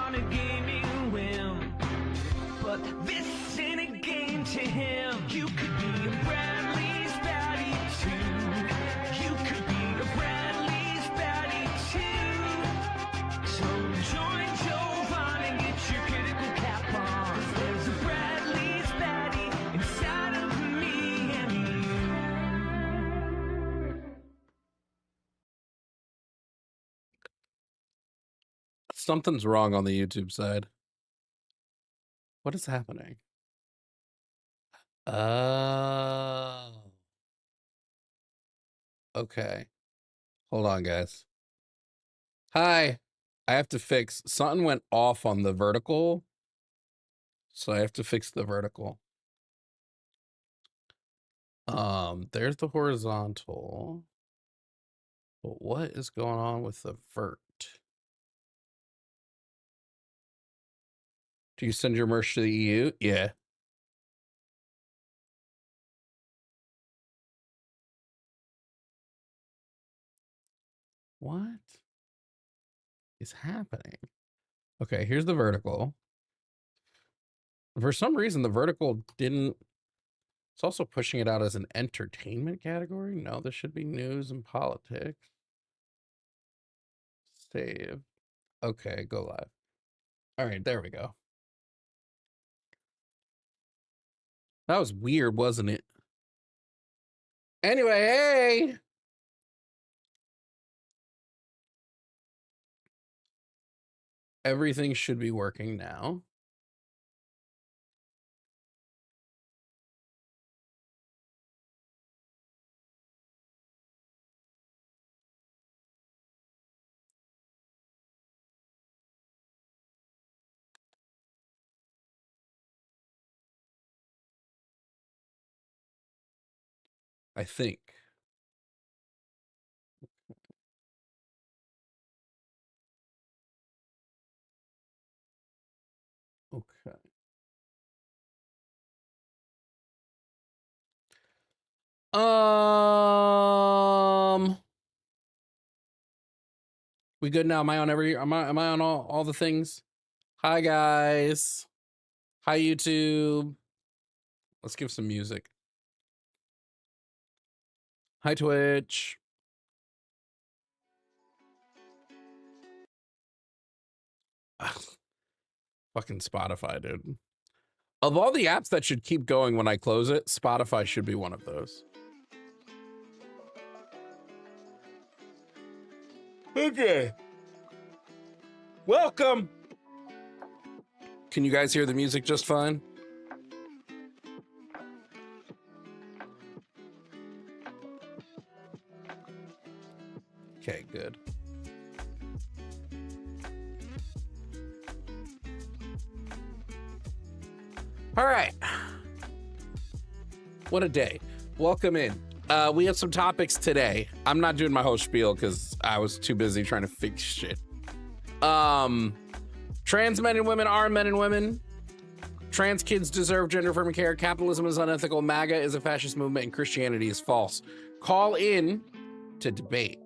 on a gaming whim, but this ain't a game to him. You could be a Bradley's baddie too. You could be a Bradley's baddie too. So join Jovan and get your critical cap on. 'Cause there's a Bradley's baddie inside of me and you. Something's wrong on the YouTube side. What is happening? Oh. Okay. Hold on, guys. Hi. I have to fix, something went off on the vertical, so I have to fix the vertical. There's the horizontal. But what is going on with the vert? Do you send your merch to the EU? Yeah. What is happening? Okay, here's the vertical. For some reason, the vertical didn't... It's also pushing it out as an entertainment category. No, this should be news and politics. Save. Okay, go live. All right, there we go. That was weird, wasn't it? Anyway, hey! Everything should be working now. I think. Okay. We good now? Am I on am I on all the things? Hi guys. Hi YouTube. Let's give some music. Hi Twitch. Ugh. Fucking Spotify, dude. Of all the apps that should keep going when I close it, Spotify should be one of those. Okay. Welcome. Can you guys hear the music just fine? Okay, good. All right. What a day. Welcome in. We have some topics today. I'm not doing my whole spiel because I was too busy trying to fix shit. Trans men and women are men and women. Trans kids deserve gender-affirming care. Capitalism is unethical. MAGA is a fascist movement, and Christianity is false. Call in to debate.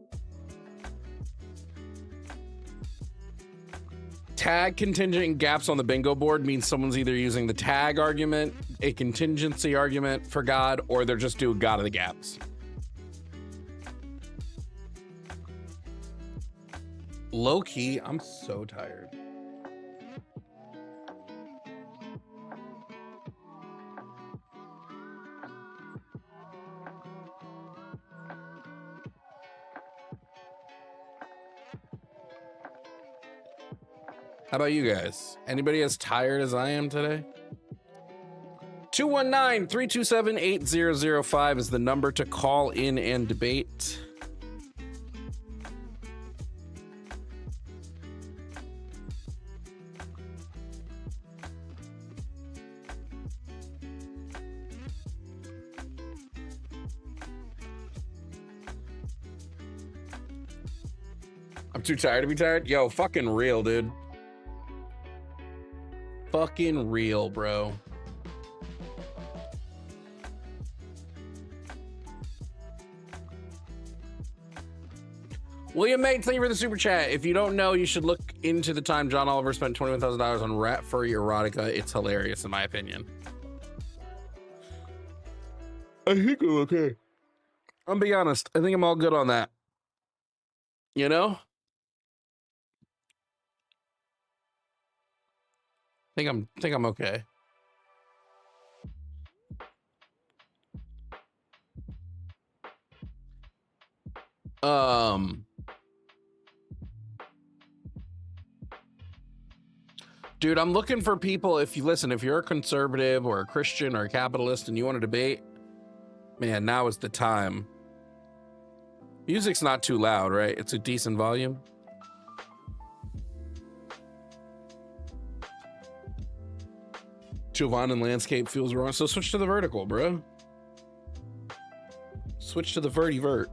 Tag contingent gaps on the bingo board means someone's either using the tag argument, a contingency argument for God, or they're just doing God of the gaps. Low key, I'm so tired. How about you guys? Anybody as tired as I am today? 219-327-8005 is the number to call in and debate. I'm too tired to be tired? Yo, fucking real, dude. Fucking real, bro. William Mate, thank you for the super chat. If you don't know, you should look into the time John Oliver spent $21,000 on rat furry erotica. It's hilarious, in my opinion. I think I'm okay. I'm be honest. I think I'm all good on that. You know? Think I'm okay. Dude, I'm looking for people. If you're a conservative or a Christian or a capitalist and you want to debate, man, now is the time. Music's not too loud, right? It's a decent volume. Jovan and landscape feels wrong. So switch to the vertical, bro. Switch to the vert.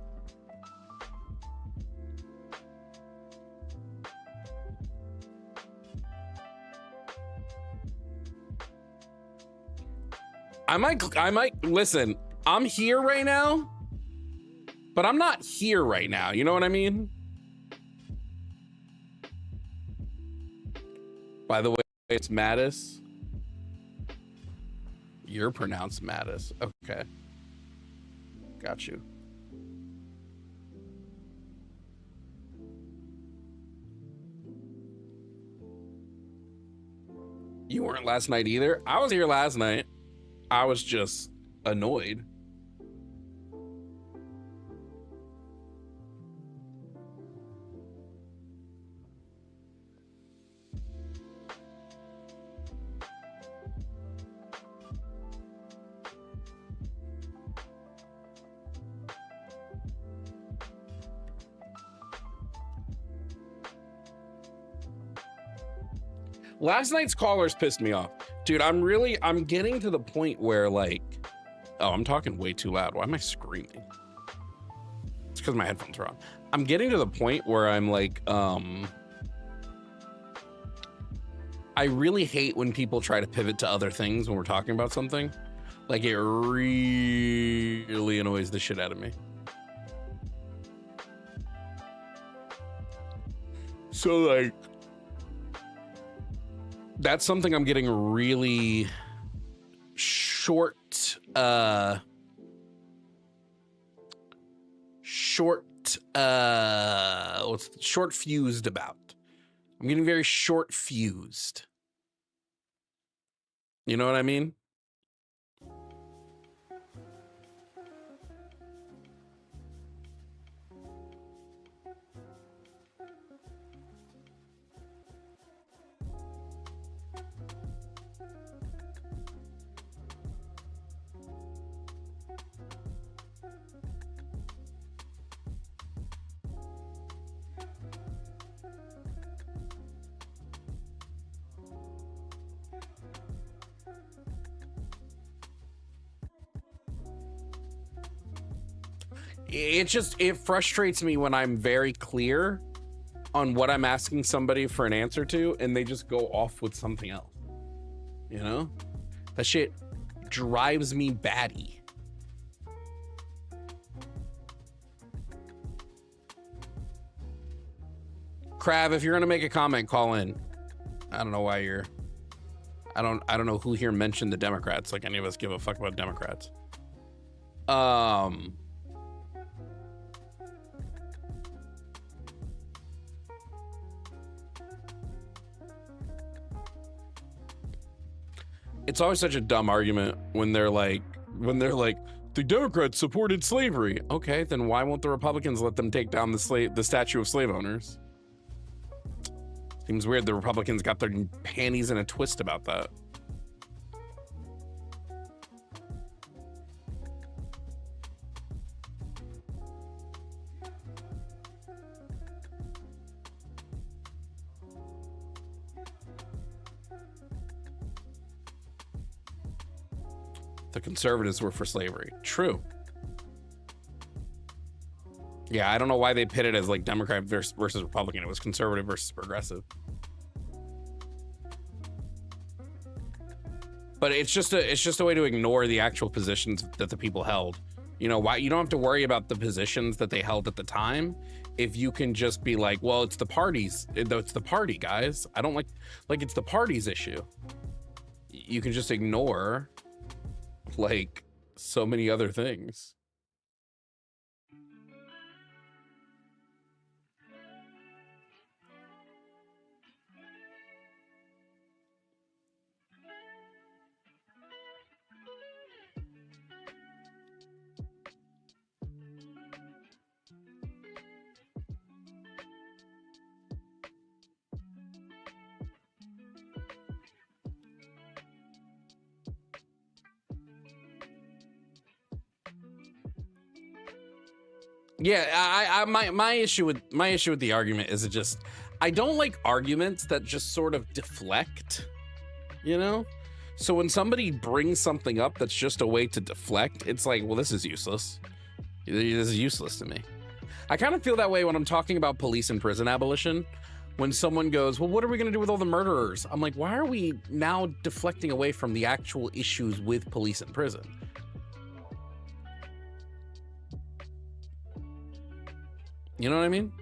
I might listen. I'm here right now, but I'm not here right now. You know what I mean? By the way, it's Mattis. You're pronounced Mattis. Okay. Got you. You weren't last night either. I was here last night. I was just annoyed. Last night's callers pissed me off. Dude, I'm getting to the point where like, oh, I'm talking way too loud. Why am I screaming? It's because my headphones are on. I'm getting to the point where I'm like, I really hate when people try to pivot to other things when we're talking about something. Like it really annoys the shit out of me. So like, that's something I'm getting really short fused about. I'm getting very short fused. You know what I mean? It frustrates me when I'm very clear on what I'm asking somebody for an answer to and they just go off with something else. You know? That shit drives me batty. Krav, if you're gonna make a comment, call in. I don't know why you're I don't know who here mentioned the Democrats, like any of us give a fuck about Democrats. It's always such a dumb argument when they're like, the Democrats supported slavery. Okay, then why won't the Republicans let them take down the statue of slave owners? Seems weird the Republicans got their panties in a twist about that. The conservatives were for slavery. True. Yeah, I don't know why they pitted it as like Democrat versus Republican. It was conservative versus progressive. But it's just a way to ignore the actual positions that the people held You know, why you don't have to worry about the positions that they held at the time if you can just be like, well, it's the parties, it's the party, guys. I don't like it's the party's issue. You can just ignore like so many other things. Yeah, my issue with the argument is I don't like arguments that just sort of deflect, you know? So when somebody brings something up that's just a way to deflect, it's like, well, this is useless. This is useless to me. I kind of feel that way when I'm talking about police and prison abolition. When someone goes, well, what are we going to do with all the murderers? I'm like, why are we now deflecting away from the actual issues with police and prison? You know what I mean?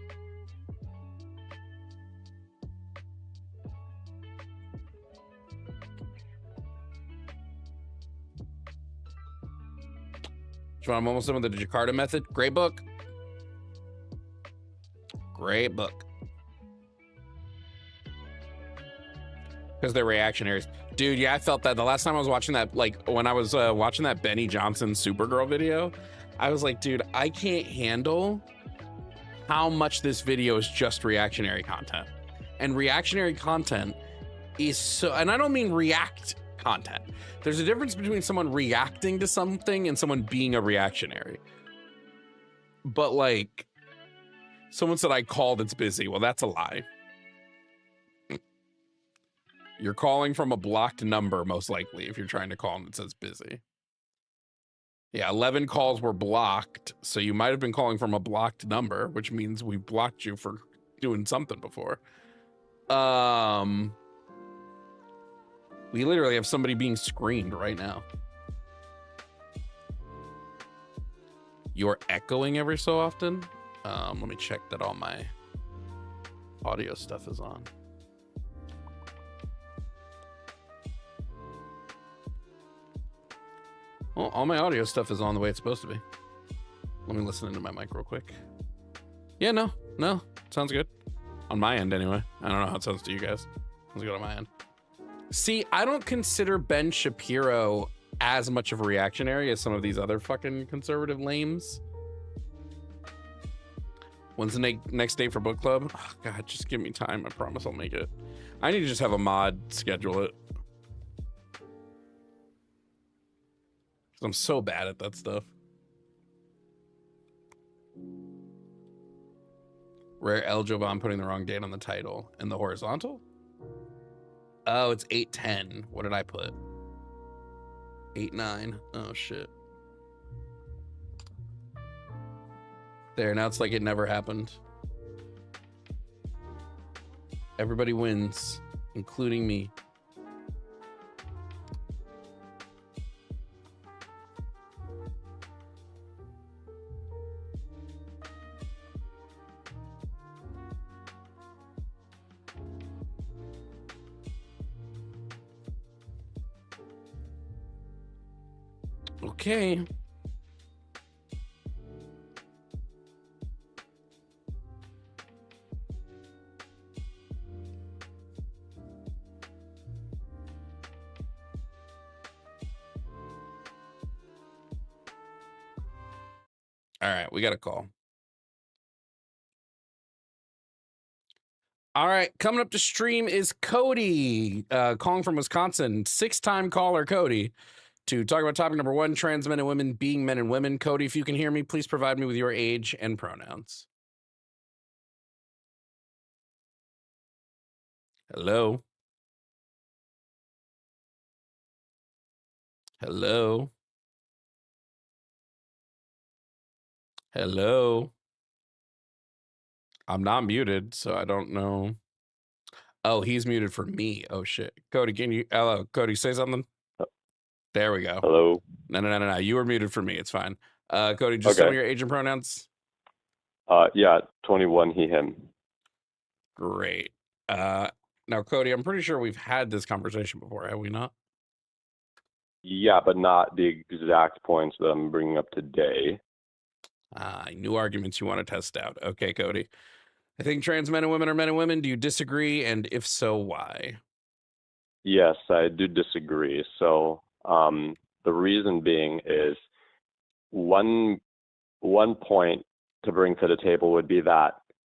I'm almost done with the Jakarta method. Great book. Great book. Because they're reactionaries. Dude, yeah, I felt that the last time I was watching that, like when I was watching that Benny Johnson Supergirl video, I was like, dude, I can't handle how much this video is just reactionary content. And reactionary content is so, and I don't mean react content. There's a difference between someone reacting to something and someone being a reactionary. But like, someone said I called, it's busy. Well, that's a lie. You're calling from a blocked number, most likely, if you're trying to call and it says busy. Yeah, 11 calls were blocked, so you might have been calling from a blocked number, which means we blocked you for doing something before. We literally have somebody being screened right now. You're echoing every so often. Let me check that all my audio stuff is on. Well, all my audio stuff is on the way it's supposed to be. Let me listen into my mic real quick. Yeah, no, sounds good. On my end, anyway. I don't know how it sounds to you guys. Sounds good on my end. See, I don't consider Ben Shapiro as much of a reactionary as some of these other fucking conservative lames. When's the next date for book club? Oh, God, just give me time. I promise I'll make it. I need to just have a mod schedule it. I'm so bad at that stuff. Rare El Jovan putting the wrong date on the title. And the horizontal? Oh, it's 8-10. What did I put? 8-9. Oh, shit. There, now it's like it never happened. Everybody wins, including me. Okay. All right, we got a call. All right, coming up to stream is Cody, calling from Wisconsin. 6-time caller Cody, to talk about topic number 1, trans men and women being men and women. Cody, if you can hear me, please provide me with your age and pronouns. Hello? Hello? Hello? I'm not muted, so I don't know. Oh, he's muted for me. Oh, shit. Cody, can you... Hello, Cody, say something? There we go. Hello. No. You were muted for me. It's fine. Cody, just some of Okay. your age and pronouns. Yeah, 21, he, him. Great. Now, Cody, I'm pretty sure we've had this conversation before, have we not? Yeah, but not the exact points that I'm bringing up today. New arguments you want to test out. Okay, Cody. I think trans men and women are men and women. Do you disagree? And if so, why? Yes, I do disagree. So the reason being is one point to bring to the table would be that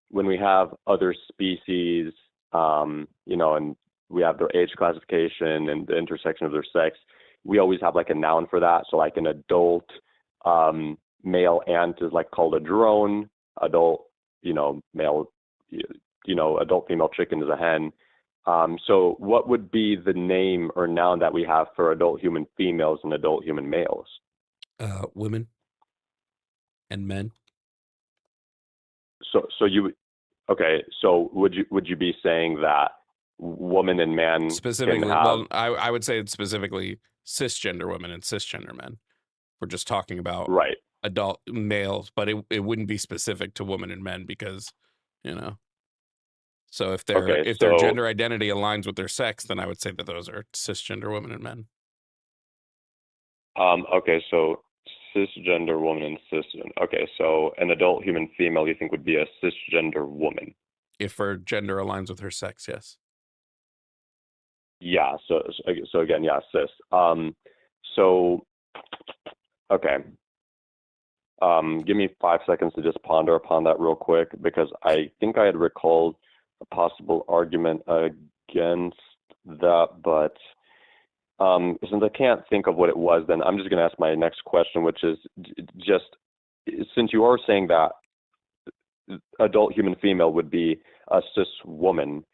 when we have other species, and we have their age classification and the intersection of their sex, we always have like a noun for that. So like an adult male ant is like called a drone. Adult, male, adult female chicken is a hen. So what would be the name or noun that we have for adult human females and adult human males? Women and men. Okay, so would you be saying that woman and man Specifically, can have, well, I would say it's specifically cisgender women and cisgender men. We're just talking about right? adult males, but it wouldn't be specific to women and men because, so if their Okay, if their gender identity aligns with their sex, then I would say that those are cisgender women and men. Okay, so cisgender woman and cisgender. Okay, so an adult human female you think would be a cisgender woman? If her gender aligns with her sex, yes. Yeah. So again, yeah, cis. So okay. Give me 5 seconds to just ponder upon that real quick, because I think I had recalled a possible argument against that, but since I can't think of what it was, then I'm just going to ask my next question, which is just, since you are saying that adult human female would be a cis woman,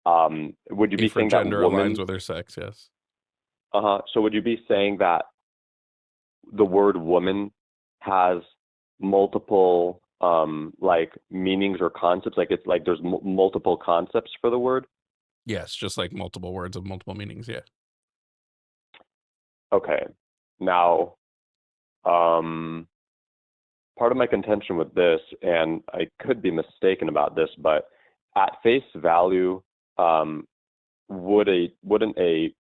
would you be If her saying that gender woman aligns with her sex, yes. So would you be saying that the word woman has multiple like meanings or concepts? Like it's like there's multiple concepts for the word? Yes, just like multiple words of multiple meanings, yeah. Okay. Now, part of my contention with this, and I could be mistaken about this, but at face value, wouldn't a,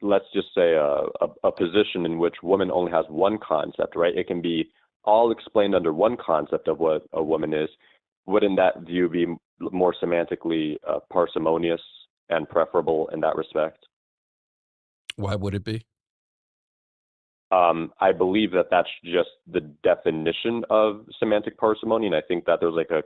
let's just say a position in which woman only has one concept, right? It can be all explained under one concept of what a woman is. Wouldn't that view be more semantically parsimonious and preferable in that respect? Why would it be? I believe that that's just the definition of semantic parsimony, and I think that there's like I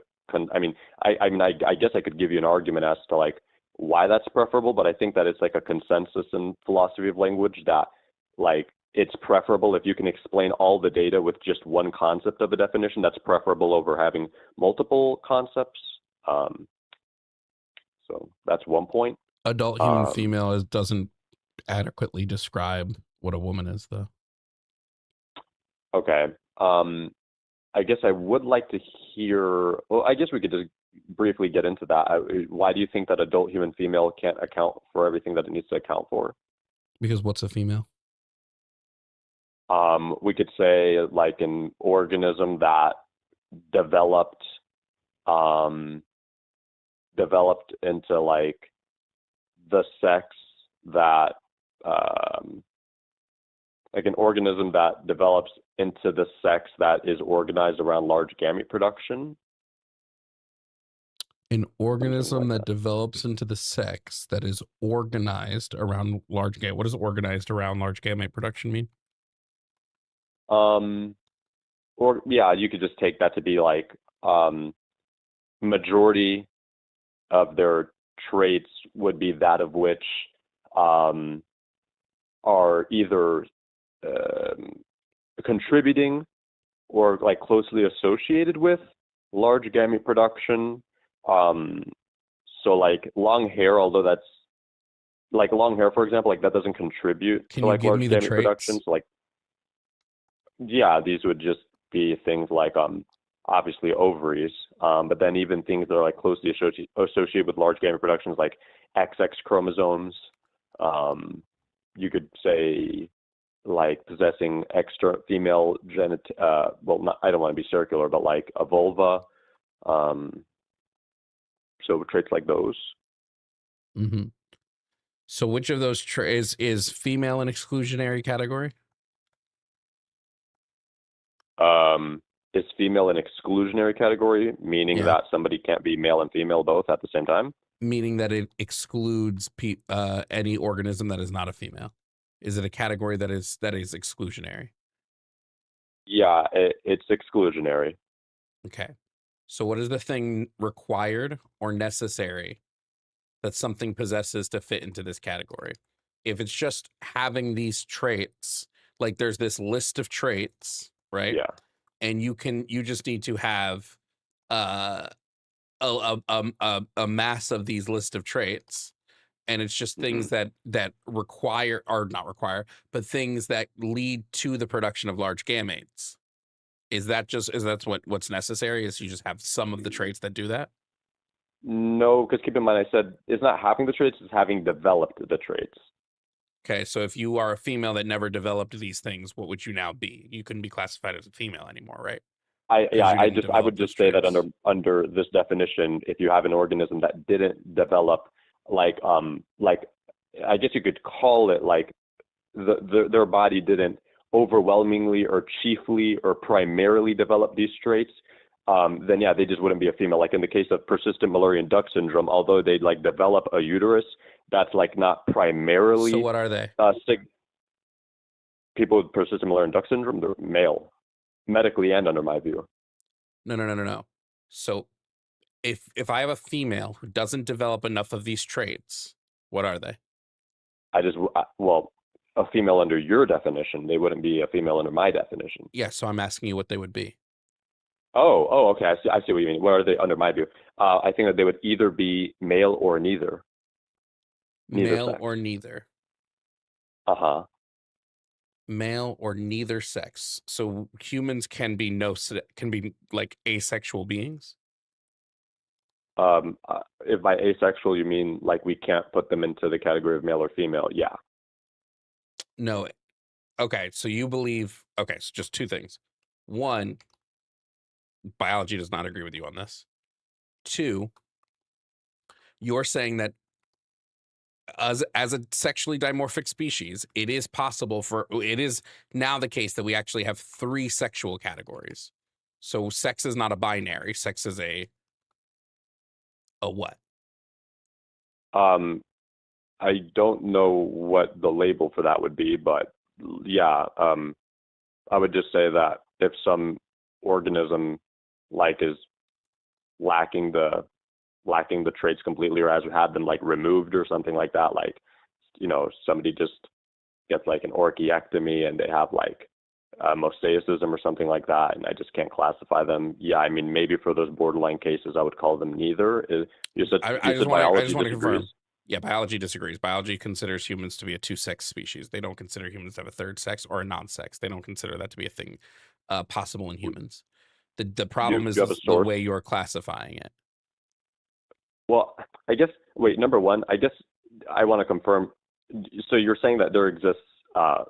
guess I could give you an argument as to like why that's preferable, but I think that it's like a consensus in philosophy of language that like it's preferable if you can explain all the data with just one concept of a definition. That's preferable over having multiple concepts. So that's one point. Adult human female doesn't adequately describe what a woman is, though. Okay. I guess I would like to hear, well, I guess we could just briefly get into that. Why do you think that adult human female can't account for everything that it needs to account for? Because what's a female? We could say like an organism that developed into like the sex that like an organism that develops into the sex that is organized around large gamete production. An organism like that develops into the sex that is organized around large gamete. What does organized around large gamete production mean? Or yeah, you could just take that to be like majority of their traits would be that of which are either contributing or like closely associated with large gamete production. So like long hair, although that's like long hair, for example, like that doesn't contribute to like large gamete production. So like, yeah, these would just be things like obviously ovaries, but then even things that are like closely associated with large gamete productions like XX chromosomes. You could say like possessing extra female well, not, I don't want to be circular, but like a vulva. So traits like those. Mm-hmm. So which of those traits is female an exclusionary category? Is female an exclusionary category, meaning Yeah. that somebody can't be male and female both at the same time? Meaning that it excludes any organism that is not a female. Is it a category that is exclusionary? Yeah, it's exclusionary. Okay. So what is the thing required or necessary that something possesses to fit into this category? If it's just having these traits, like there's this list of traits, right? Yeah. And you just need to have a mass of these list of traits, and it's just things that require, or not require, but things that lead to the production of large gametes. Is that what's necessary? Is you just have some of the traits that do that? No, because keep in mind, I said it's not having the traits; it's having developed the traits. Okay, so if you are a female that never developed these things, what would you now be? You couldn't be classified as a female anymore, right? I would just say that under this definition, if you have an organism that didn't develop, like I guess you could call it like their body didn't overwhelmingly or chiefly or primarily develop these traits, then yeah, they just wouldn't be a female. Like in the case of persistent Mullerian duct syndrome, although they'd like develop a uterus, that's like not primarily. So what are they? People with persistent Mullerian duct syndrome, they're male, medically and under my view. No. So if I have a female who doesn't develop enough of these traits, what are they? Well, a female under your definition, they wouldn't be a female under my definition. Yeah, so I'm asking you what they would be. Oh, okay. I see what you mean. What are they under my view? I think that they would either be male or neither. Male sex. or neither. Uh-huh. Male or neither sex. So humans can be like asexual beings. If by asexual you mean like we can't put them into the category of male or female, yeah. No. Okay, so you believe, okay, so just two things. One, biology does not agree with you on this. Two, you're saying that as a sexually dimorphic species, it is now the case that we actually have 3 sexual categories. So sex is not a binary. Sex is a what? I don't know what the label for that would be, but yeah, I would just say that if some organism like is lacking the traits completely, or has had them like removed or something like that, like, you know, somebody just gets like an orchiectomy and they have like mosaicism or something like that, and I just can't classify them. Yeah, I mean, maybe for those borderline cases, I would call them neither. You said biology just want to confirm. disagrees? Yeah, biology disagrees. Biology considers humans to be a 2-sex species. They don't consider humans to have a third sex or a non-sex. They don't consider that to be a thing possible in humans. The problem is the way you're classifying it. Well, I guess, wait, number one, I guess I want to confirm. So you're saying that there exists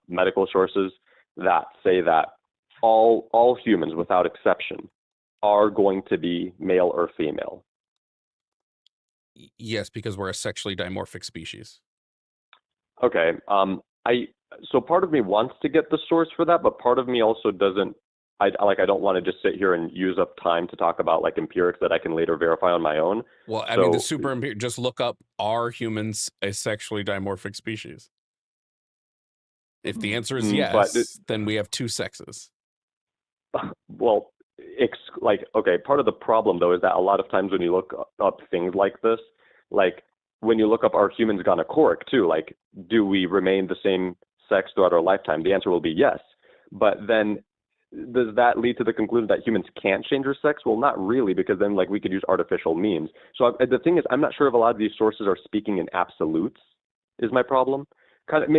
medical sources that say that all humans, without exception, are going to be male or female? Yes, because we're a sexually dimorphic species. Okay. So part of me wants to get the source for that, but part of me also doesn't. I don't want to just sit here and use up time to talk about like empirics that I can later verify on my own. Well, I mean, the super empiric, just look up, are humans a sexually dimorphic species? If the answer is yes, then we have 2 sexes. Well, okay, part of the problem though is that a lot of times when you look up things like this, like when you look up are humans gonochoric too, like do we remain the same sex throughout our lifetime? The answer will be yes. But then does that lead to the conclusion that humans can't change their sex? Well, not really, because then like we could use artificial means. So the thing is, I'm not sure if a lot of these sources are speaking in absolutes, is my problem. Kind of,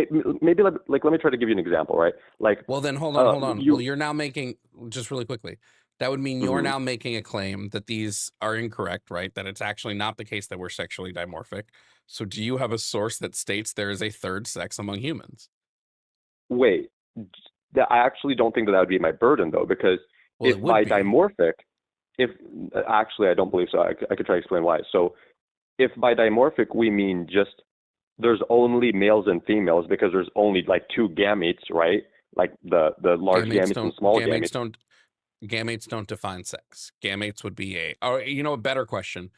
maybe like let me try to give you an example, right? Like, well, then hold on. Well, you're now making, just really quickly, that would mean you're now making a claim that these are incorrect, right? That it's actually not the case that we're sexually dimorphic. So do you have a source that states there is a third sex among humans? Wait, I actually don't think that would be my burden though, because Well, if it by would be. dimorphic, if actually I don't believe so. I could try to explain why. So if by dimorphic we mean just there's only males and females because there's only like two gametes, right? Like the large gametes and small gametes. Gametes don't define sex. Gametes would be or a better question.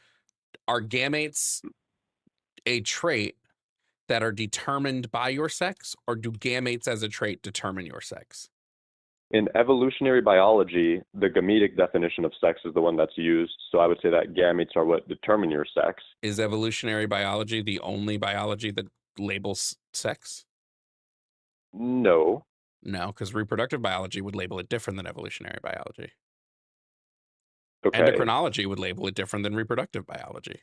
Are gametes a trait that are determined by your sex, or do gametes as a trait determine your sex? In evolutionary biology, the gametic definition of sex is the one that's used. So I would say that gametes are what determine your sex. Is evolutionary biology the only biology that labels sex? No. No, because reproductive biology would label it different than evolutionary biology. Okay. Endocrinology would label it different than reproductive biology.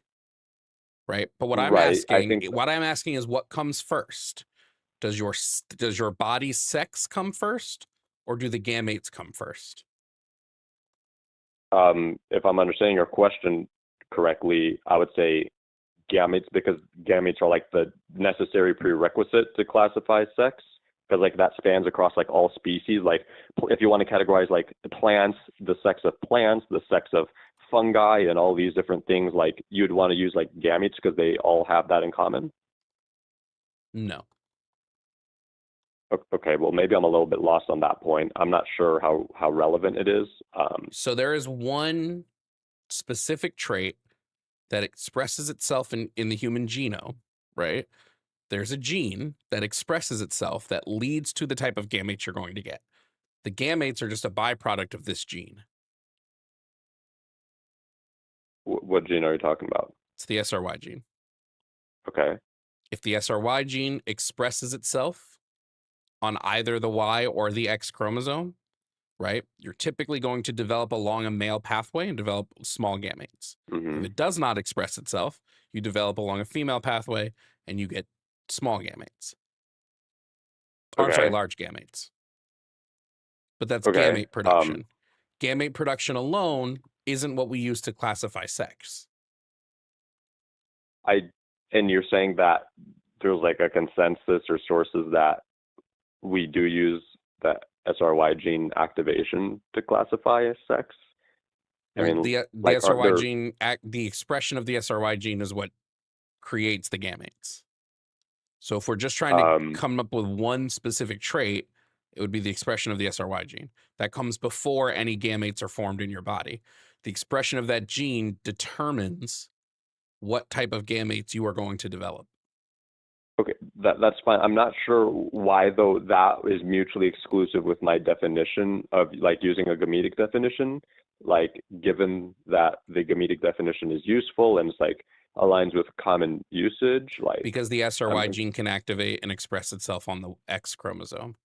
Right? But what I'm Right. asking is what comes first? Does your body's sex come first, or do the gametes come first? If I'm understanding your question correctly, I would say gametes, because gametes are like the necessary prerequisite to classify sex, because like that spans across like all species. Like if you want to categorize like the plants, the sex of plants, the sex of fungi, and all these different things, like you'd want to use like gametes because they all have that in common. No. Okay, well maybe I'm a little bit lost on that point. I'm not sure how relevant it is. So there is one specific trait that expresses itself in the human genome, right? There's a gene that expresses itself that leads to the type of gametes you're going to get. The gametes are just a byproduct of this gene. What gene are you talking about? It's the SRY gene. Okay. If the SRY gene expresses itself on either the Y or the X chromosome, right, you're typically going to develop along a male pathway and develop small gametes. Mm-hmm. If it does not express itself, you develop along a female pathway and you get small gametes. Or, I'm sorry, large gametes. But that's gamete production. Gamete production alone isn't what we use to classify sex. And you're saying that there's like a consensus or sources that we do use the SRY gene activation to classify as sex? I mean, the like, SRY gene, the expression of the SRY gene is what creates the gametes. So if we're just trying to come up with one specific trait, it would be the expression of the SRY gene. That comes before any gametes are formed in your body. The expression of that gene determines what type of gametes you are going to develop. Okay, that's fine. I'm not sure why, though, that is mutually exclusive with my definition of like using a gametic definition. Like, given that the gametic definition is useful and it's like aligns with common usage, like because the SRY gene can activate and express itself on the X chromosome.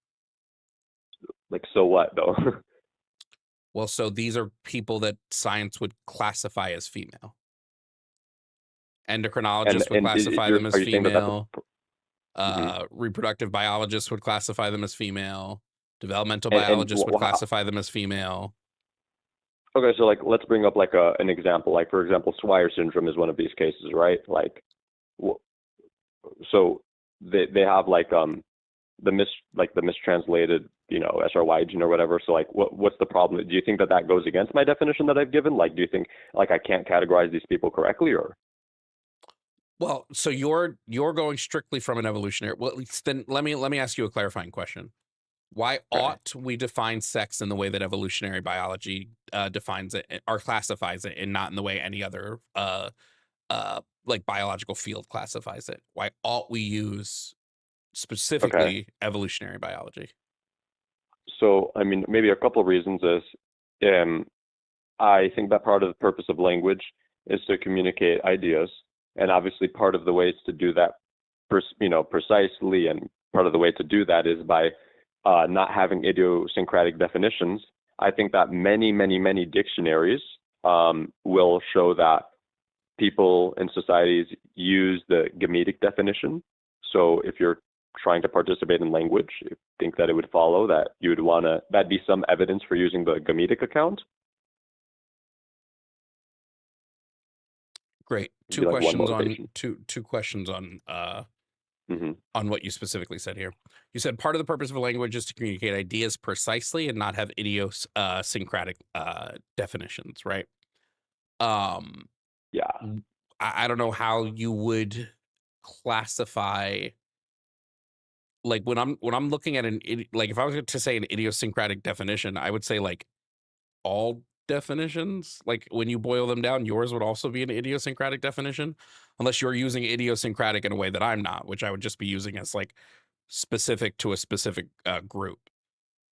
Like, so what though? Well, so these are people that science would classify as female. Endocrinologists would classify them as female. Reproductive biologists would classify them as female. Developmental biologists would classify them as female. Okay, so like let's bring up like an example. Like for example, Swyer syndrome is one of these cases, right? Like, so they have like the mistranslated SRY gene or whatever. So like what's the problem? Do you think that goes against my definition that I've given? Like, do you think like I can't categorize these people correctly, or? Well, so you're going strictly from an evolutionary. Well, then let me ask you a clarifying question. Why ought we define sex in the way that evolutionary biology defines it or classifies it, and not in the way any other like biological field classifies it? Why ought we use specifically evolutionary biology? So, I mean, maybe a couple of reasons is I think that part of the purpose of language is to communicate ideas. And obviously part of the ways to do that, precisely, and part of the way to do that is by not having idiosyncratic definitions. I think that many, many, many dictionaries will show that people in societies use the gametic definition. So if you're trying to participate in language, I think that it would follow that you would want to, that'd be some evidence for using the gametic account. Great. Two questions on on what you specifically said here. You said part of the purpose of a language is to communicate ideas precisely and not have idiosyncratic definitions, right? Yeah. I don't know how you would classify, like when I'm looking at like if I was to say an idiosyncratic definition, I would say like all definitions, like when you boil them down, yours would also be an idiosyncratic definition, unless you're using idiosyncratic in a way that I'm not, which I would just be using as like specific to a specific group.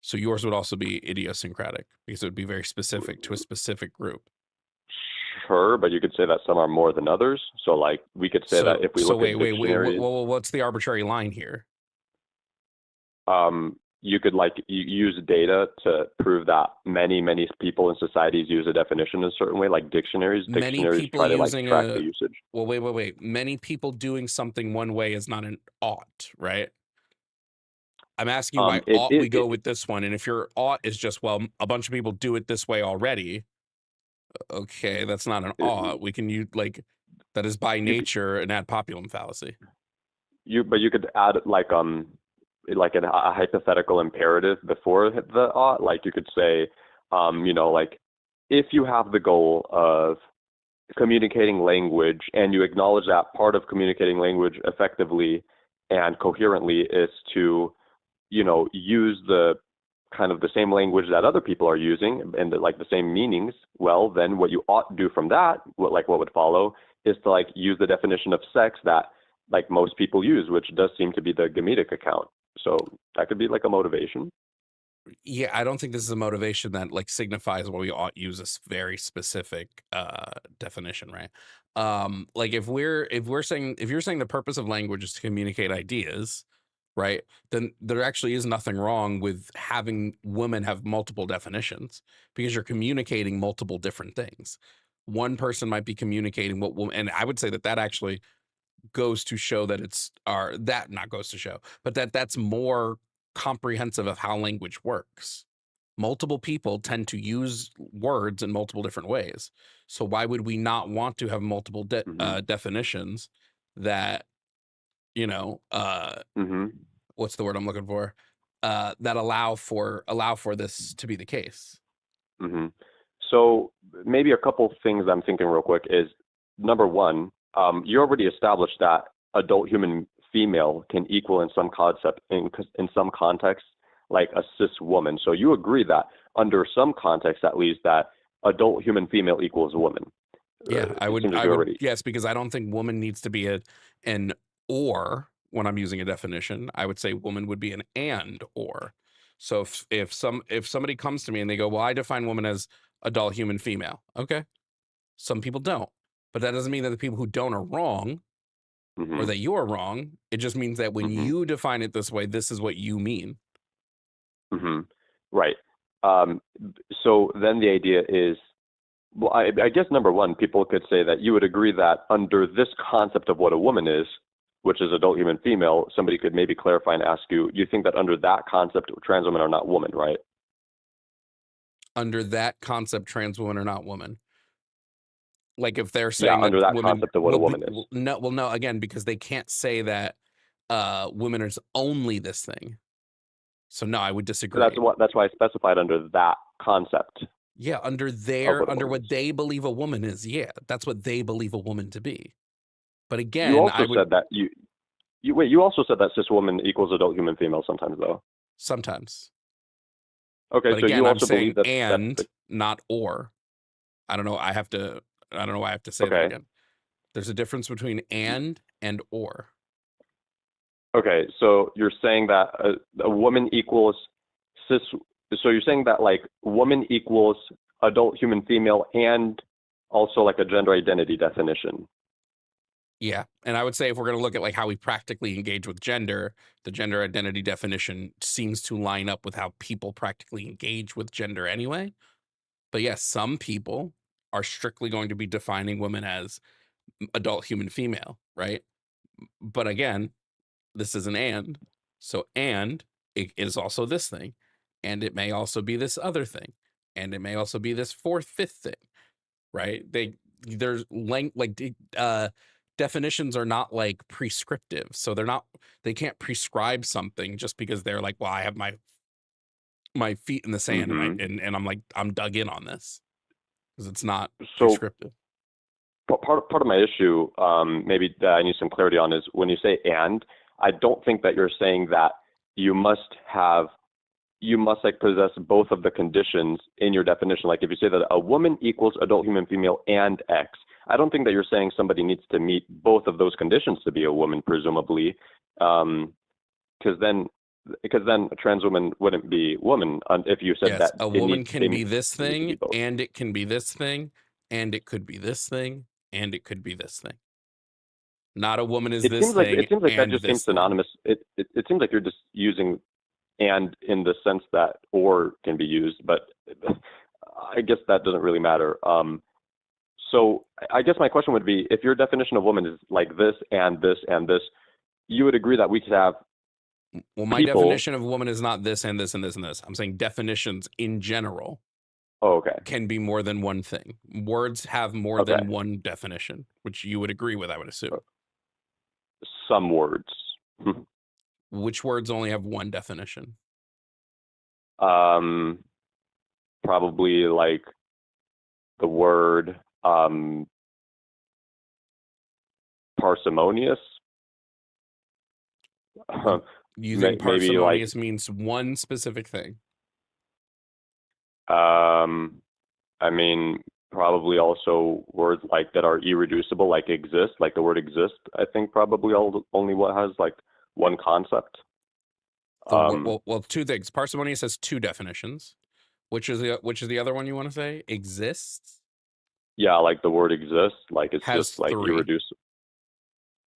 So yours would also be idiosyncratic because it would be very specific to a specific group. Sure, but you could say that some are more than others. So like we could say that if we look at dictionaries, what's the arbitrary line here? you could like use data to prove that many people in societies use a definition in a certain way, like dictionaries. Dictionaries try to like track the usage. Well, wait. Many people doing something one way is not an ought, right? I'm asking you why ought we go with this one, and if your ought is just, well, a bunch of people do it this way already. Okay, that's not an ought. We can use like that is by nature an ad populum fallacy. But you could add like a hypothetical imperative before the ought. Like you could say, like if you have the goal of communicating language and you acknowledge that part of communicating language effectively and coherently is to, use the kind of the same language that other people are using and like the same meanings, well, then what you ought to do from that, what would follow is to like use the definition of sex that like most people use, which does seem to be the Gametic account. So that could be like a motivation. Yeah, I don't think this is a motivation that like signifies what we ought use a very specific definition, right? Like if you're saying the purpose of language is to communicate ideas, right? Then there actually is nothing wrong with having women have multiple definitions because you're communicating multiple different things. One person might be communicating what woman, and I would say that actually goes to show that that's more comprehensive of how language works. Multiple people tend to use words in multiple different ways. So why would we not want to have multiple definitions that, what's the word I'm looking for? That allow for this to be the case. So maybe a couple things I'm thinking real quick is, number one, you already established that adult human female can equal in some concept, in some context, like a cis woman. So you agree that under some context, at least, that adult human female equals woman. Yeah, I would, yes, because I don't think woman needs to be an or when I'm using a definition. I would say woman would be an and or. So if somebody comes to me and they go, well, I define woman as adult human female. Okay. Some people don't. But that doesn't mean that the people who don't are wrong or that you're wrong. It just means that when you define it this way, this is what you mean. Right. So then the idea is, well, I guess number one, people could say that you would agree that under this concept of what a woman is, which is adult human female, somebody could maybe clarify and ask you, you think that under that concept, trans women are not women, right? Under that concept, trans women are not women. Like if they're saying under that women, concept of what a woman is. No, again, because they can't say that women is only this thing. So no, I would disagree. So that's why I specified under that concept. Yeah, under what they believe a woman is. Yeah, that's what they believe a woman to be. But again, you also said that you also said that cis woman equals adult human female sometimes, though. Sometimes. Okay, but so again, you also I'm saying believe that and not or. I don't know. I don't know why I have to say that again. There's a difference between and or. Okay, so you're saying that a woman equals cis. So you're saying that like woman equals adult human female and also like a gender identity definition. Yeah, and I would say if we're going to look at like how we practically engage with gender, the gender identity definition seems to line up with how people practically engage with gender anyway. But yes, some people are strictly going to be defining women as adult human female, right? But again, this is an and. So and it is also this thing. And it may also be this other thing. And it may also be this fourth, fifth thing, right? There's definitions are not like prescriptive. So they can't prescribe something just because they're like, well, I have my feet in the sand and I'm like, I'm dug in on this, because it's not prescriptive. Part of my issue, maybe that I need some clarity on, is when you say "and," I don't think that you're saying that you must like possess both of the conditions in your definition. Like if you say that a woman equals adult human female and X, I don't think that you're saying somebody needs to meet both of those conditions to be a woman, presumably, because then a trans woman wouldn't be woman if you said that a woman can be this thing, and it can be this thing, and it could be this thing, and it could be this thing. Not a woman is this thing. It seems like that just seems synonymous. It seems like you're just using "and" in the sense that "or" can be used, but I guess that doesn't really matter. So I guess my question would be, if your definition of woman is like this and this and this, you would agree that we could have. Well, my definition of woman is not this and this and this and this. I'm saying definitions in general. Oh, okay. Can be more than one thing. Words have more than one definition, which you would agree with, I would assume. Some words. Which words only have one definition? Probably like the word parsimonious. Using parsimonious means one specific thing. I mean, probably also words like that are irreducible, like exist, like the word exist. I think probably only what has like one concept. Well, two things. Parsimonious has two definitions. Which is the other one you want to say? Exists? Yeah, like the word exists, like it's has just like three. irreducible.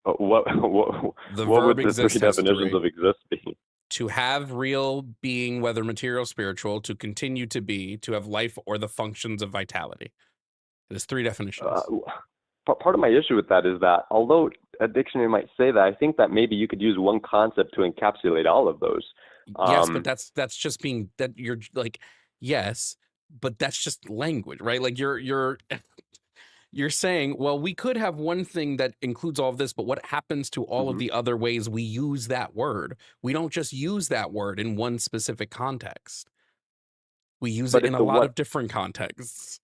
What would the three definitions of exist be? To have, real, being, whether material, spiritual, to continue to be, to have life, or the functions of vitality. There's three definitions. Part of my issue with that is that although a dictionary might say that, I think that maybe you could use one concept to encapsulate all of those. Yes, but that's just being that you're like, yes, but that's just language, right? Like you're saying, well, we could have one thing that includes all of this, but what happens to all of the other ways we use that word? We don't just use that word in one specific context. We use it in a lot of different contexts.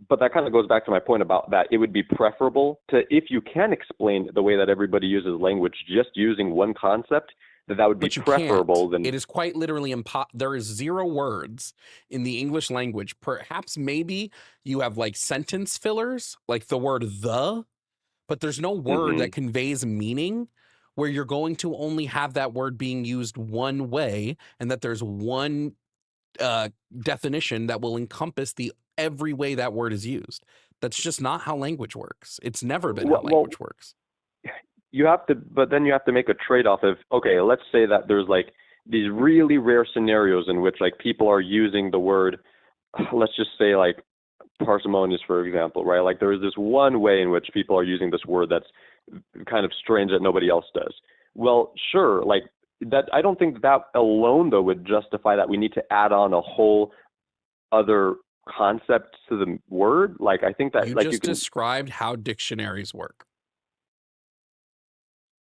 But that kind of goes back to my point about that it would be preferable to, if you can explain the way that everybody uses language just using one concept, that would be preferable than. It is quite literally there is 0 words in the English language. Perhaps maybe you have like sentence fillers, like the word "the," but there's no word that conveys meaning where you're going to only have that word being used one way, and that there's one definition that will encompass every way that word is used. That's just not how language works. It's never been how language works. You have to, but then you have to make a trade-off of, okay, let's say that there's like these really rare scenarios in which like people are using the word, let's just say like parsimonious, for example, right? Like there is this one way in which people are using this word that's kind of strange that nobody else does. Well, sure, like that, I don't think that alone though would justify that we need to add on a whole other concept to the word. Like I think that you just described how dictionaries work.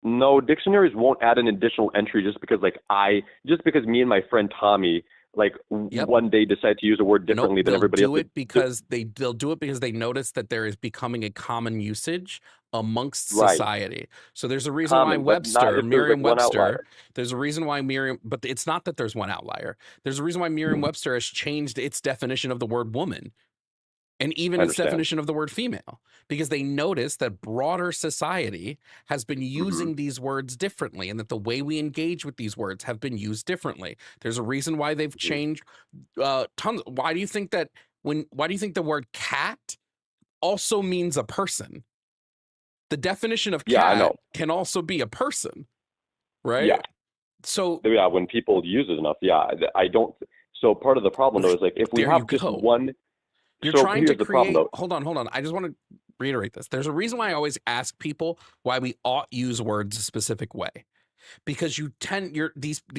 No, dictionaries won't add an additional entry just because me and my friend Tommy one day decide to use a word differently than everybody else. They'll do it because they notice that there is becoming a common usage amongst society. So there's a reason why Merriam-Webster, there's a reason why but it's not that there's one outlier. There's a reason why Merriam-Webster has changed its definition of the word woman. And even its definition of the word female, because they notice that broader society has been using these words differently, and that the way we engage with these words have been used differently. There's a reason why they've changed tons. Why do you think the word cat also means a person? The definition of cat can also be a person, right? Yeah. So when people use it enough, I don't. So part of the problem though is like if we have just one. You're trying to create. Hold on. I just want to reiterate this. There's a reason why I always ask people why we ought use words a specific way, because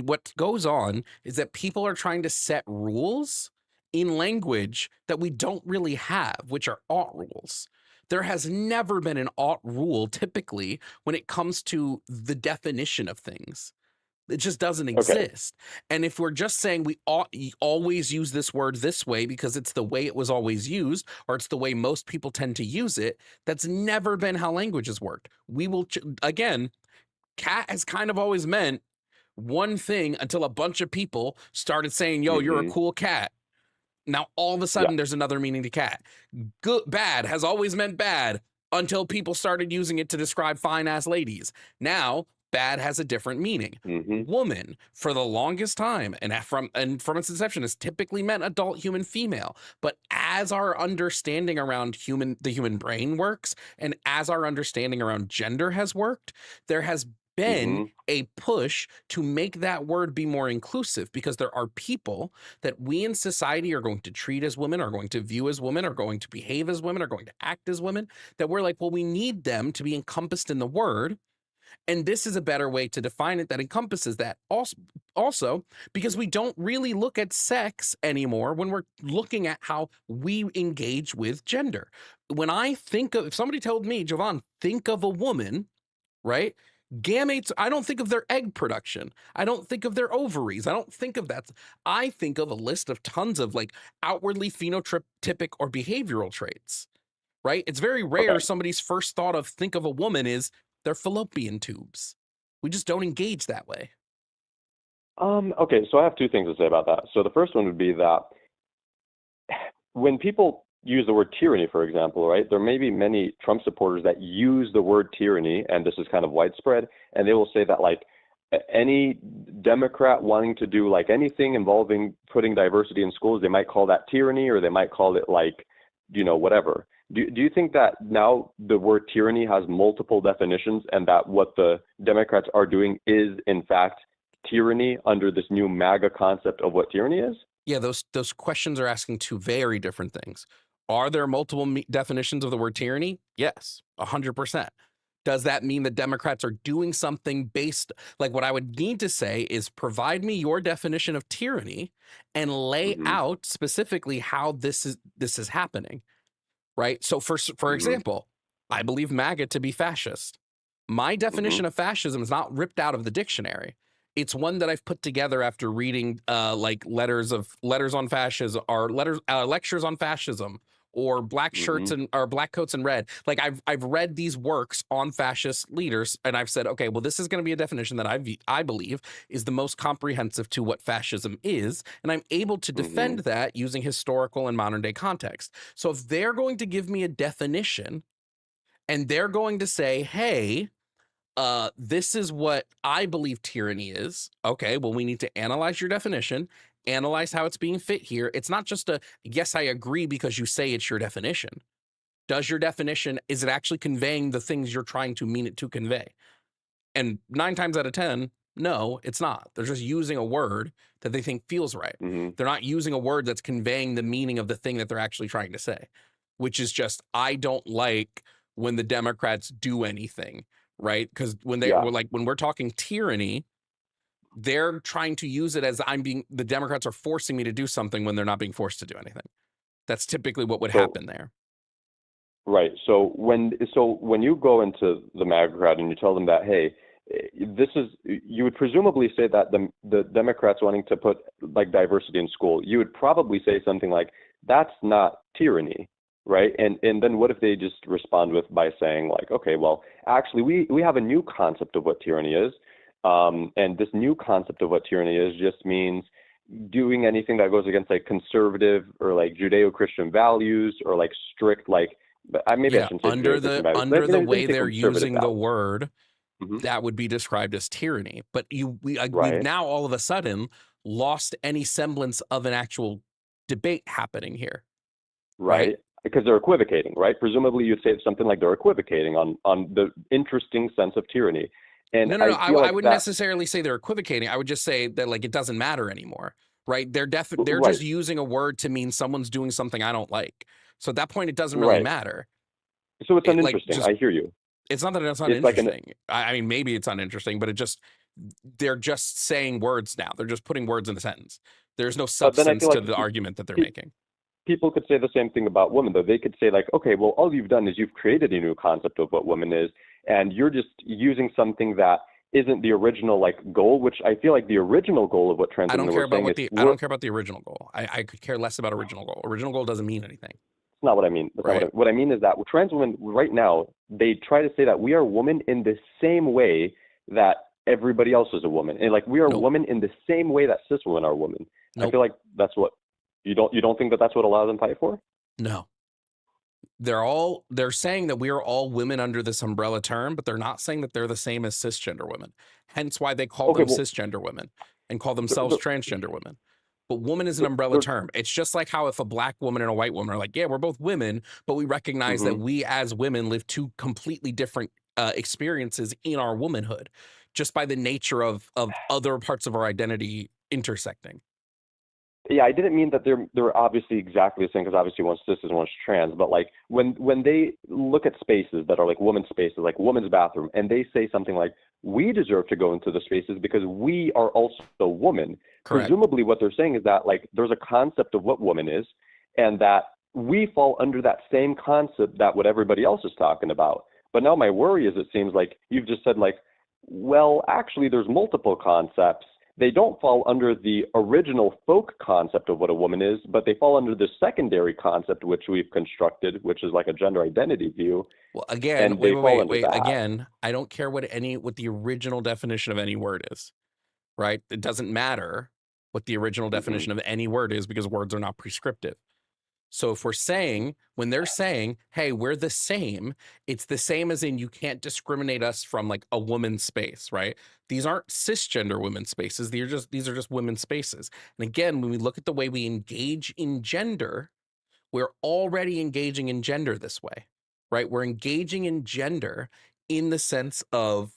what goes on is that people are trying to set rules in language that we don't really have, which are ought rules. There has never been an ought rule typically when it comes to the definition of things. It just doesn't Okay. exist. And if we're just saying we ought always use this word this way because it's the way it was always used, or it's the way most people tend to use it, that's never been how language has worked. We will, again, cat has kind of always meant one thing until a bunch of people started saying, yo, you're a cool cat. Now, all of a sudden, there's another meaning to cat. Good, bad has always meant bad until people started using it to describe fine-ass ladies. Now, bad has a different meaning. Woman, for the longest time, and from its inception, has typically meant adult human female. But as our understanding around the human brain works, and as our understanding around gender has worked, there has been a push to make that word be more inclusive, because there are people that we in society are going to treat as women, are going to view as women, are going to behave as women, are going to act as women, that we're like, well, we need them to be encompassed in the word. And this is a better way to define it that encompasses that. Also, because we don't really look at sex anymore when we're looking at how we engage with gender. When I think of, if somebody told me, Jovan, think of a woman, right? Gametes, I don't think of their egg production. I don't think of their ovaries. I don't think of that. I think of a list of tons of like outwardly phenotypic or behavioral traits, right? It's very rare somebody's first thought of think of a woman is their fallopian tubes. We just don't engage that way. Okay, so I have two things to say about that. So the first one would be that when people use the word tyranny, for example, right, there may be many Trump supporters that use the word tyranny, and this is kind of widespread, and they will say that like any Democrat wanting to do like anything involving putting diversity in schools, they might call that tyranny, or they might call it like, you know, whatever. Do you think that now the word tyranny has multiple definitions, and that what the Democrats are doing is in fact tyranny under this new MAGA concept of what tyranny is? Yeah, those questions are asking two very different things. Are there multiple definitions of the word tyranny? Yes, 100%. Does that mean that Democrats are doing something based, like what I would need to say is provide me your definition of tyranny and lay out specifically how this is happening, right? So for example, I believe MAGA to be fascist. My definition of fascism is not ripped out of the dictionary. It's one that I've put together after reading like letters on fascism, or lectures on fascism, or black shirts or black coats in red. Like I've read these works on fascist leaders, and I've said, okay, well, this is going to be a definition that I believe is the most comprehensive to what fascism is, and I'm able to defend that using historical and modern day context. So if they're going to give me a definition, and they're going to say, hey, this is what I believe tyranny is. Okay, well, we need to analyze your definition, analyze how it's being fit here. It's not just a, yes, I agree because you say it's your definition. Does your definition, is it actually conveying the things you're trying to mean it to convey? And 9 times out of 10, no, it's not. They're just using a word that they think feels right. They're not using a word that's conveying the meaning of the thing that they're actually trying to say, which is just, I don't like when the Democrats do anything. Right, because when they were like, when we're talking tyranny, they're trying to use it as the Democrats are forcing me to do something when they're not being forced to do anything. That's typically what would happen there. Right. So when you go into the MAGA crowd and you tell them that, hey, this is, you would presumably say that the Democrats wanting to put like diversity in school, you would probably say something like, that's not tyranny. Right. And then what if they just respond by saying like, okay, well, actually, we have a new concept of what tyranny is. And this new concept of what tyranny is just means doing anything that goes against like conservative or like Judeo-Christian values, or like strict, like, maybe I shouldn't say under the way they're using the word, that would be described as tyranny. But we've now all of a sudden lost any semblance of an actual debate happening here. Right. Because they're equivocating, right? Presumably you'd say something like they're equivocating on the interesting sense of tyranny. And no, I wouldn't necessarily say they're equivocating. I would just say that like it doesn't matter anymore, right? They're just using a word to mean someone's doing something I don't like. So at that point, it doesn't really matter. So it's uninteresting. I hear you. It's not that it's uninteresting. I mean, maybe it's uninteresting, but they're just saying words now. They're just putting words in the sentence. There's no substance to the argument that they're making. people could say the same thing about women, though. They could say, like, okay, well, all you've done is you've created a new concept of what woman is, and you're just using something that isn't the original, like, goal, which I feel like the original goal of what trans I don't women care were about saying what is, I don't care about the original goal. I could care less about original goal. Original goal doesn't mean anything. That's not what I mean. That's not Right. what I mean is that trans women right now, they try to say that we are women in the same way that everybody else is a woman. And like we are Nope. women in the same way that cis women are women. I Nope. feel like that's what you don't think that that's what a lot of them fight for? No. They're saying that we are all women under this umbrella term, but they're not saying that they're the same as cisgender women. Hence why they call Okay, them well, cisgender women and call themselves transgender women. But woman is an umbrella term. It's just like how if a black woman and a white woman are like, yeah, we're both women, but we recognize that we as women live two completely different experiences in our womanhood, just by the nature of other parts of our identity intersecting. yeah, I didn't mean that they're obviously exactly the same, because obviously one's cis and one's trans, but like when they look at spaces that are like women's spaces, like women's bathroom, and they say something like, we deserve to go into the spaces because we are also women. Correct. Presumably what they're saying is that like there's a concept of what woman is, and that we fall under that same concept that what everybody else is talking about. But now my worry is, it seems like you've just said like, well, actually there's multiple concepts. They don't fall under the original folk concept of what a woman is, but they fall under the secondary concept which we've constructed, which is like a gender identity view. Well, again, And they fall under wait. that. Again, I don't care what the original definition of any word is, right? It doesn't matter what the original definition of any word is, because words are not prescriptive. So if we're saying, when they're saying, hey, we're the same, it's the same as in you can't discriminate us from like a woman's space, right? These aren't cisgender women's spaces. These are just women's spaces. And again, when we look at the way we engage in gender, we're already engaging in gender this way, right? We're engaging in gender in the sense of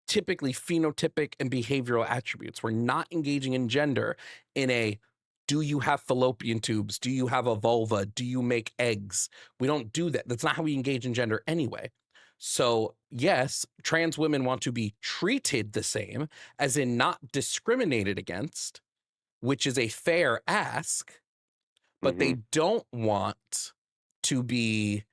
typically phenotypic and behavioral attributes. We're not engaging in gender in a, do you have fallopian tubes? Do you have a vulva? Do you make eggs? We don't do that. That's not how we engage in gender anyway. So yes, trans women want to be treated the same, as in not discriminated against, which is a fair ask, but they don't want to be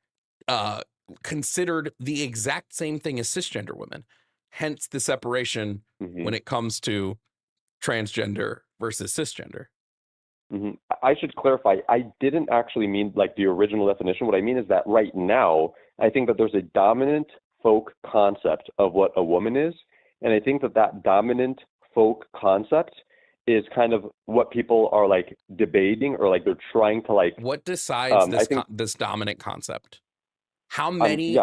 considered the exact same thing as cisgender women. Hence the separation when it comes to transgender versus cisgender. I should clarify, I didn't actually mean like the original definition. What I mean is that right now, I think that there's a dominant folk concept of what a woman is. And I think that that dominant folk concept is kind of what people are like debating, or like they're trying to like. What decides this dominant concept? How many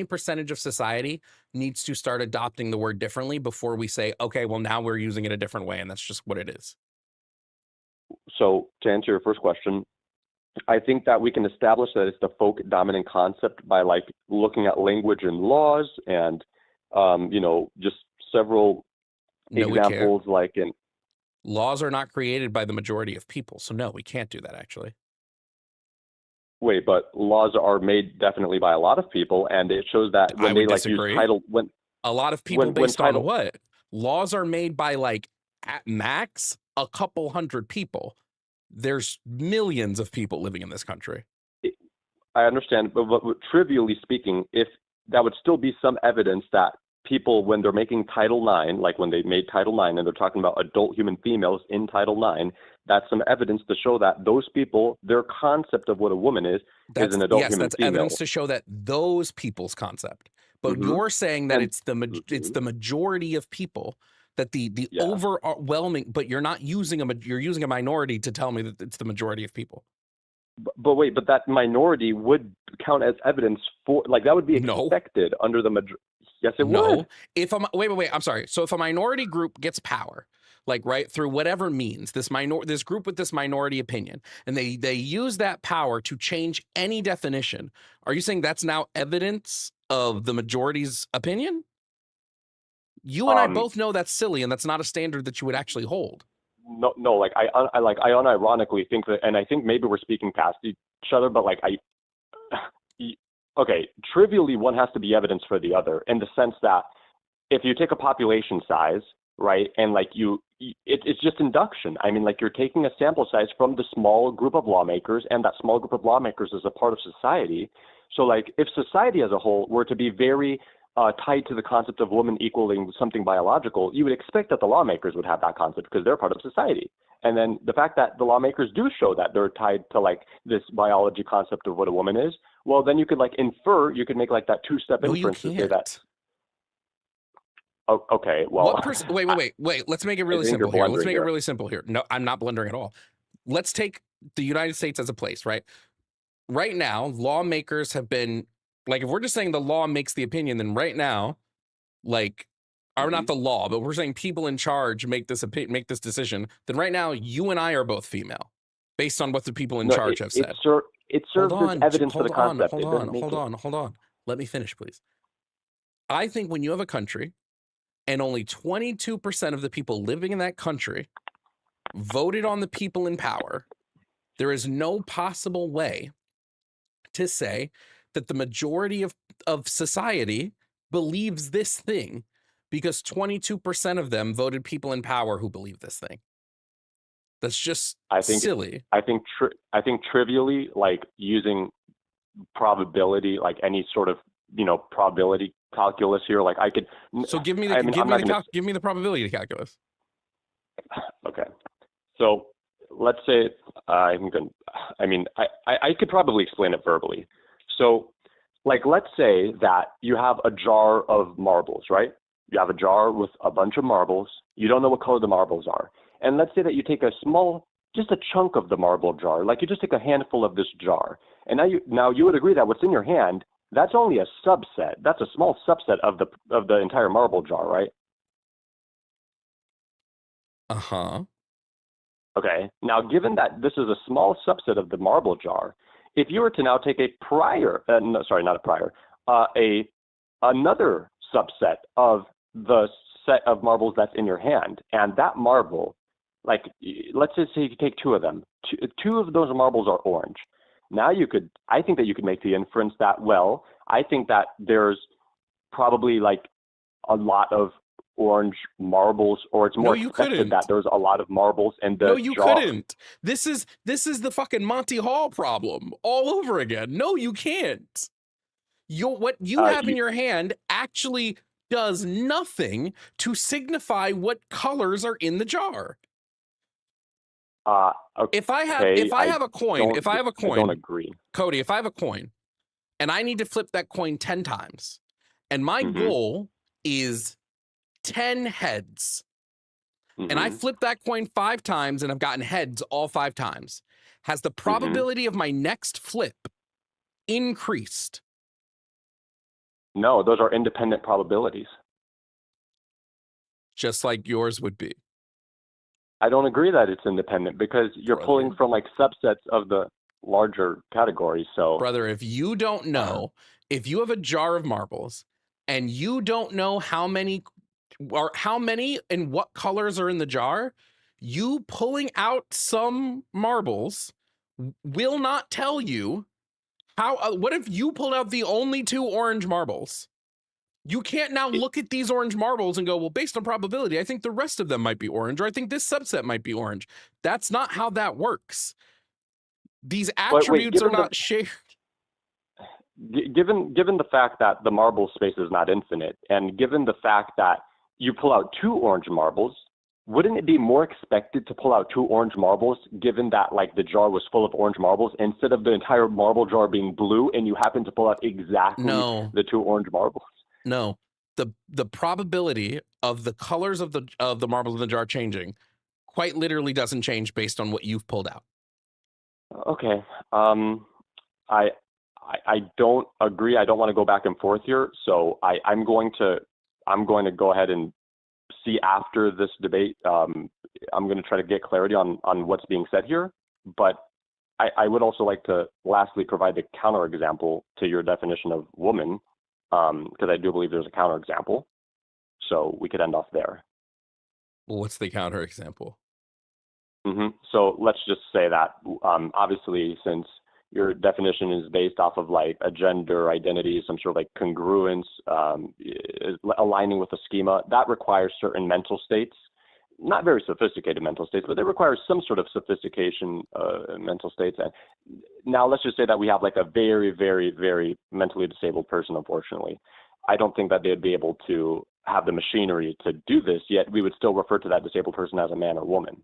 percentage of society needs to start adopting the word differently before we say, okay, well, now we're using it a different way, and that's just what it is? So to answer your first question, I think that we can establish that it's the folk dominant concept by like looking at language and laws and, just several examples like in. Laws are not created by the majority of people. So no, we can't do that actually. Wait, but laws are made definitely by a lot of people, and it shows that when they like use title, when a lot of people based on what? Laws are made by like at max a couple hundred people. There's millions of people living in this country. I understand, but trivially speaking, if that would still be some evidence that people, when they're making Title IX, like when they made Title IX and they're talking about adult human females in Title IX, that's some evidence to show that those people, their concept of what a woman is an adult human female. Yes, that's evidence to show that those people's concept. But you're saying that it's the majority of people, that the overwhelming, but you're not using you're using a minority to tell me that it's the majority of people. But wait, but that minority would count as evidence for, like, that would be expected under the majority. Yes, it would. If wait, I'm sorry. So if a minority group gets power, like right through whatever means, this group with this minority opinion, and they use that power to change any definition, are you saying that's now evidence of the majority's opinion? You and I both know that's silly, and that's not a standard that you would actually hold. No, like I unironically think that, and I think maybe we're speaking past each other, but like okay, trivially one has to be evidence for the other, in the sense that if you take a population size, right? And like it's just induction. I mean, like you're taking a sample size from the small group of lawmakers, and that small group of lawmakers is a part of society. So like if society as a whole were to be very tied to the concept of woman equaling something biological, you would expect that the lawmakers would have that concept because they're part of society. And then the fact that the lawmakers do show that they're tied to like this biology concept of what a woman is, well, then you could like infer, you could make like that two-step No, you inference to say can't. that. Oh, okay, well. Wait. Let's make it really simple here. Let's make it really simple here. No, I'm not blundering at all. Let's take the United States as a place, right? Right now, lawmakers have been, like, if we're just saying the law makes the opinion, then right now, like, or not the law, but we're saying people in charge make this decision, then right now, you and I are both female, based on what the people in charge have said. It serves as evidence for the concept. Hold on. Let me finish, please. I think when you have a country and only 22% of the people living in that country voted on the people in power, there is no possible way to say that the majority of society believes this thing because 22% of them voted people in power who believe this thing. That's just silly. I think trivially, like using probability, like any sort of, probability calculus here, like I could. So give me the probability calculus. Okay. So let's say I could probably explain it verbally. So like, let's say that you have a jar of marbles, right? You have a jar with a bunch of marbles. You don't know what color the marbles are. And let's say that you take just a chunk of the marble jar, like you just take a handful of this jar. And now you would agree that what's in your hand, that's only a subset. That's a small subset of the entire marble jar, right? Uh-huh. Okay. Now, given that this is a small subset of the marble jar, if you were to now take another subset of the set of marbles that's in your hand, and that marble, like, let's just say you take two of them. Two of those marbles are orange. Now I think that you could make the inference that, well, I think that there's probably like a lot of orange marbles, or it's more expected that there's a lot of marbles in the jar. No, you couldn't. This is the fucking Monty Hall problem all over again. No, you can't. What you have in your hand actually does nothing to signify what colors are in the jar. Okay. If I have a coin, I don't agree. Cody, if I have a coin and I need to flip that coin 10 times, and my goal is 10 heads, and I flip that coin 5 times and I've gotten heads all 5 times, has the probability of my next flip increased? No, those are independent probabilities. Just like yours would be. I don't agree that it's independent because you're pulling from like subsets of the larger category. So, brother, if you don't know, if you have a jar of marbles and you don't know how many and what colors are in the jar, you pulling out some marbles will not tell you how. What if you pulled out the only 2 orange marbles? You can't now look at these orange marbles and go, well, based on probability, I think the rest of them might be orange, or I think this subset might be orange. That's not how that works. These attributes are not shared. Given the fact that the marble space is not infinite, and given the fact that you pull out 2 orange marbles, wouldn't it be more expected to pull out 2 orange marbles, given that like the jar was full of orange marbles, instead of the entire marble jar being blue and you happen to pull out exactly the 2 orange marbles? No, the probability of the colors of the marbles in the jar changing quite literally doesn't change based on what you've pulled out. Okay. I don't agree. I don't want to go back and forth here. So I'm going to go ahead and see after this debate. I'm going to try to get clarity on what's being said here. But I would also like to lastly provide the counterexample to your definition of woman, because I do believe there's a counterexample. So we could end off there. Well, what's the counterexample? So let's just say that obviously, since your definition is based off of like a gender identity, some sort of like congruence, aligning with a schema, that requires certain mental states, not very sophisticated mental states, but they require some sort of sophistication, mental states. And now let's just say that we have like a very, very, very mentally disabled person, unfortunately. I don't think that they'd be able to have the machinery to do this, yet we would still refer to that disabled person as a man or woman.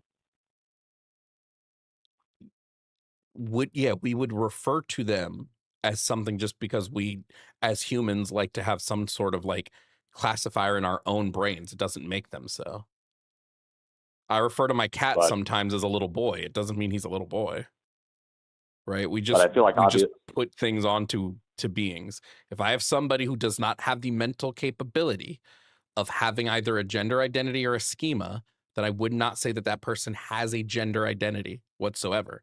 We would refer to them as something just because we as humans like to have some sort of like classifier in our own brains. It doesn't make them so. I refer to my cat But sometimes as a little boy. It doesn't mean he's a little boy. Right? We but just I feel like just put things onto beings. If I have somebody who does not have the mental capability of having either a gender identity or a schema, then I would not say that that person has a gender identity whatsoever.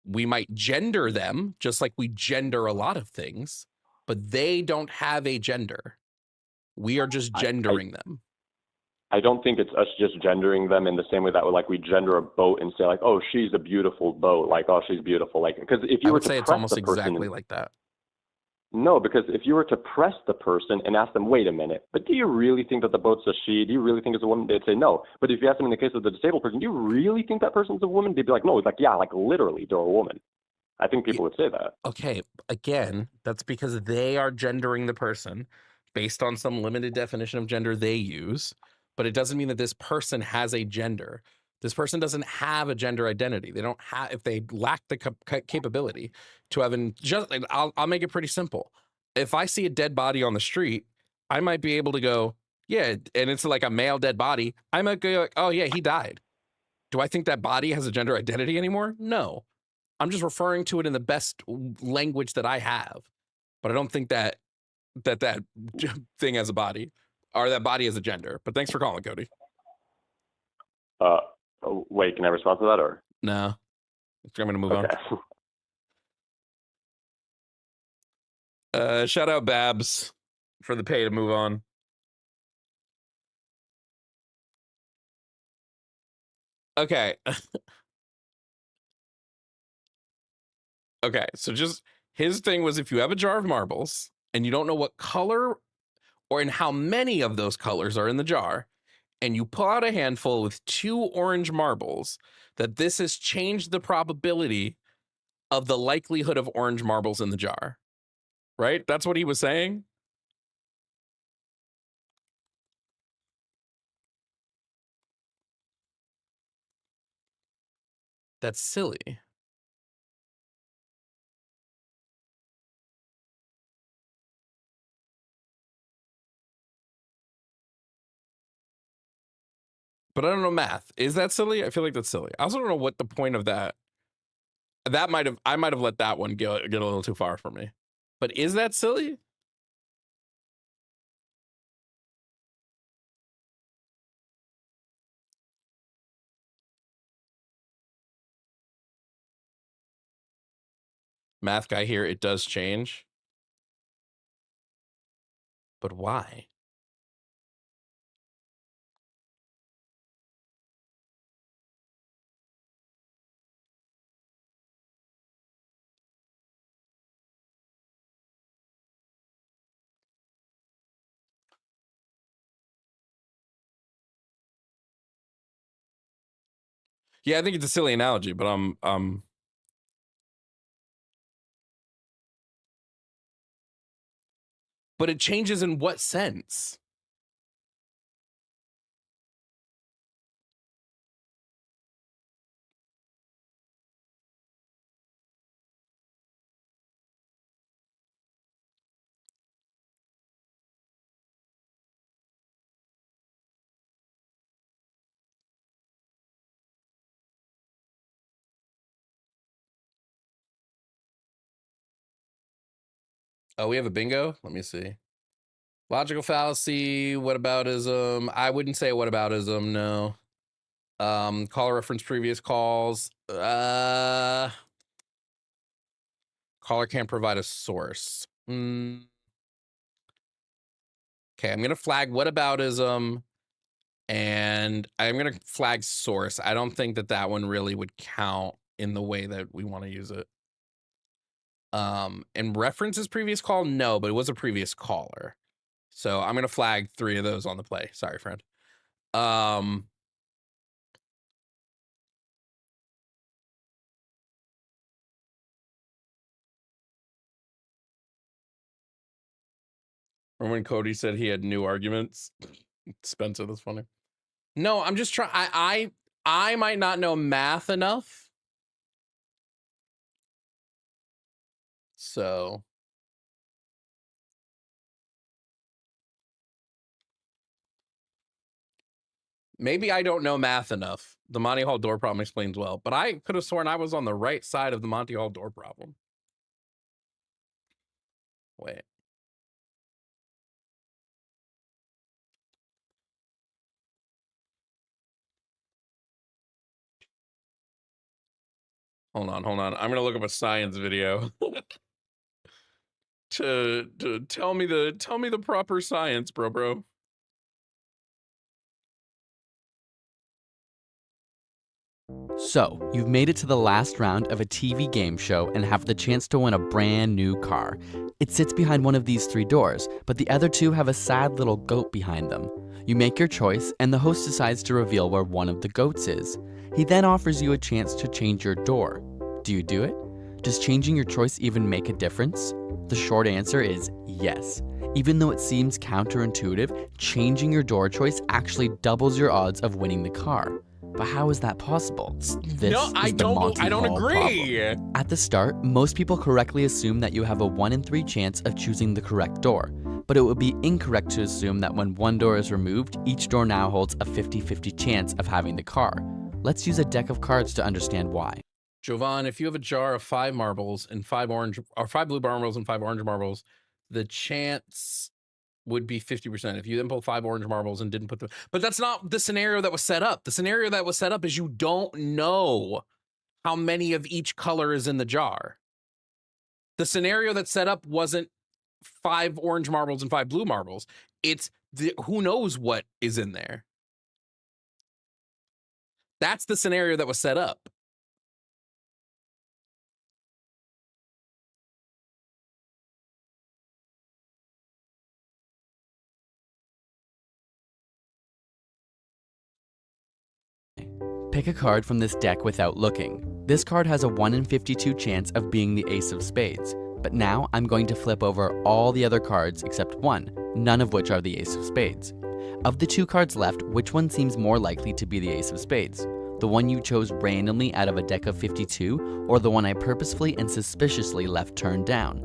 We might gender them just like we gender a lot of things, but they don't have a gender. We are just gendering them. I don't think it's us just gendering them in the same way that we gender a boat and say like, oh, she's a beautiful boat, like, oh, she's beautiful, like, because if you I were would to say it's press almost the person, exactly like that. no, because if you were to press the person and ask them, wait a minute, but do you really think that the boat's a she? Do you really think it's a woman? They'd say no. But if you ask them in the case of the disabled person, do you really think that person's a woman? They'd be like, no. It's like, yeah, like literally, they're a woman. I think people would say that. Okay, again, that's because they are gendering the person based on some limited definition of gender they use, but it doesn't mean that this person has a gender. This person doesn't have a gender identity. They don't have, if they lack the capability to have I'll make it pretty simple. If I see a dead body on the street, I might be able to go, yeah, and it's like a male dead body. I might go like, oh yeah, he died. Do I think that body has a gender identity anymore? No. I'm just referring to it in the best language that I have, but I don't think that thing has a body or that body has a gender. But thanks for calling, Cody. Wait, can I respond to that or? No, I'm going to move on. Shout out Babs for the pay to move on. Okay. Okay, so just his thing was if you have a jar of marbles and you don't know what color or in how many of those colors are in the jar, and you pull out a handful with 2 orange marbles, that this has changed the probability of the likelihood of orange marbles in the jar. Right? That's what he was saying. That's silly. But I don't know math. Is that silly? I feel like that's silly. I also don't know what the point of that. I might have let that one get a little too far for me. But is that silly? Math guy here, it does change. But why? Yeah, I think it's a silly analogy, but but it changes in what sense? Oh, we have a bingo? Let me see. Logical fallacy, whataboutism. I wouldn't say whataboutism, no. Caller reference previous calls. Caller can't provide a source. Okay, I'm gonna flag whataboutism, and I'm gonna flag source. I don't think that one really would count in the way that we want to use it. And reference his previous call? No, but it was a previous caller. So I'm gonna flag 3 of those on the play. Sorry, friend. Or when Cody said he had new arguments. Spencer, that's funny. No, I'm just trying. I might not know math enough. So maybe I don't know math enough. The Monty Hall door problem explains well, but I could have sworn I was on the right side of the Monty Hall door problem. Wait. Hold on. I'm gonna look up a science video to tell me the proper science, bro. So, you've made it to the last round of a TV game show and have the chance to win a brand new car. It sits behind one of these 3 doors, but the other 2 have a sad little goat behind them. You make your choice, and the host decides to reveal where one of the goats is. He then offers you a chance to change your door. Do you do it? Does changing your choice even make a difference? The short answer is yes. Even though it seems counterintuitive, changing your door choice actually doubles your odds of winning the car. But how is that possible? No, I don't agree. Problem. At the start, most people correctly assume that you have a 1 in 3 chance of choosing the correct door. But it would be incorrect to assume that when one door is removed, each door now holds a 50-50 chance of having the car. Let's use a deck of cards to understand why. Jovan, if you have a jar of 5 marbles and 5 blue marbles and 5 orange marbles, the chance would be 50%. If you then pull 5 orange marbles and didn't put them, but that's not the scenario that was set up. The scenario that was set up is you don't know how many of each color is in the jar. The scenario that's set up wasn't 5 orange marbles and 5 blue marbles. It's who knows what is in there. That's the scenario that was set up. Pick a card from this deck without looking. This card has a 1 in 52 chance of being the ace of spades. But now I'm going to flip over all the other cards except one, none of which are the ace of spades. Of the 2 cards left, which one seems more likely to be the ace of spades? The one you chose randomly out of a deck of 52, or the one I purposefully and suspiciously left turned down?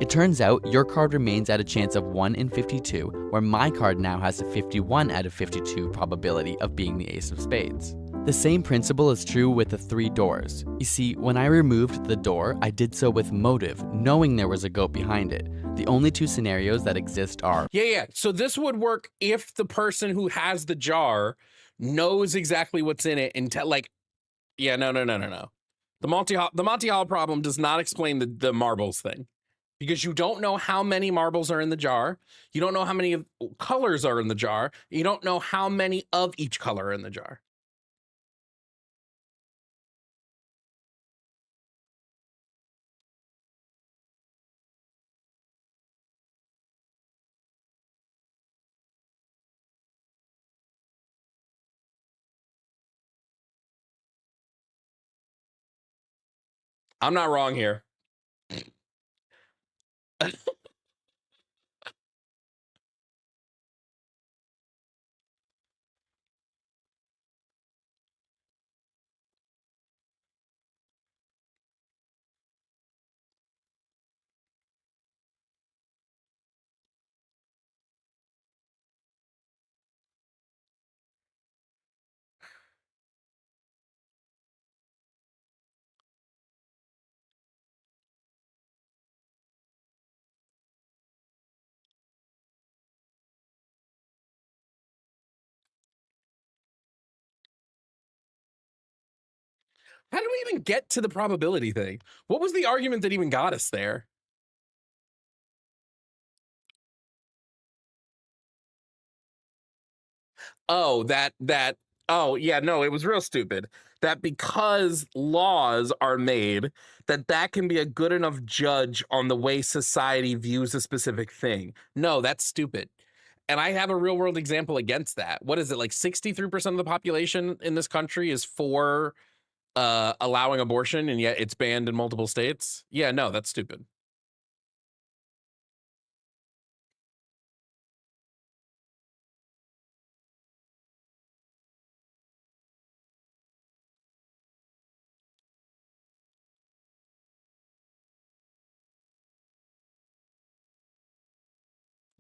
It turns out your card remains at a chance of 1 in 52, where my card now has a 51 out of 52 probability of being the ace of spades. The same principle is true with the 3 doors. You see, when I removed the door, I did so with motive, knowing there was a goat behind it. The only 2 scenarios that exist are... Yeah. So this would work if the person who has the jar knows exactly what's in it and no. The Monty Hall problem does not explain the marbles thing. Because you don't know how many marbles are in the jar. You don't know how many colors are in the jar. You don't know how many of each color are in the jar. I'm not wrong here. How did we even get to the probability thing? What was the argument that even got us there? Oh, that Oh, yeah, no, it was real stupid. That because laws are made, that can be a good enough judge on the way society views a specific thing. No, that's stupid. And I have a real world example against that. What is it, like 63% of the population in this country is for allowing abortion, and yet it's banned in multiple states? Yeah, no, that's stupid.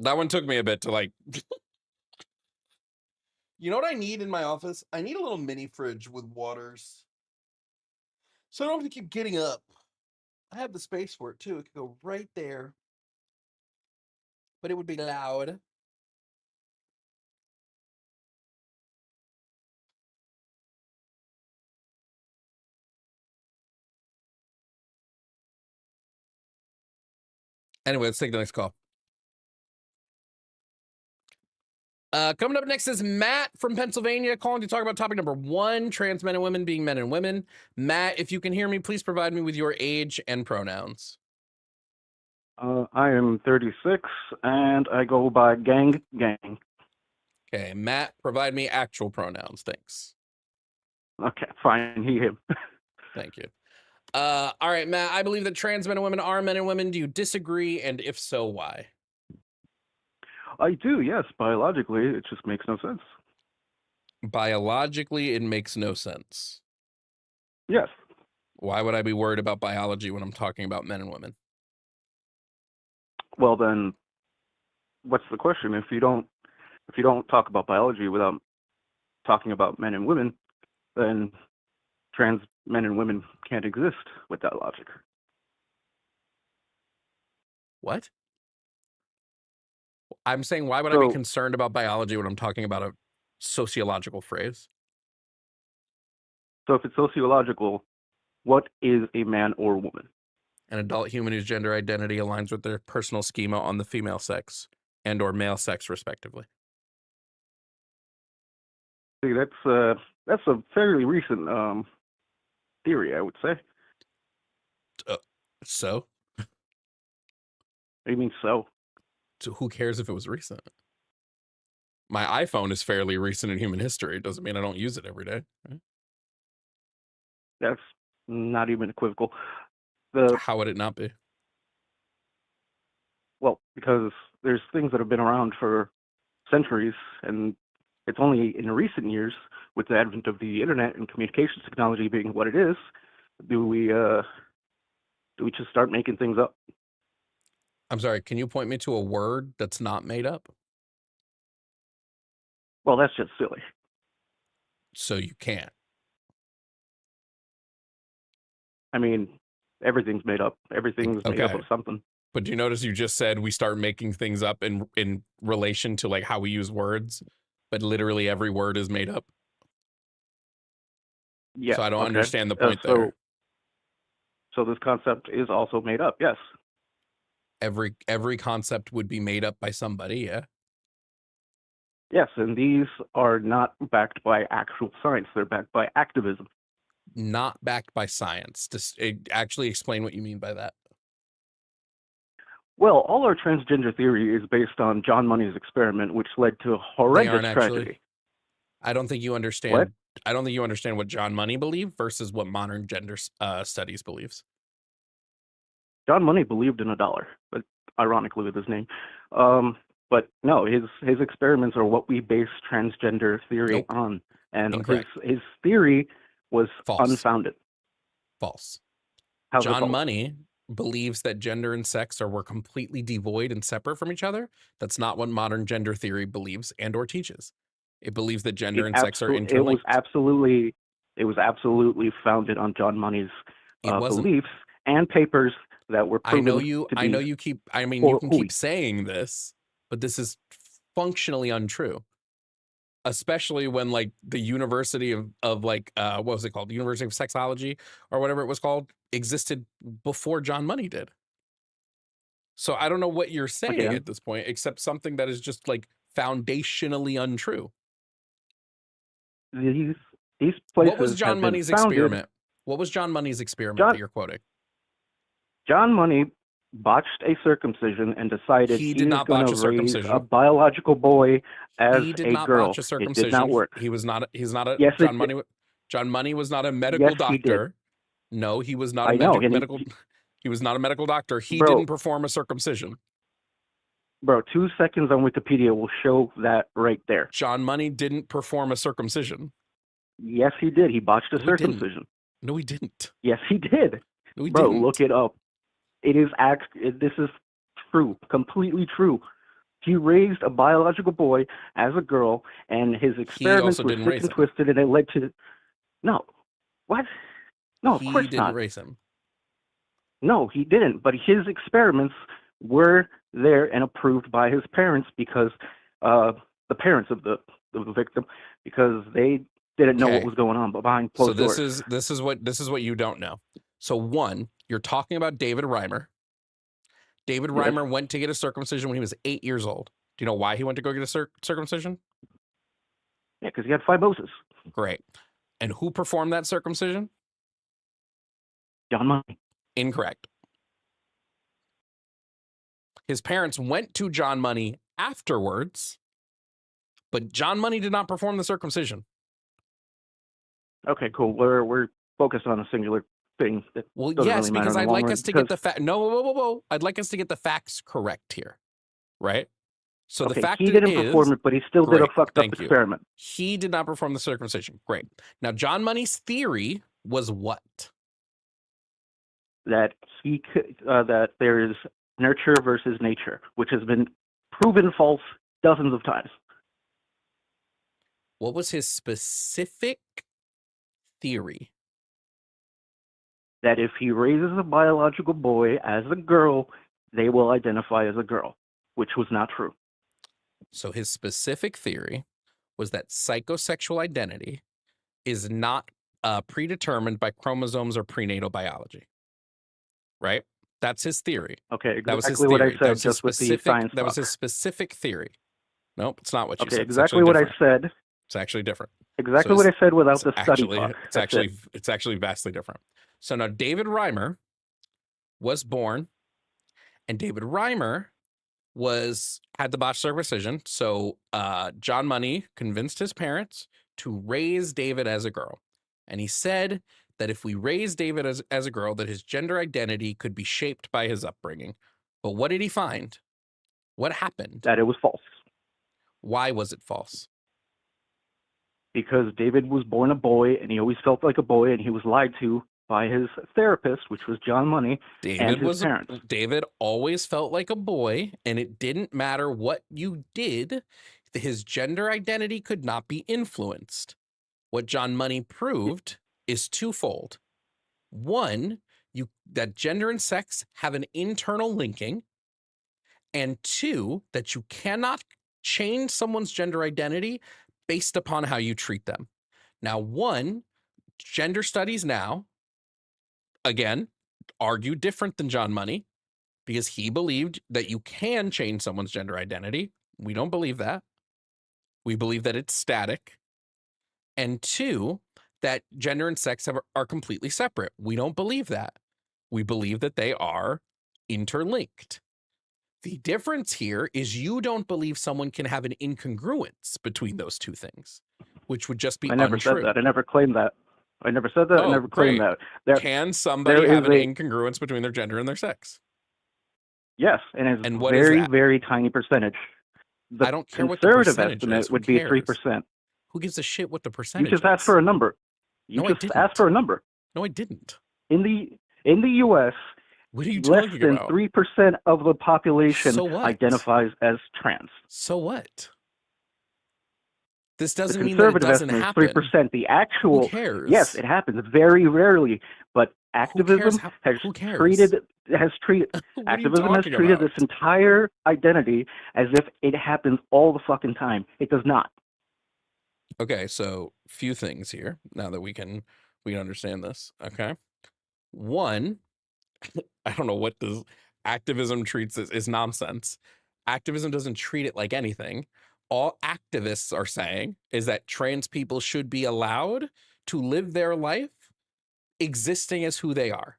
That one took me a bit to like. You know what I need in my office? I need a little mini fridge with waters. So I don't have to keep getting up. I have the space for it too. It could go right there. But it would be loud. Anyway, let's take the next call. Coming up next is Matt from Pennsylvania calling to talk about topic number 1, trans men and women being men and women. Matt, if you can hear me, please provide me with your age and pronouns. I am 36, and I go by gang. Okay, Matt, provide me actual pronouns. Thanks. Okay, fine, he, him. Thank you. All right, Matt, I believe that trans men and women are men and women. Do you disagree? And if so, why? I do, yes. Biologically, it just makes no sense. Biologically, it makes no sense. Yes. Why would I be worried about biology when I'm talking about men and women? Well, then, what's the question? If you don't talk about biology without talking about men and women, then trans men and women can't exist with that logic. What? I'm saying, why would I be concerned about biology when I'm talking about a sociological phrase? So if it's sociological, what is a man or woman? An adult human whose gender identity aligns with their personal schema on the female sex and or male sex, respectively. See, that's a fairly recent theory, I would say. So? What do you mean so? So who cares if it was recent? My iPhone is fairly recent in human history. It doesn't mean I don't use it every day. Right? That's not even equivocal. How would it not be? Well, because there's things that have been around for centuries, and it's only in recent years, with the advent of the internet and communications technology being what it is, do we just start making things up? I'm sorry, can you point me to a word that's not made up? Well, that's just silly. So you can't. I mean, everything's made up. Everything's made up of something. But do you notice you just said we start making things up in relation to like how we use words, but literally every word is made up? Yeah. So I don't understand the point there. So this concept is also made up, yes. Every concept would be made up by somebody, yeah? Yes, and these are not backed by actual science. They're backed by activism. Not backed by science. Just actually explain what you mean by that. Well, all our transgender theory is based on John Money's experiment, which led to a horrendous tragedy. I don't think you understand. What? I don't think you understand what John Money believed versus what modern gender studies believes. John Money believed in a dollar, but ironically with his name. But no, his experiments are what we base transgender theory on, and his theory was unfounded. False. How's John Money believes that gender and sex were completely devoid and separate from each other. That's not what modern gender theory believes and or teaches. It believes that gender and sex are interlinked. It was absolutely founded on John Money's beliefs and papers that were proven I know you keep you can keep saying this, but this is functionally untrue. Especially when like the University of like what was it called? The University of Sexology or whatever it was called existed before John Money did. So I don't know what you're saying at this point, except something that is just like foundationally untrue. these places What was John have been Money's founded. experiment? What was John Money's experiment John- that you're quoting? John Money botched a circumcision and decided He he did is not going botch a to raise circumcision. a biological boy as He did a not girl. botch a It circumcision. did not work. He was not. He's not a. Yes, it John did. Money. John Money was not a medical Yes, he did. doctor. No, he was not a I know, and medical. He was not a medical doctor. He Bro. didn't perform a circumcision. Bro, 2 seconds on Wikipedia will show that right there. John Money didn't perform a circumcision. Yes, he did. He botched a No, he didn't. circumcision. No, he didn't. Yes, he did. No, he Bro, didn't. look it up. It is this is true, completely true. He raised a biological boy as a girl, and his experiments also were didn't sick raise and him. twisted, and it led to no. What? No, of He course didn't not. raise him. No, he didn't. But his experiments were there and approved by his parents because the parents of the victim, because they didn't know what Okay. was going on behind So closed this doors. is what you don't know. So one, you're talking about David Reimer. David Yes. Reimer went to get a circumcision when he was 8 years old. Do you know why he went to go get a circumcision? Yeah, because he had fibrosis. Great. And who performed that circumcision? John Money. Incorrect. His parents went to John Money afterwards, but John Money did not perform the circumcision. Okay, cool. We're focused on a singular thing. That Well, doesn't yes, really matter because in the I'd long like run, us to get the because- fact. No, whoa. I'd like us to get the facts correct here, right? So okay, the fact he didn't is, perform it, but he still did a Great, fucked up thank you. experiment. he did not perform the circumcision. Great. Now, John Money's theory was what? That he could, that there is nurture versus nature, which has been proven false dozens of times. What was his specific theory? That if he raises a biological boy as a girl, they will identify as a girl, which was not true. So his specific theory was that psychosexual identity is not predetermined by chromosomes or prenatal biology. Right? That's his theory. Okay, That was his exactly what theory. I That said, was his just with the specific. science That was talk. his specific theory. Nope, it's not what you Okay, said. It's exactly actually what I different. said. It's actually different. Exactly So what I it's- said without It's the study actually, talk. it's That's actually, it. it's actually vastly different. So now David Reimer was born, and David Reimer had the botched circumcision. So John Money convinced his parents to raise David as a girl, and he said that if we raise David as a girl, that his gender identity could be shaped by his upbringing. But what did he find? What happened? That it was false. Why was it false? Because David was born a boy, and he always felt like a boy, and he was lied to by his therapist, which was John Money, and his parents. David always felt like a boy, and it didn't matter what you did. His gender identity could not be influenced. What John Money proved is twofold. One, that gender and sex have an internal linking, and two, that you cannot change someone's gender identity based upon how you treat them. Now, gender studies now, again, argue different than John Money because he believed that you can change someone's gender identity. We don't believe that. We believe that it's static. And two, that gender and sex are completely separate. We don't believe that. We believe that they are interlinked. The difference here is you don't believe someone can have an incongruence between those two things, which would just be I never untrue. said that. I never claimed that. I never said that. I Oh, never claimed great. that. Can somebody there have is an a- incongruence between their gender and their sex? Yes, and it's And what is very, that? very tiny percentage. The I don't care what the conservative percentage estimate is. Who would be cares? 3%. Who gives a shit what the You percentage just is? asked for a number. You No, I just asked didn't. for a number. No, I didn't. In the U.S., What are you less talking than about? 3% of the population So what? identifies as trans. So what? This The doesn't mean that it conservative doesn't estimate happen. is 3%. The actual, Who cares? yes, it happens very rarely, but activism has Who cares? treated What are you activism has talking treated about? this entire identity as if it happens all the fucking time. It does not. Okay, so few things here now that we can understand this. Okay. One, I don't know what this activism treats this is nonsense. Activism doesn't treat it like anything. all activists are saying is that trans people should be allowed to live their life existing as who they are.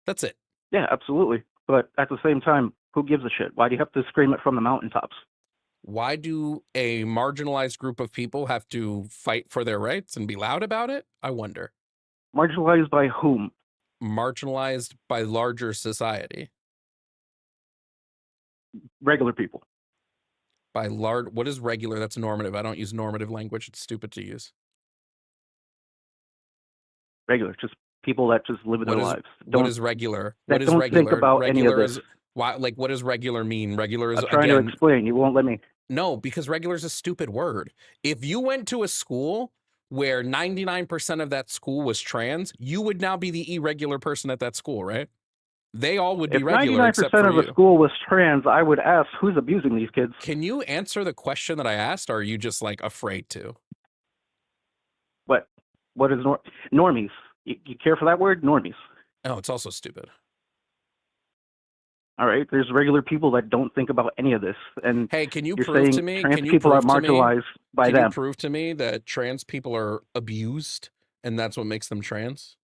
That's it. Yeah, absolutely. But at the same time, who gives a shit? Why do you have to scream it from the mountaintops? Why do a marginalized group of people have to fight for their rights and be loud about it? I wonder. Marginalized by whom? Marginalized by larger society. Regular people. By large, what is regular? That's normative. I don't use normative language. It's stupid to use. Regular, just people that just live their lives. What is regular? That What is don't regular? think about regular any of this. is why? Like, what does regular mean? Regular is I'm trying to explain. You won't let me. No, because regular is a stupid word. If you went to a school where 99% of that school was trans, you would now be the irregular person at that school, right? They all would be If regular 99% except for of you. the school was trans, I would ask, who's abusing these kids? Can you answer the question that I asked, or are you just like afraid to? What is normies? You care for that word? Normies. Oh, it's also stupid. All right, there's regular people that don't think about any of this, and Hey, can you you're prove saying to me? trans Can you people are prove to me? marginalized by Can you them. prove to me that trans people are abused and that's what makes them trans?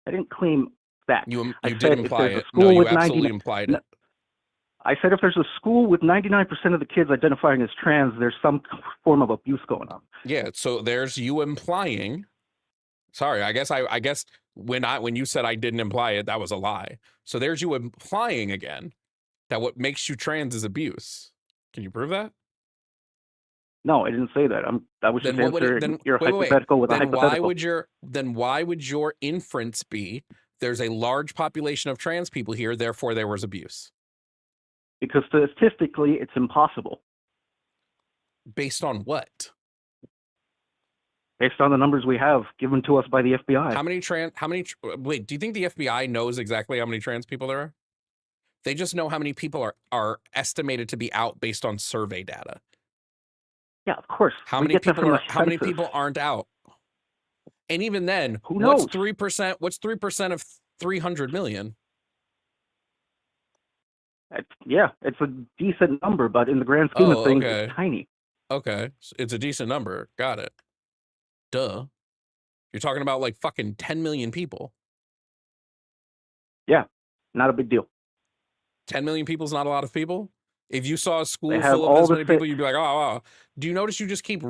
I didn't claim that. You I did said if imply there's a it. school No, you with absolutely 99 implied No. it. I said if there's a school with 99% of the kids identifying as trans, there's some form of abuse going on. Yeah, so there's you implying. Sorry, I guess when you said I didn't imply it, that was a lie. So there's you implying again that what makes you trans is abuse. Can you prove that? No, I didn't say that. I was Then just what would it answering then your wait, wait, wait. hypothetical with a Then hypothetical. why would your inference be there's a large population of trans people here, therefore there was abuse? Because statistically, it's impossible. Based on what? Based on the numbers we have given to us by the FBI. Wait, do you think the FBI knows exactly how many trans people there are? They just know how many people are estimated to be out based on survey data. Yeah, of course. How We many get that people from the how many census. people aren't out? And even then, Who what's knows? 3%? What's 3% of 300 million? It's a decent number, but in the grand scheme of things, okay. it's tiny. Okay, it's a decent number. Got it. Duh. You're talking about like fucking 10 million people. Yeah, not a big deal. 10 million people is not a lot of people. If you saw a school They have full of all this the many people, you'd be like, oh. Do you notice you just keep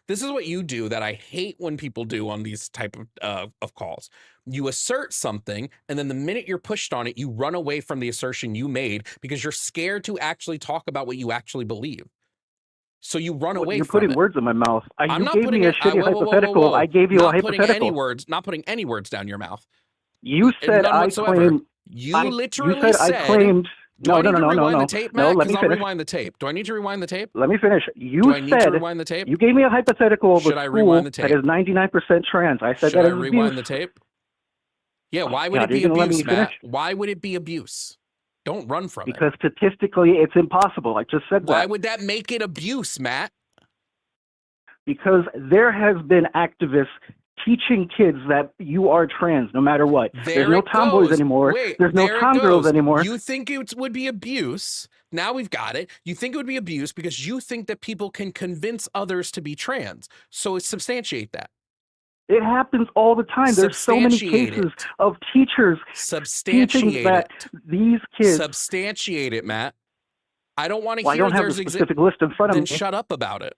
this is what you do that I hate when people do on these type of calls. You assert something, and then the minute you're pushed on it, you run away from the assertion you made because you're scared to actually talk about what you actually believe. So you run away You're from putting it. words in my mouth. I'm You not gave putting me a it. shitty Whoa. hypothetical. I gave you a hypothetical. Not putting any words down your mouth. You said None I whatsoever. claimed. You you literally said I said. claimed. Do I need to rewind no. the tape, No, Matt? let me I'll finish. rewind the tape. Do I need to rewind the tape? Let me finish. Do I need to rewind the tape? You gave me a hypothetical of Should a I school rewind the that tape? is 99% trans. I said Should that I is rewind abuse. the tape? Yeah, why would God, it be you're gonna let abuse, me finish? Matt? Why would it be abuse? Don't run from Because statistically, it's impossible. I just said it. Why that. would that make it abuse, Matt? Because there has been activists teaching kids that you are trans no matter what. There's no tomboys anymore. There's no tomgirls anymore. You think it would be abuse. Now we've got it. You think it would be abuse because you think that people can convince others to be trans. So substantiate that. It happens all the time. There's so many cases of teachers teaching that these kids. Substantiate it, Matt. I don't want to hear I don't have a specific list in front of me. Then shut up about it.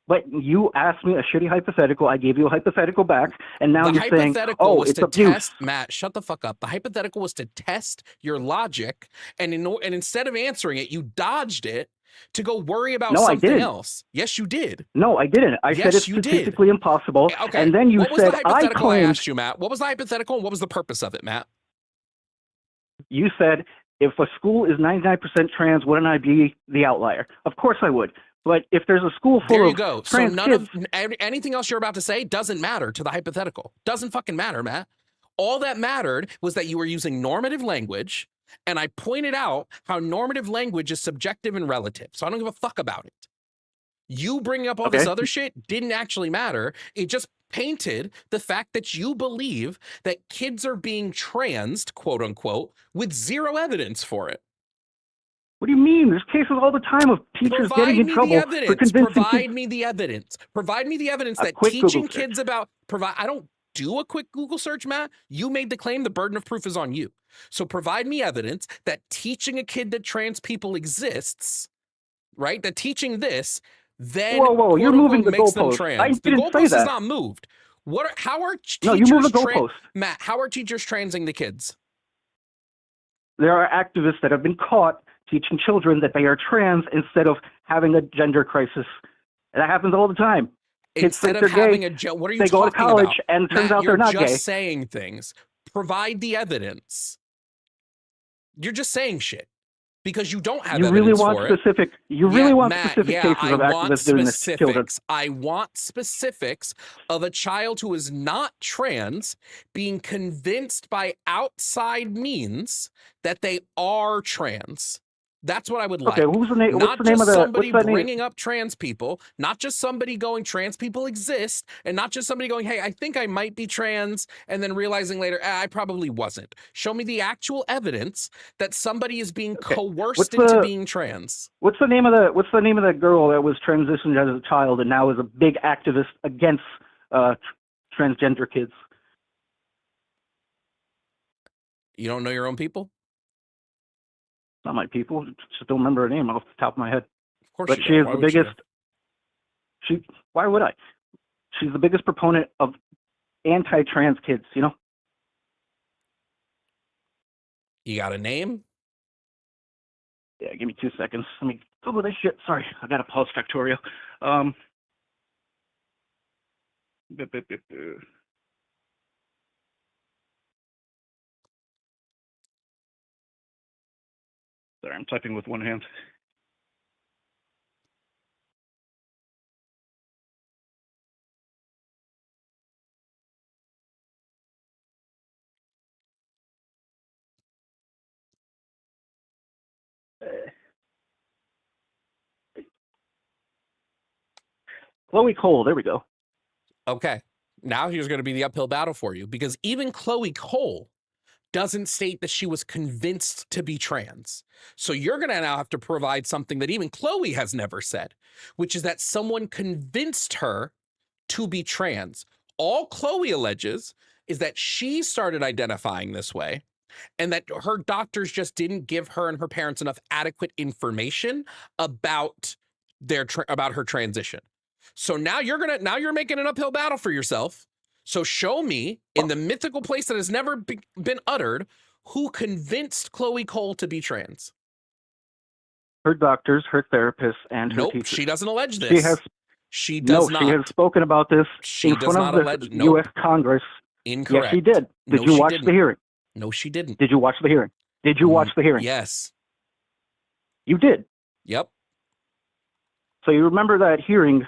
But you asked me a shitty hypothetical. I gave you a hypothetical back, and now you're saying, "Oh, it's abuse." Matt, shut the fuck up. The hypothetical was to test your logic, and instead of answering it, you dodged it to go worry about something else. Yes, you did. No, I didn't. I said it's statistically impossible. Okay. And then you what was said, the hypothetical I asked you, Matt? What was the hypothetical, and what was the purpose of it, Matt? You said, if a school is 99% trans, wouldn't I be the outlier? Of course I would. But if there's a school full of trans kids, anything else you're about to say doesn't matter to the hypothetical. Doesn't fucking matter, Matt. All that mattered was that you were using normative language, and I pointed out how normative language is subjective and relative. So I don't give a fuck about it. You bringing up all this other shit didn't actually matter. It just painted the fact that you believe that kids are being transed, quote unquote, with zero evidence for it. What do you mean? There's cases all the time of teachers getting in trouble for convincing Provide kids. me the evidence. Provide me the evidence A that quick Google teaching search. kids about I don't do a quick Google search, Matt. You made the claim. The burden of proof is on you. So provide me evidence that teaching a kid that trans people exists, right? That teaching this, then Whoa, you're quote, moving unquote, the makes them goalpost. trans. I The didn't say goalpost is that. not moved. How are teachers No, you moved the goalpost. Matt, how are teachers transing the kids? There are activists that have been caught teaching children that they are trans instead of having a gender crisis. And that happens all the time. Kids Instead think of they're having gay, what are you they go to talking college, about? and it turns Matt, out they're not you're gay. just saying things. Provide the evidence. You're just saying shit because you don't have You evidence really want for it. specific. You really want Matt, specific cases of activists doing this to children. I want specifics of a child who is not trans being convinced by outside means that they are trans. That's what I would like. Okay, who's the name? What's Not the name just of the? somebody What's that name? bringing up trans people, not just somebody going trans people exist, and not just somebody going, hey, I think I might be trans, and then realizing later, I probably wasn't. Show me the actual evidence that somebody is being coerced into being trans. What's the name of the? What's the name of that girl that was transitioned as a child and now is a big activist against transgender kids? You don't know your own people? Not my people. Just don't remember her name off the top of my head. Of course, But you she don't. is Why the would you? biggest. Why would I? She's the biggest proponent of anti-trans kids. You know. You got a name? Yeah, give me 2 seconds. Let me Google this shit. Sorry, I got to pause Factorio. Sorry, I'm typing with one hand. Chloe Cole, there we go. Okay. Now here's going to be the uphill battle for you because even Chloe Cole doesn't state that she was convinced to be trans. So you're going to now have to provide something that even Chloe has never said, which is that someone convinced her to be trans. All Chloe alleges is that she started identifying this way and that her doctors just didn't give her and her parents enough adequate information about about her transition. So now you're making an uphill battle for yourself. So show me in the mythical place that has never been uttered who convinced Chloe Cole to be trans. Her doctors, her therapists, and her Nope, teachers. she doesn't allege this. She does not. She has spoken about this in front of the U.S. Congress. Incorrect. Yes, she did. Did you watch the hearing? No, she didn't. Did you watch the hearing? Did you watch the hearing? Yes. You did? Yep. So you remember that hearing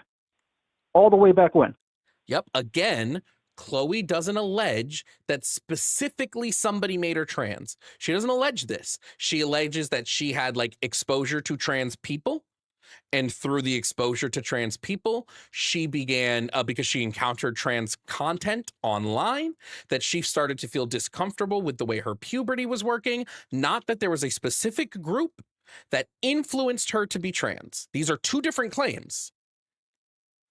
all the way back when? Yep. Again, Chloe doesn't allege that specifically somebody made her trans. She doesn't allege this. She alleges that she had like exposure to trans people. And through the exposure to trans people, she began, because she encountered trans content online, that she started to feel discomfortable with the way her puberty was working. Not that there was a specific group that influenced her to be trans. These are two different claims.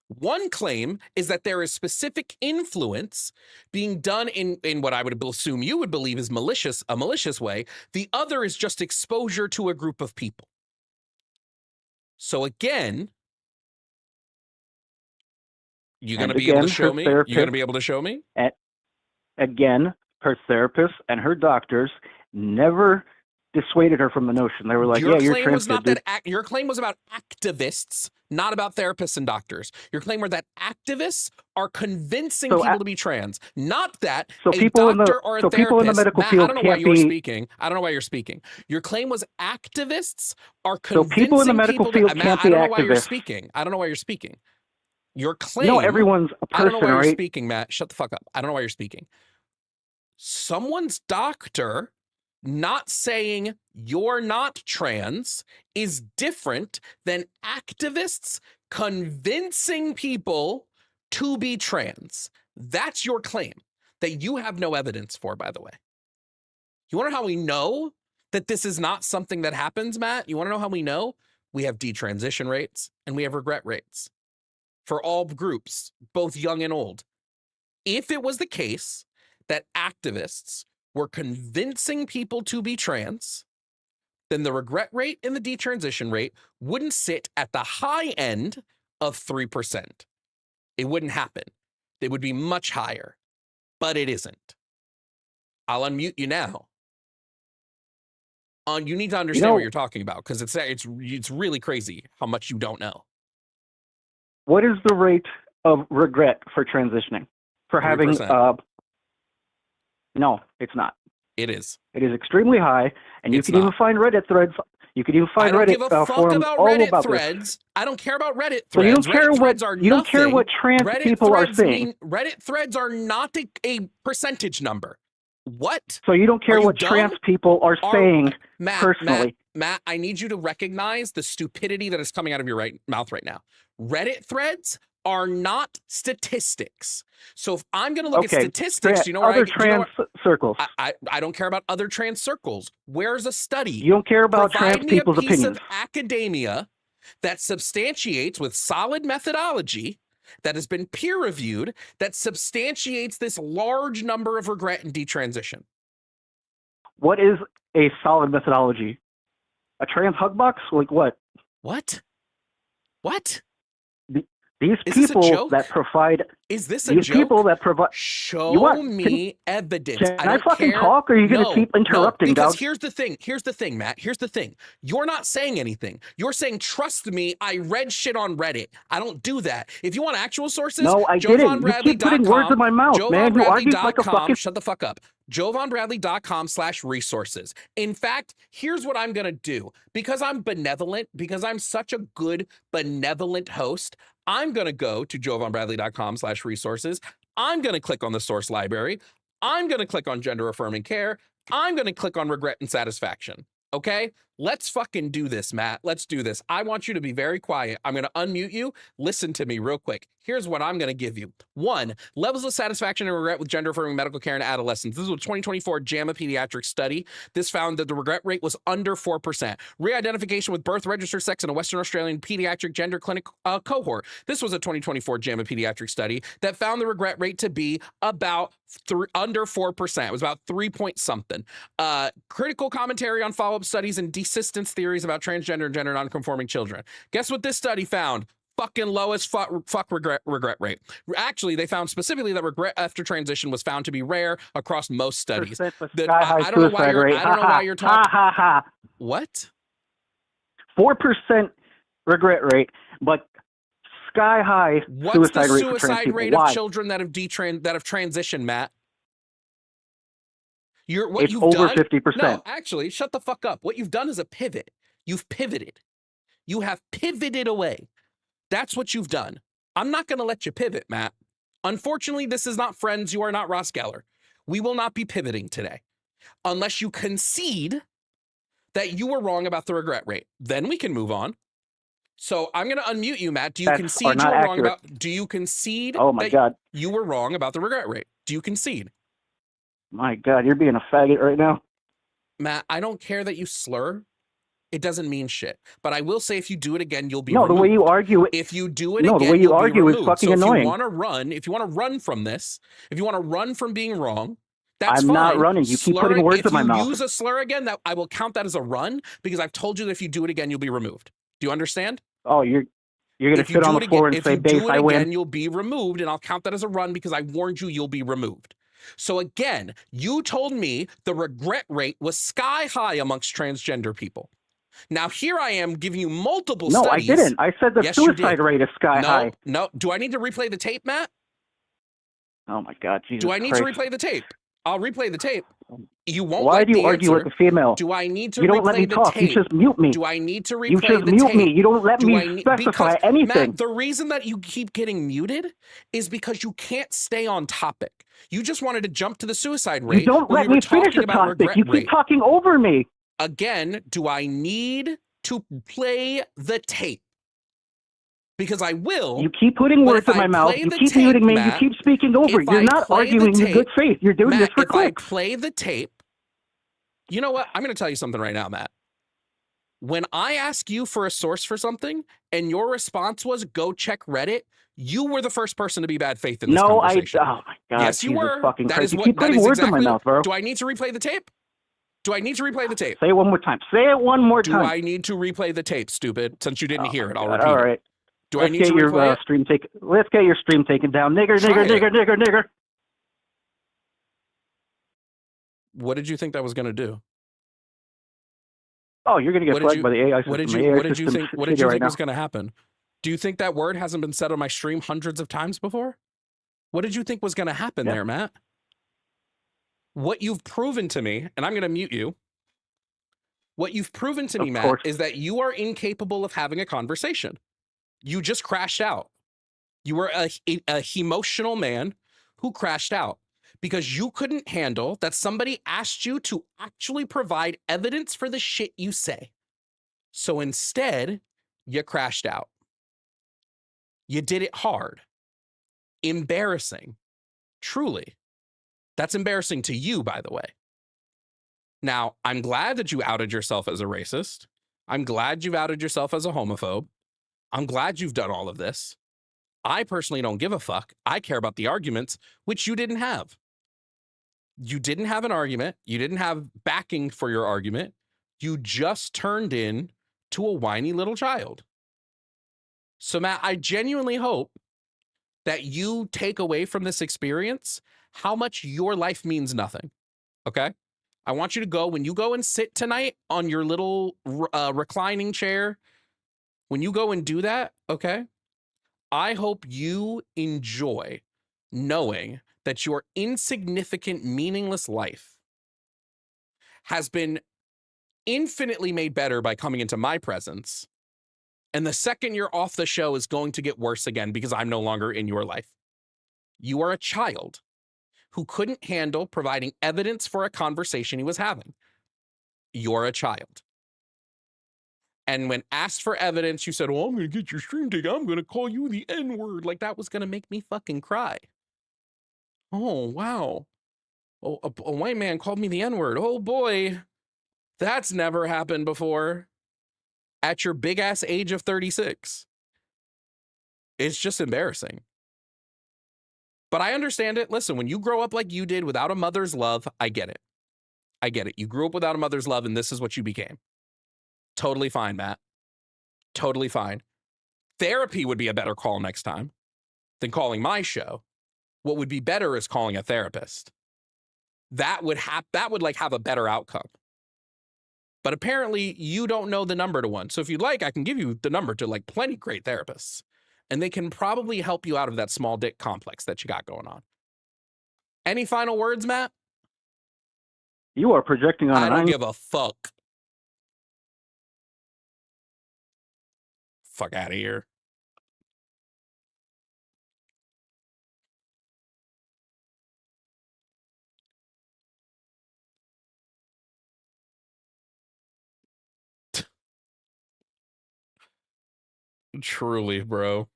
One claim is that there is specific influence being done in what I would assume you would believe is a malicious way. The other is just exposure to a group of people. So again, you're going to be able to show me? You're going to be able to show me? Again, her therapist and her doctors never dissuaded her from the notion. They were like, yeah, you're trans. Your claim was about activists, not about therapists and doctors. Your claim were that activists are convincing people to be trans, not that a doctor or a therapist. People in the medical field I don't know why you're speaking. I don't know why you're speaking. Your claim was activists are convincing people in the medical field can't be activists. I don't know why you're speaking. I don't know why you're speaking. Your claim. No, everyone's a person, I don't know why right? you're speaking, Matt. Shut the fuck up. I don't know why you're speaking. Someone's doctor not saying you're not trans is different than activists convincing people to be trans. That's your claim that you have no evidence for, by the way. You wonder how we know that this is not something that happens, Matt? You want to know how we know? We have detransition rates and we have regret rates for all groups, both young and old. If it was the case that activists were convincing people to be trans, then the regret rate and the detransition rate wouldn't sit at the high end of 3%. It wouldn't happen. It would be much higher, but it isn't. I'll unmute you now. You need to understand what you're talking about, because it's really crazy how much you don't know. What is the rate of regret for transitioning? For having 3%. No, it's not. It is. It is extremely high, and you It's can even not. find Reddit threads. You can even find I don't Reddit give a fuck forums about all Reddit about threads. this. I don't care about Reddit threads. So you don't care Reddit what threads are you don't care nothing. what trans Reddit people are threads saying. Reddit threads are not a percentage number. What? So you don't care Are you what dumb? trans people are saying personally. Matt, I need you to recognize the stupidity that is coming out of your mouth right now. Reddit threads are not statistics. So if I'm going to look at statistics, you know where other trans circles. I don't care about other trans circles. Where's a study? You don't care about trans people's Provide me a piece opinions. of academia that substantiates with solid methodology that has been peer reviewed that substantiates this large number of regret and detransition. What is a solid methodology? A trans hug box? Like what? What? What? These Is this a people joke? that provide Is this a these joke? people that provide. Show me evidence. Can I don't fucking care. talk, or are you going to keep interrupting, because dog? here's the thing, Matt. Here's the thing. You're not saying anything. You're saying, trust me, I read shit on Reddit. I don't do that. If you want actual sources, No, I didn't. You keep putting words in my mouth, man. You argue like a fucking. Shut the fuck up. JovanBradley.com/resources. In fact, here's what I'm going to do. Because I'm benevolent, because I'm such a good benevolent host, I'm going to go to JovanBradley.com/resources. I'm going to click on the source library. I'm going to click on gender affirming care. I'm going to click on regret and satisfaction. Okay? Let's fucking do this, Matt. Let's do this. I want you to be very quiet. I'm going to unmute you. Listen to me real quick. Here's what I'm going to give you. 1, levels of satisfaction and regret with gender affirming medical care in adolescents. This is a 2024 JAMA pediatric study. This found that the regret rate was under 4%. Re-identification with birth, registered sex in a Western Australian pediatric gender clinic cohort. This was a 2024 JAMA pediatric study that found the regret rate to be about under 4%. It was about 3 point something. Critical commentary on follow-up studies and desistance theories about transgender and gender nonconforming children. Guess what this study found? Fucking lowest fuck regret rate. Actually, they found specifically that regret after transition was found to be rare across most studies. I don't know why you're talking. What? 4% regret rate, but sky high What's the suicide rate for trans suicide people. rate Why? of children that have transitioned, Matt? It's over 50%. No, actually, shut the fuck up. What you've done is a pivot. You've pivoted. You have pivoted away. That's what you've done. I'm not going to let you pivot, Matt. Unfortunately, this is not Friends. You are not Ross Geller. We will not be pivoting today unless you concede that you were wrong about the regret rate. Then we can move on. So I'm going to unmute you, Matt. Do you concede you were wrong about? Do you concede? Oh my God, you were wrong about the regret rate? Do you concede? My God, you're being a faggot right now, Matt. I don't care that you slur. It doesn't mean shit. But I will say, if you do it again, you'll be removed. The way you argue it. If you do it again, the way you argue is fucking annoying. If you want to run from this, if you want to run from being wrong, that's fine. I'm not running. You keep putting words in my mouth. If you use a slur again, that I will count that as a run, because I've told you that if you do it again, you'll be removed. Do you understand? Oh, you're going to sit on the floor and say, "Base, I win." Again, you'll be removed, and I'll count that as a run because I warned you you'll be removed. So again, you told me the regret rate was sky high amongst transgender people. Now here I am giving you multiple studies. No, I didn't. I said the suicide rate is sky high. No. Do I need to replay the tape, Matt? Oh my God, Jesus Do I need Christ. to replay the tape? I'll replay the tape. You won't. Why do you argue with the female? Do I need to? You don't let me talk. Tape? You just mute me. Do I need to replay the tape? You just mute me. You don't let me specify anything. Matt, the reason that you keep getting muted is because you can't stay on topic. You just wanted to jump to the suicide rate. You don't let me finish the topic. You keep talking over me. Again, do I need to play the tape? Because I will. You keep putting words in my mouth. You keep muting me. You keep speaking over. You're not arguing in good faith. You're doing this for clicks. If I play the tape, You know what? I'm going to tell you something right now, Matt. When I ask you for a source for something and your response was go check Reddit, you were the first person to be bad faith in this No, conversation. oh my God, Yes, you Jesus were. fucking That Christ. is You what, keep that putting is words in my exactly. mouth, bro. Do I need to replay the tape? Do I need to replay the tape? Say it one more time. Say it one more Do time. I need to replay the tape, stupid? Since you didn't Oh hear my it, I'll God. repeat All it. right. Do Let's I need get to your replay it? stream taken. Let's get your stream taken down. Nigger, Try nigger, it. nigger, nigger, nigger. What did you think that was going to do? Oh, you're gonna get flagged by the AI system. What did The you AI what did you system's think what did shitty you right think now. was going to happen? Do you think that word hasn't been said on my stream hundreds of times before? What did you think was going to happen Yeah. there, Matt? What you've proven to me, and I'm going to mute you. What you've proven to me, Of Matt, course. is that you are incapable of having a conversation. You just crashed out. You were a emotional man who crashed out because you couldn't handle that somebody asked you to actually provide evidence for the shit you say. So instead, you crashed out. You did it hard. Embarrassing. Truly. That's embarrassing to you, by the way. Now, I'm glad that you outed yourself as a racist. I'm glad you've outed yourself as a homophobe. I'm glad you've done all of this. I personally don't give a fuck. I care about the arguments, which you didn't have. You didn't have an argument. You didn't have backing for your argument. You just turned in to a whiny little child. So, Matt, I genuinely hope that you take away from this experience how much your life means nothing. Okay? I want you to go, when you go and sit tonight on your little reclining chair, when you go and do that, okay? I hope you enjoy knowing that your insignificant, meaningless life has been infinitely made better by coming into my presence. And the second you're off the show is going to get worse again because I'm no longer in your life. You are a child who couldn't handle providing evidence for a conversation he was having. You're a child. And when asked for evidence, you said, well, I'm going to get your stream taken. I'm going to call you the N-word. Like that was going to make me fucking cry. Oh, wow. Oh, a white man called me the N-word. Oh, boy. That's never happened before. At your big-ass age of 36. It's just embarrassing. But I understand it. Listen, when you grow up like you did without a mother's love, I get it. I get it. You grew up without a mother's love, and this is what you became. Totally fine, Matt. Totally fine. Therapy would be a better call next time than calling my show. What would be better is calling a therapist. That would have a better outcome. But apparently you don't know the number to one. So if you'd like, I can give you the number to like plenty great therapists. And they can probably help you out of that small dick complex that you got going on. Any final words, Matt? You are projecting on I an don't give a fuck. Fuck out of here. Truly, bro.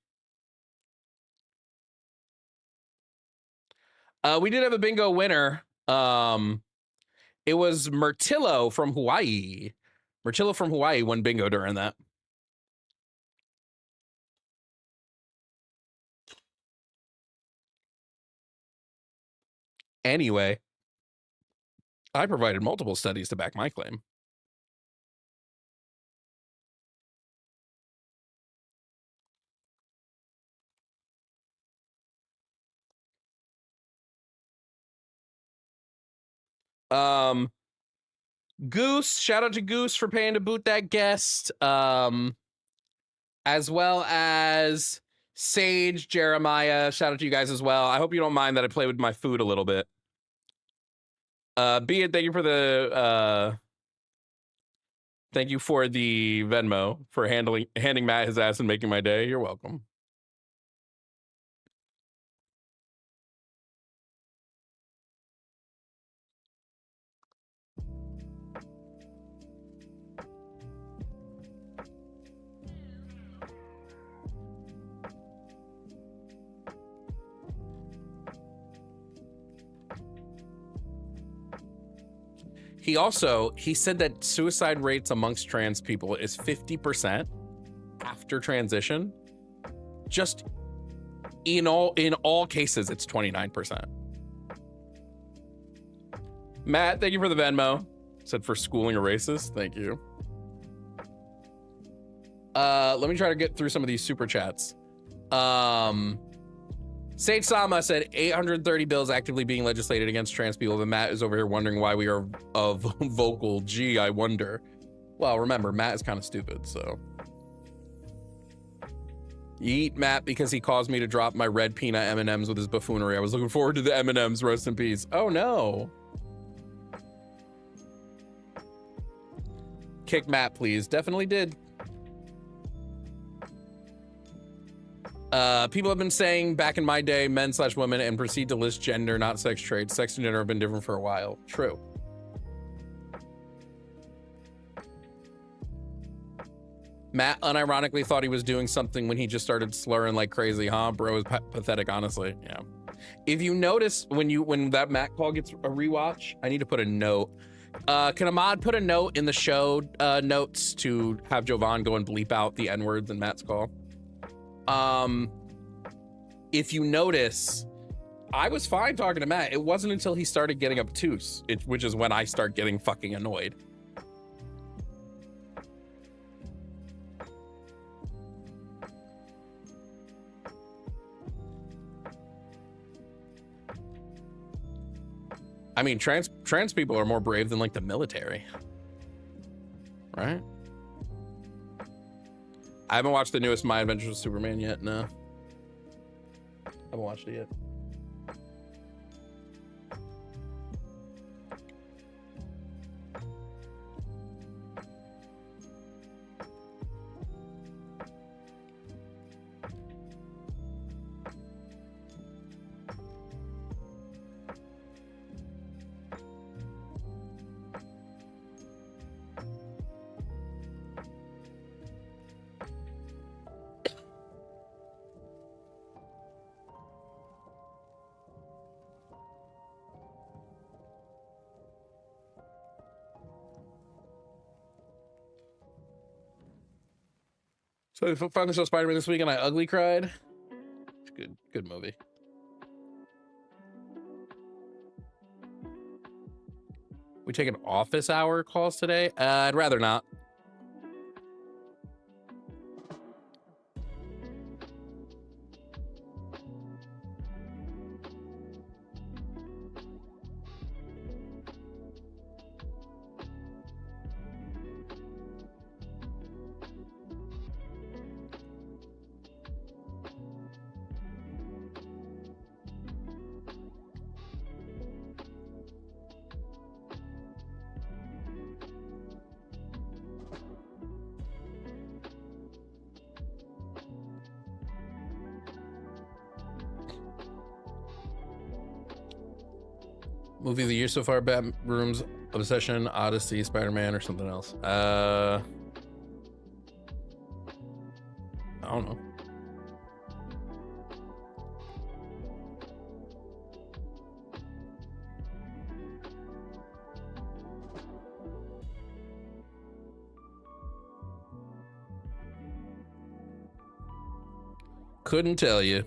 We did have a bingo winner. It was Murtillo from Hawaii. Murtillo from Hawaii won bingo during that. Anyway, I provided multiple studies to back my claim. Goose, shout out to Goose for paying to boot that guest. As well as Sage, Jeremiah, shout out to you guys as well. I hope you don't mind that I play with my food a little bit. Be it, thank you for the thank you for the Venmo for handing Matt his ass and making my day. You're welcome. He said that suicide rates amongst trans people is 50% after transition. Just in all cases, it's 29%. Matt, thank you for the Venmo. Said for schooling a racist. Thank you. Let me try to get through some of these super chats. Sage Sama said 830 bills actively being legislated against trans people, but Matt is over here wondering why we are vocal. Gee, I wonder. Well, remember, Matt is kind of stupid, so. Yeet Matt because he caused me to drop my red peanut M&Ms with his buffoonery. I was looking forward to the M&Ms, rest in peace. Oh no. Kick Matt, please. Definitely did. People have been saying back in my day, men/women, and proceed to list gender, not sex traits. Sex and gender have been different for a while. True. Matt unironically thought he was doing something when he just started slurring like crazy, huh? Bro is pathetic, honestly. Yeah. If you notice when that Matt call gets a rewatch, I need to put a note. Can Ahmad put a note in the show notes to have Jovan go and bleep out the N-words in Matt's call? If you notice, I was fine talking to Matt. It wasn't until he started getting obtuse, which is when I start getting fucking annoyed. I mean, trans people are more brave than like the military, right? I haven't watched the newest My Adventures with Superman yet. No, haven't watched it yet. So I finally saw Spider-Man this week and I ugly cried. Good movie. We taking office hour calls today? I'd rather not. Movie of the year so far: Batrooms, Obsession, Odyssey, Spider-Man, or something else. I don't know. Couldn't tell you.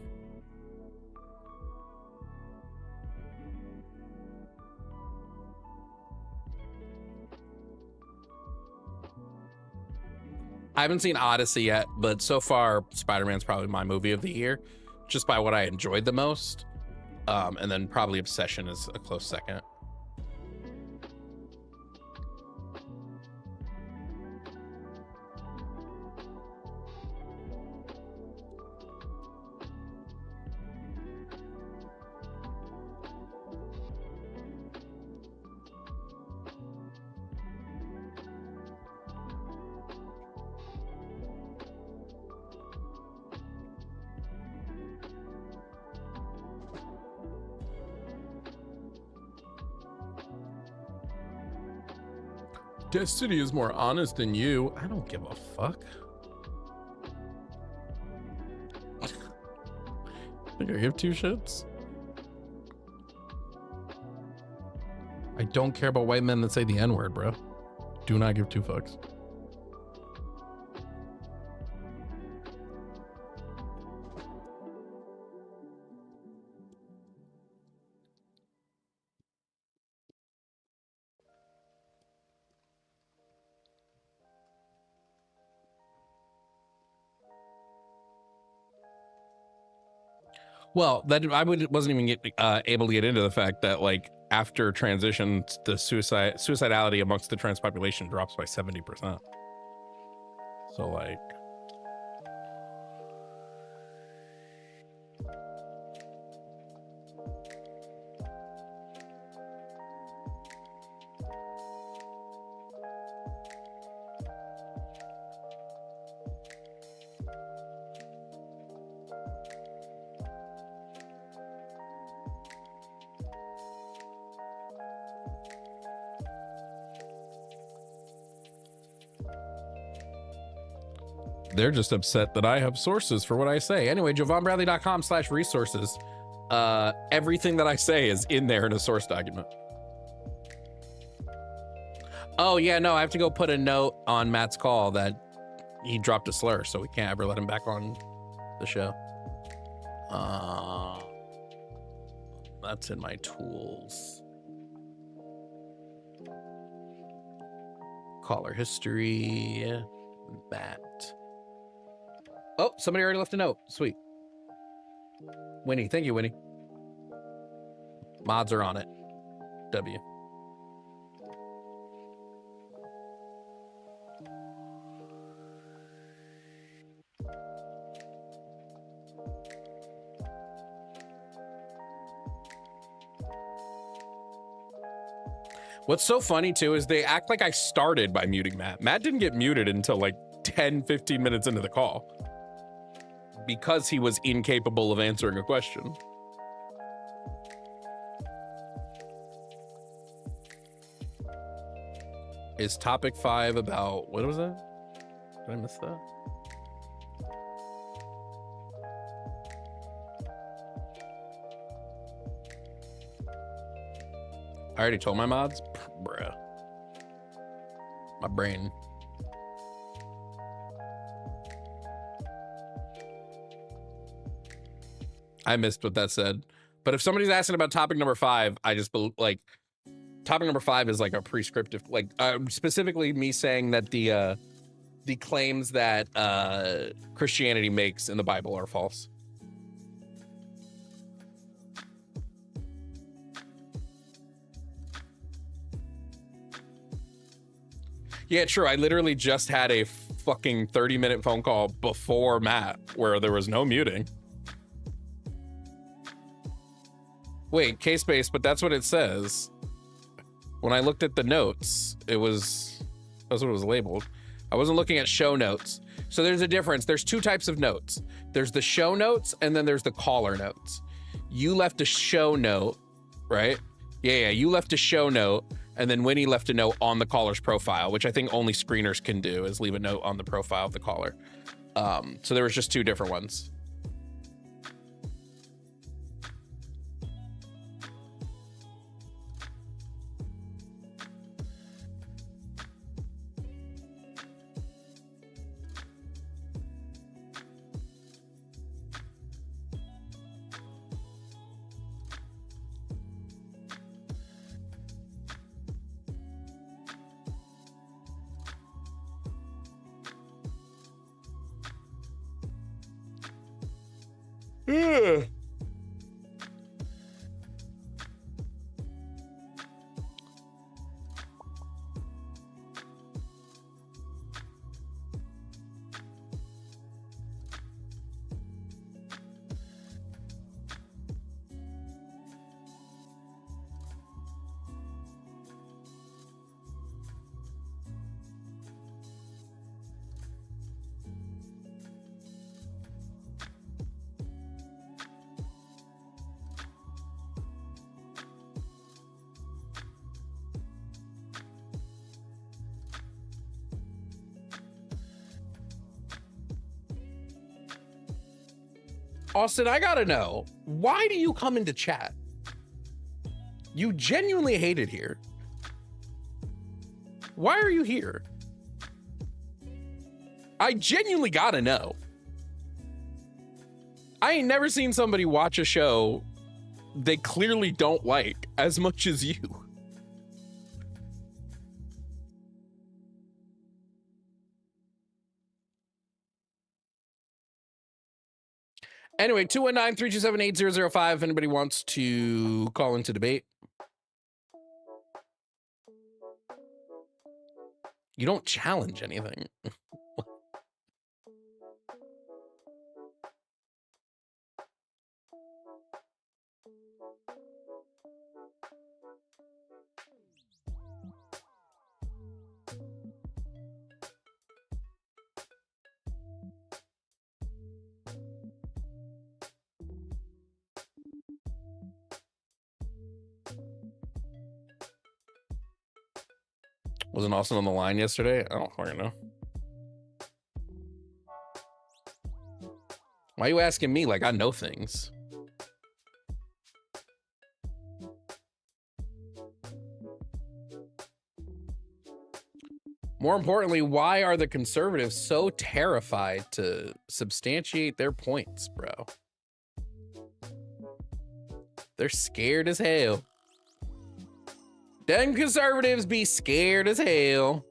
I haven't seen Odyssey yet, but so far Spider-Man's probably my movie of the year, just by what I enjoyed the most. And then probably Obsession is a close second. Destiny is more honest than you. I don't give a fuck. Think I give two shits? I don't care about white men that say the N-word, bro. Do not give two fucks. Well, that wasn't even able to get into the fact that, like, after transition, the suicidality amongst the trans population drops by 70%. So, like, they're just upset that I have sources for what I say. Anyway, JovonBradley.com/resources. Everything that I say is in there in a source document. Oh yeah, no, I have to go put a note on Matt's call that he dropped a slur, so we can't ever let him back on the show. That's in my tools. Caller history, Matt. Oh, somebody already left a note. Sweet. Winnie, thank you, Winnie. Mods are on it. W. What's so funny too is they act like I started by muting Matt. Matt didn't get muted until like 10, 15 minutes into the call because he was incapable of answering a question. Is topic 5 about, what was that? Did I miss that? I already told my mods? Bruh. My brain. I missed what that said. But if somebody's asking about topic number 5, I just like topic number 5 is like a prescriptive, like specifically me saying that the claims that Christianity makes in the Bible are false. Yeah, true. I literally just had a fucking 30-minute phone call before Matt where there was no muting. Wait, K-Space, but that's what it says. When I looked at the notes, that's what it was labeled. I wasn't looking at show notes. So there's a difference. There's two types of notes. There's the show notes and then there's the caller notes. You left a show note, right? Yeah, you left a show note. And then Winnie left a note on the caller's profile, which I think only screeners can do, is leave a note on the profile of the caller. So there was just two different ones. Austin, I gotta know, why do you come into chat? You genuinely hate it here. Why are you here? I genuinely gotta know. I ain't never seen somebody watch a show they clearly don't like as much as you. Anyway, 219-327-8005 if anybody wants to call into debate. You don't challenge anything. Wasn't Austin on the line yesterday? I don't fucking know. Why are you asking me like I know things? More importantly, why are the conservatives so terrified to substantiate their points, bro? They're scared as hell. Them conservatives be scared as hell.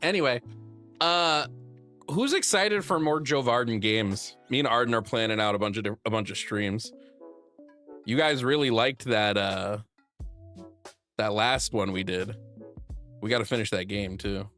Anyway, who's excited for more Joe Varden games? Me and Arden are planning out a bunch of streams. You guys really liked that that last one we did. We got to finish that game too.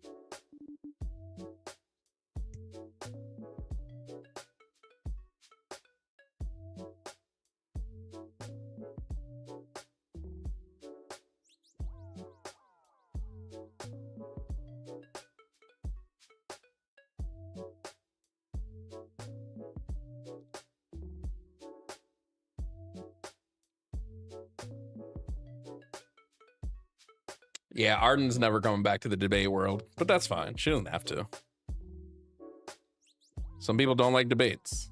Yeah, Arden's never coming back to the debate world, but that's fine. She doesn't have to. Some people don't like debates.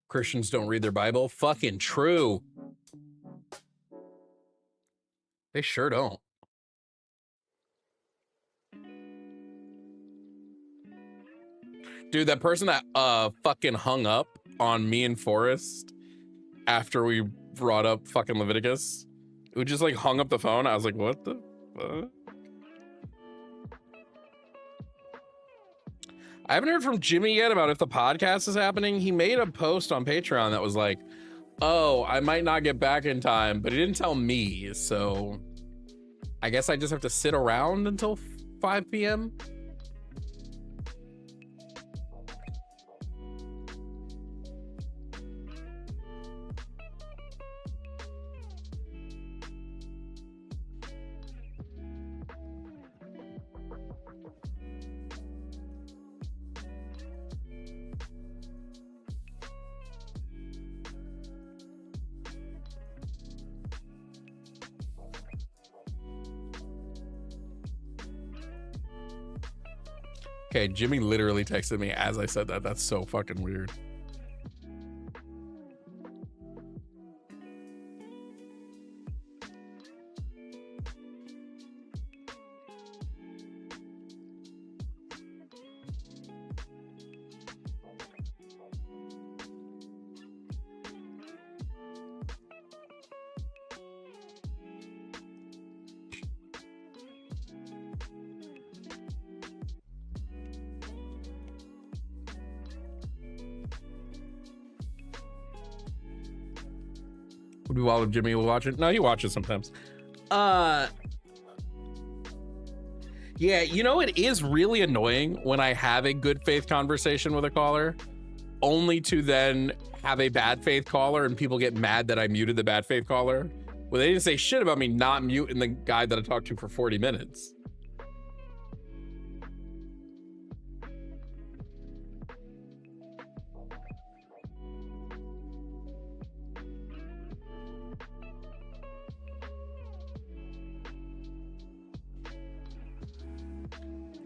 Christians don't read their Bible. Fucking true. They sure don't. Dude, that person that fucking hung up on me and Forrest after we brought up fucking Leviticus, who just like hung up the phone. I was like, what the fuck? I haven't heard from Jimmy yet about if the podcast is happening. He made a post on Patreon that was like, oh, I might not get back in time, but he didn't tell me. So I guess I just have to sit around until 5 p.m. Okay, Jimmy literally texted me as I said that. That's so fucking weird. Would be wild if Jimmy will watch it. No, he watches sometimes. Yeah, you know, it is really annoying when I have a good faith conversation with a caller, only to then have a bad faith caller and people get mad that I muted the bad faith caller. Well, they didn't say shit about me not muting the guy that I talked to for 40 minutes.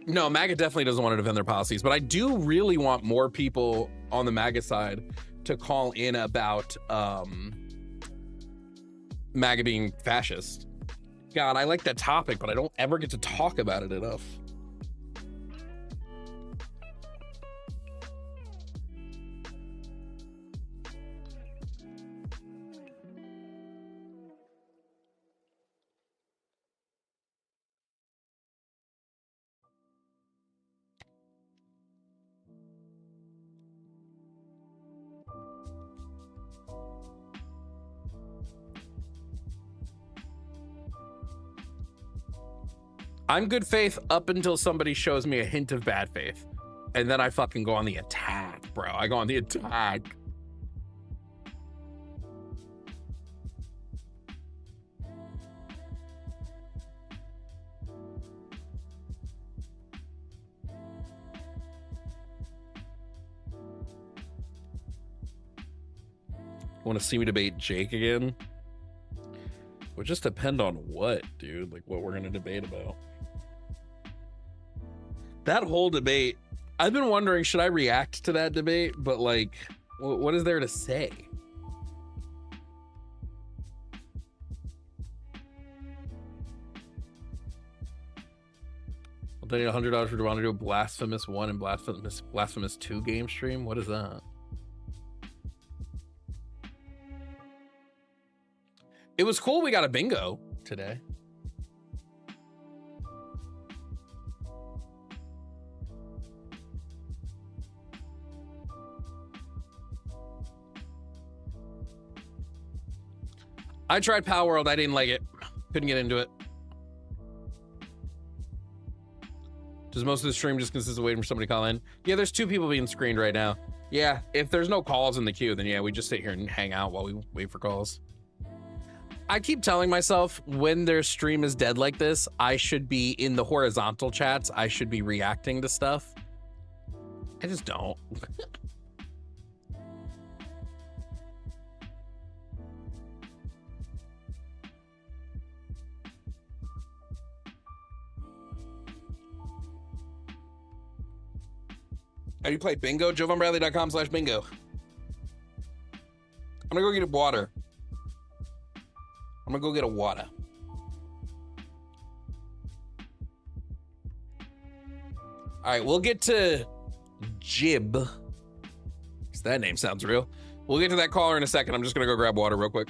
No, MAGA definitely doesn't want to defend their policies, but I do really want more people on the MAGA side to call in about MAGA being fascist. God, I like that topic, but I don't ever get to talk about it enough. I'm good faith up until somebody shows me a hint of bad faith. And then I fucking go on the attack, bro. I go on the attack. Want to see me debate Jake again? Would just depend on what, dude? Like what we're gonna debate about. That whole debate, I've been wondering, should I react to that debate? But like, what is there to say? I'll donate $100 for want to do a Blasphemous 1 and Blasphemous 2 game stream. What is that? It was cool we got a bingo today. I tried Power World, I didn't like it. Couldn't get into it. Does most of the stream just consist of waiting for somebody to call in? Yeah, there's 2 people being screened right now. Yeah, if there's no calls in the queue, then yeah, we just sit here and hang out while we wait for calls. I keep telling myself when their stream is dead like this, I should be in the horizontal chats. I should be reacting to stuff. I just don't. How do you play bingo? JovanBradley.com/bingo. I'm gonna go get a water. I'm gonna go get a water. All right, we'll get to Jib. 'Cause that name sounds real. We'll get to that caller in a second. I'm just gonna go grab water real quick.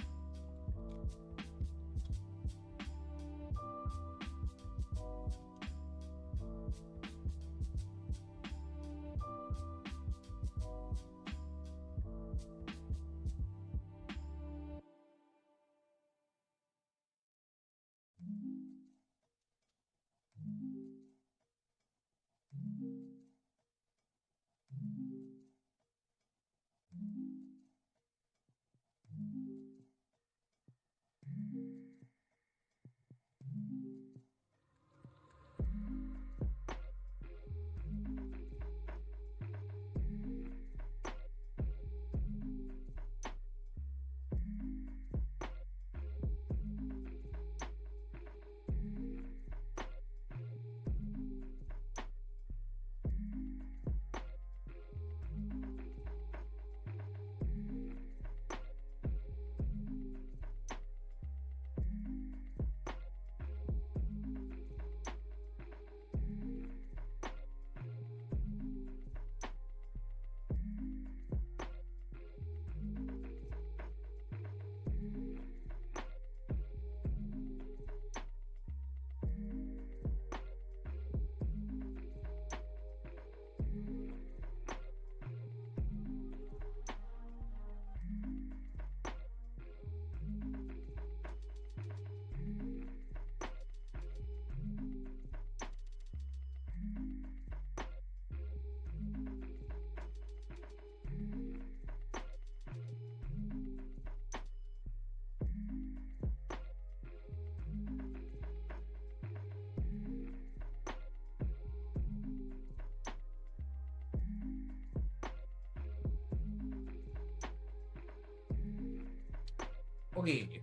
Okay.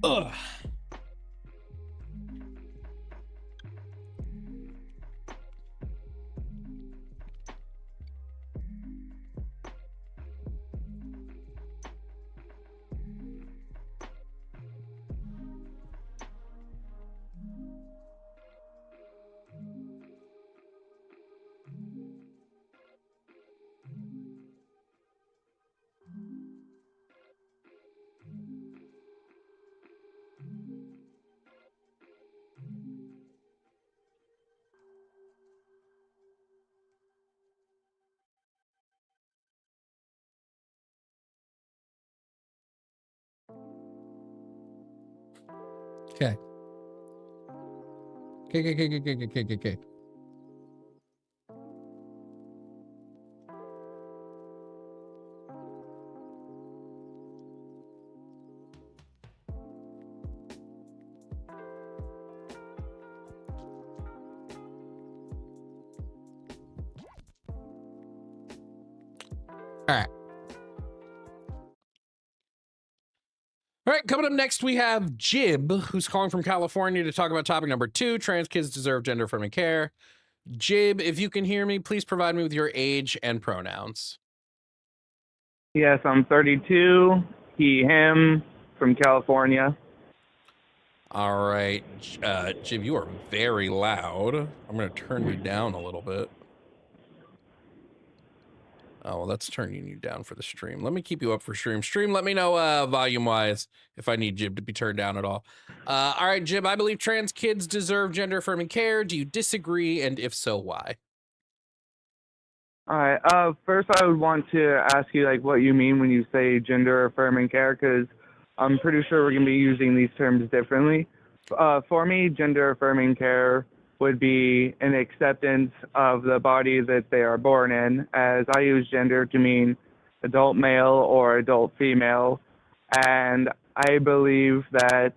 Ugh. Okay. Okay. All right. All right, coming up next, we have Jib, who's calling from California to talk about topic number 2, trans kids deserve gender affirming care. Jib, if you can hear me, please provide me with your age and pronouns. Yes, I'm 32, he, him, from California. All right, Jib, you are very loud. I'm going to turn you down a little bit. Oh, well, that's turning you down for the stream. Let me keep you up for stream. Stream, let me know volume-wise if I need Jib to be turned down at all. All right, Jib, I believe trans kids deserve gender-affirming care. Do you disagree, and if so, why? All right, first I would want to ask you, like, what you mean when you say gender-affirming care, because I'm pretty sure we're going to be using these terms differently. For me, gender-affirming care would be an acceptance of the body that they are born in, as I use gender to mean adult male or adult female, and I believe that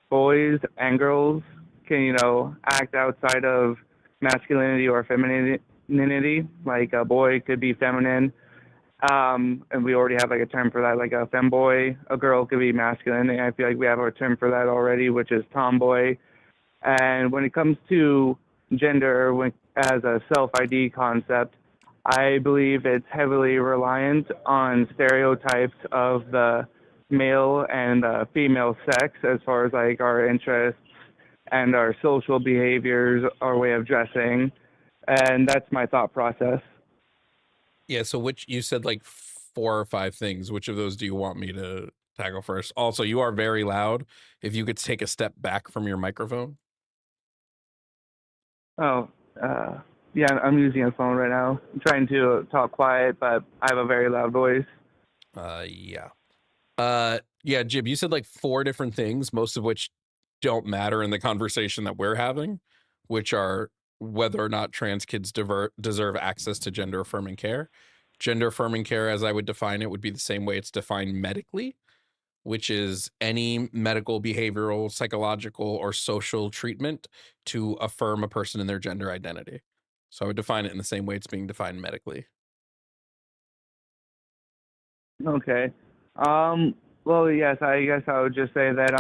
boys and girls can, act outside of masculinity or femininity. Like a boy could be feminine, and we already have like a term for that, like a femboy. A girl could be masculine, and I feel like we have a term for that already, which is tomboy. And when it comes to gender as a self-ID concept, I believe it's heavily reliant on stereotypes of the male and female sex as far as like our interests and our social behaviors, our way of dressing. And that's my thought process. Yeah, so which you said like 4 or 5 things. Which of those do you want me to tackle first? Also, you are very loud. If you could take a step back from your microphone. Oh, yeah, I'm using a phone right now. I'm trying to talk quiet, but I have a very loud voice. Yeah. Yeah, Jib, you said like 4 different things, most of which don't matter in the conversation that we're having, which are whether or not trans kids deserve access to gender affirming care. Gender affirming care, as I would define it, would be the same way it's defined medically, which is any medical, behavioral, psychological, or social treatment to affirm a person in their gender identity. So I would define it in the same way it's being defined medically. Okay. Well, yes, I guess I would just say that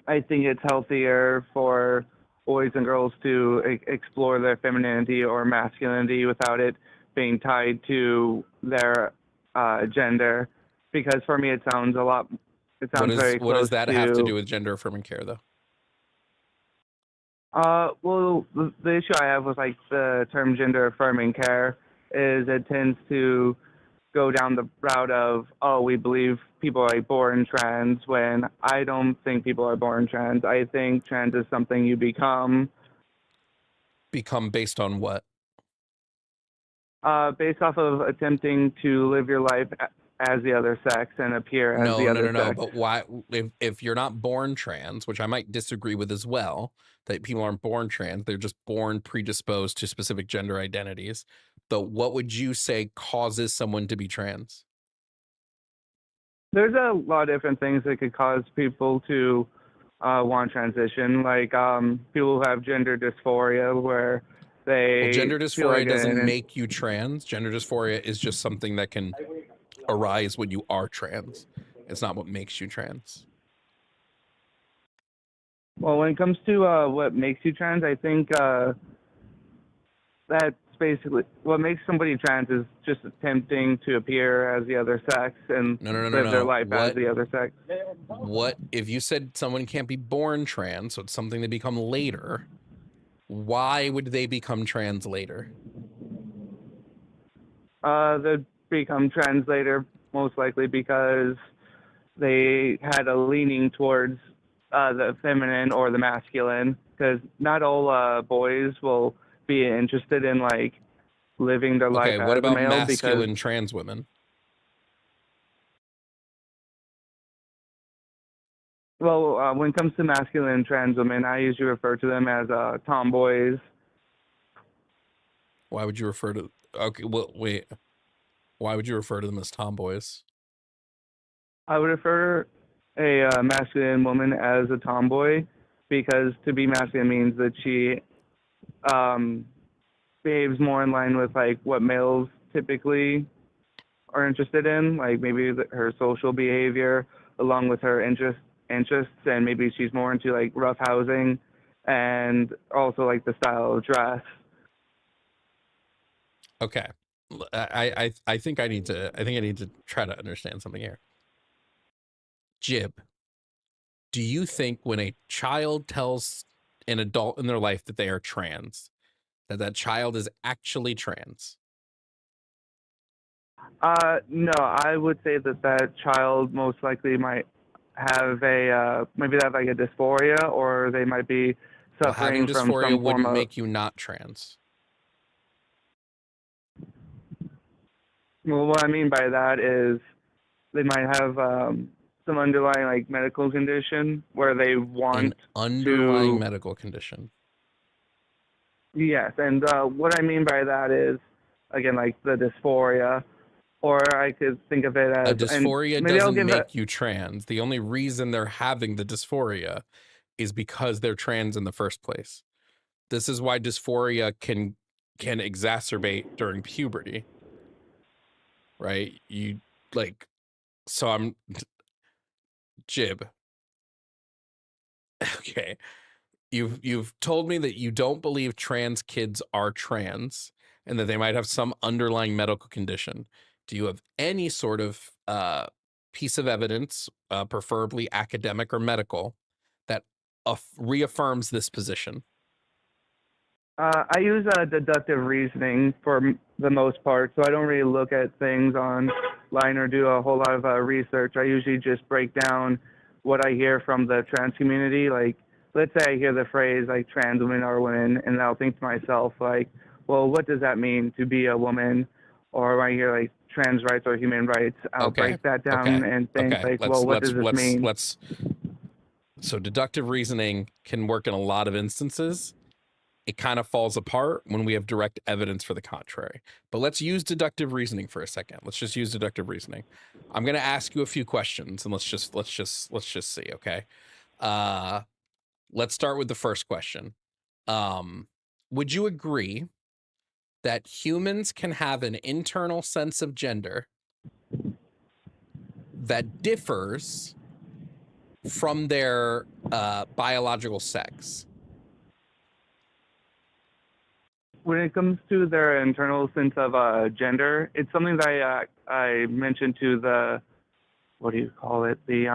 I think it's healthier for boys and girls to explore their femininity or masculinity without it being tied to their gender. Because for me, it sounds very close What does that to, have to do with gender affirming care, though? Well, the issue I have with like the term gender affirming care is it tends to go down the route of, oh, we believe people are born trans, when I don't think people are born trans. I think trans is something you become. Become based on what? Based off of attempting to live your life as the other sex and appear as the other sex. But why, if you're not born trans, which I might disagree with as well, that people aren't born trans, they're just born predisposed to specific gender identities. So what would you say causes someone to be trans? There's a lot of different things that could cause people to want transition, like people who have gender dysphoria, where they Well, gender dysphoria like doesn't make you trans. Gender dysphoria is just something that can arise when you are trans. It's not what makes you trans. Well, when it comes to what makes you trans, I think that's basically what makes somebody trans is just attempting to appear as the other sex and live their life as the other sex. What if you said someone can't be born trans, so it's something they become later? Why would they become trans later? They'd become trans later most likely because they had a leaning towards the feminine or the masculine, because not all boys will be interested in like living their life what as about a male. masculine because trans women? well, when it comes to masculine trans women, I usually refer to them as tomboys. Why would you refer to? Okay, well, wait. Why would you refer to them as tomboys? I would refer a masculine woman as a tomboy because to be masculine means that she behaves more in line with like what males typically are interested in, like maybe her social behavior along with her interests, and maybe she's more into like rough housing and also like the style of dress. Okay, I think I need to try to understand something here. Jib, do you think when a child tells an adult in their life that they are trans, that child is actually trans? No, I would say that child most likely might have a maybe they have like a dysphoria, or they might be Well, having suffering from dysphoria some form wouldn't of. make you not trans. Well, what I mean by that is they might have some underlying like medical condition where they want An underlying to. medical condition. Yes, and what I mean by that is again like the dysphoria, or I could think of it as A dysphoria and maybe I'll doesn't give make you trans. The only reason they're having the dysphoria is because they're trans in the first place. This is why dysphoria can exacerbate during puberty. Right? You like, so I'm Jib. Okay. You've told me that you don't believe trans kids are trans and that they might have some underlying medical condition. Do you have any sort of piece of evidence, preferably academic or medical, that reaffirms this position? I use deductive reasoning for the most part, so I don't really look at things online or do a whole lot of research. I usually just break down what I hear from the trans community. Like, let's say I hear the phrase like trans women are women, and I'll think to myself like, well, what does that mean to be a woman? Or when I hear like trans rights or human rights, I'll break that down and think like, well, what does this mean? So deductive reasoning can work in a lot of instances. It kind of falls apart when we have direct evidence for the contrary. But let's use deductive reasoning for a second. Let's just use deductive reasoning. I'm going to ask you a few questions, and let's just see. Okay. Let's start with the first question. Would you agree that humans can have an internal sense of gender that differs from their biological sex? When it comes to their internal sense of gender, it's something that I mentioned to the, what do you call it, the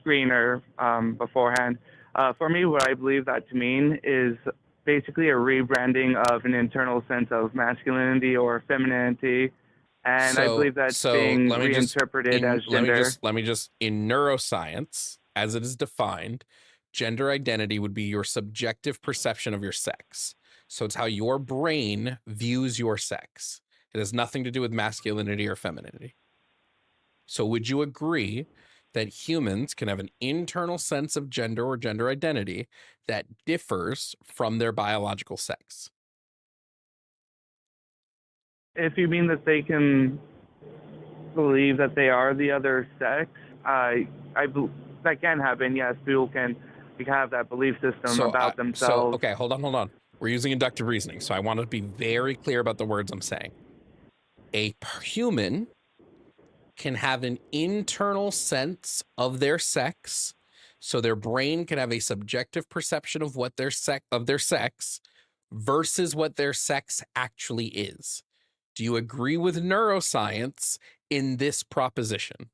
screener beforehand. For me, what I believe that to mean is basically a rebranding of an internal sense of masculinity or femininity, and I believe that's being reinterpreted as gender. Let me just, in neuroscience, as it is defined, gender identity would be your subjective perception of your sex. So it's how your brain views your sex. It has nothing to do with masculinity or femininity. So would you agree that humans can have an internal sense of gender or gender identity that differs from their biological sex? If you mean that they can believe that they are the other sex, that can happen. Yes, people can have that belief system about themselves. So, okay, hold on. We're using inductive reasoning, so I want to be very clear about the words I'm saying. A human can have an internal sense of their sex, so their brain can have a subjective perception of what their sex versus what their sex actually is. Do you agree with neuroscience in this proposition?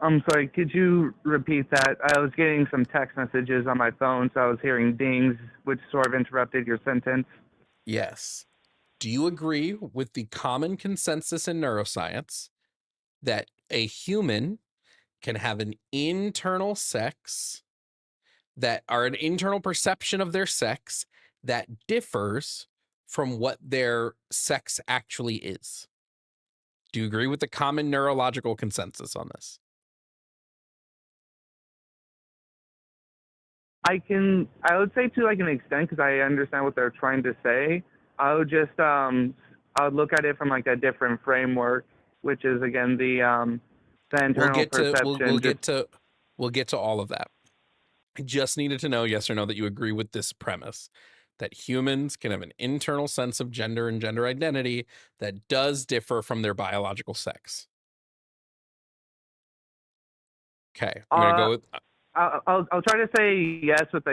I'm sorry, could you repeat that? I was getting some text messages on my phone, so I was hearing dings, which sort of interrupted your sentence. Yes. Do you agree with the common consensus in neuroscience that a human can have an internal sex an internal perception of their sex that differs from what their sex actually is? Do you agree with the common neurological consensus on this? I would say to like an extent, because I understand what they're trying to say. I would just I would look at it from like a different framework, which is again the internal perception. We'll get to all of that. I just needed to know, yes or no, that you agree with this premise that humans can have an internal sense of gender and gender identity that does differ from their biological sex. Okay, I'm gonna go with. I'll try to say yes with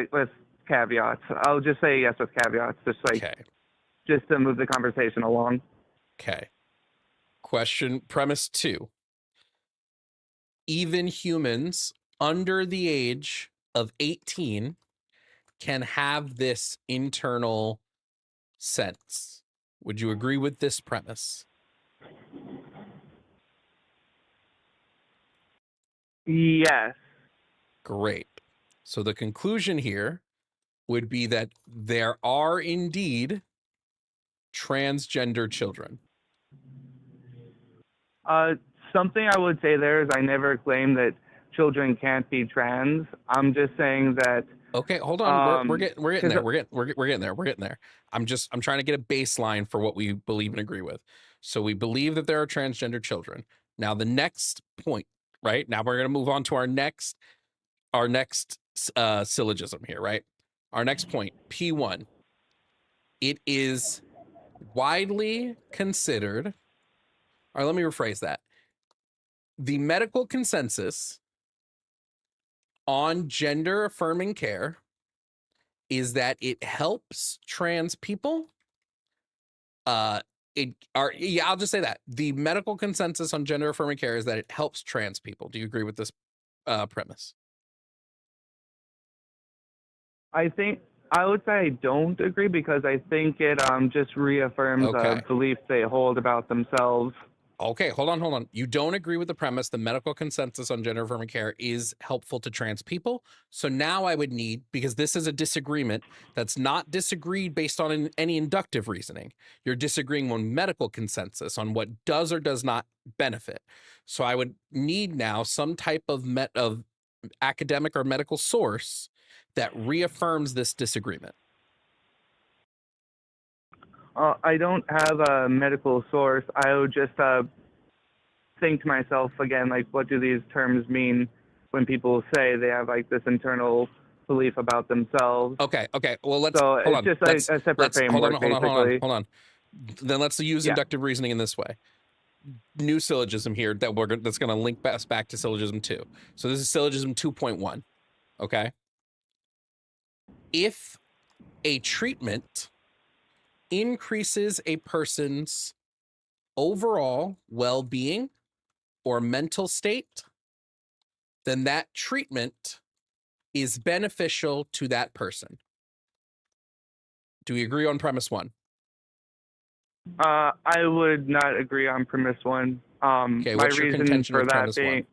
caveats. I'll just say yes with caveats, just to move the conversation along. Okay. Premise 2. Even humans under the age of 18 can have this internal sense. Would you agree with this premise? Yes. Great. So the conclusion here would be that there are indeed transgender children. Something I would say there is I never claim that children can't be trans. I'm just saying that. Okay, hold on. We're getting there. We're getting there. I'm trying to get a baseline for what we believe and agree with. So we believe that there are transgender children. Now the next point, right? Now we're going to move on to our next syllogism here, right? Our next point, P1. It is widely considered, or let me rephrase that. The medical consensus on gender affirming care is that it helps trans people. I'll just say that. The medical consensus on gender affirming care is that it helps trans people. Do you agree with this premise? I would say I don't agree because I think it just reaffirms a belief they hold about themselves. Okay, hold on. You don't agree with the premise the medical consensus on gender affirming care is helpful to trans people. So now I would need, because this is a disagreement that's not disagreed based on any inductive reasoning. You're disagreeing on medical consensus on what does or does not benefit. So I would need now some type of academic or medical source that reaffirms this disagreement. I don't have a medical source. I would just think to myself again, like, what do these terms mean when people say they have like this internal belief about themselves? Okay. Well, it's just like a separate framework. Hold on. Then let's use inductive reasoning in this way. New syllogism here that's going to link us back to syllogism 2. So this is syllogism 2.1. Okay. If a treatment increases a person's overall well-being or mental state, then that treatment is beneficial to that person. Do we agree on premise 1? I would not agree on premise 1. Okay, what's your contention with premise 1?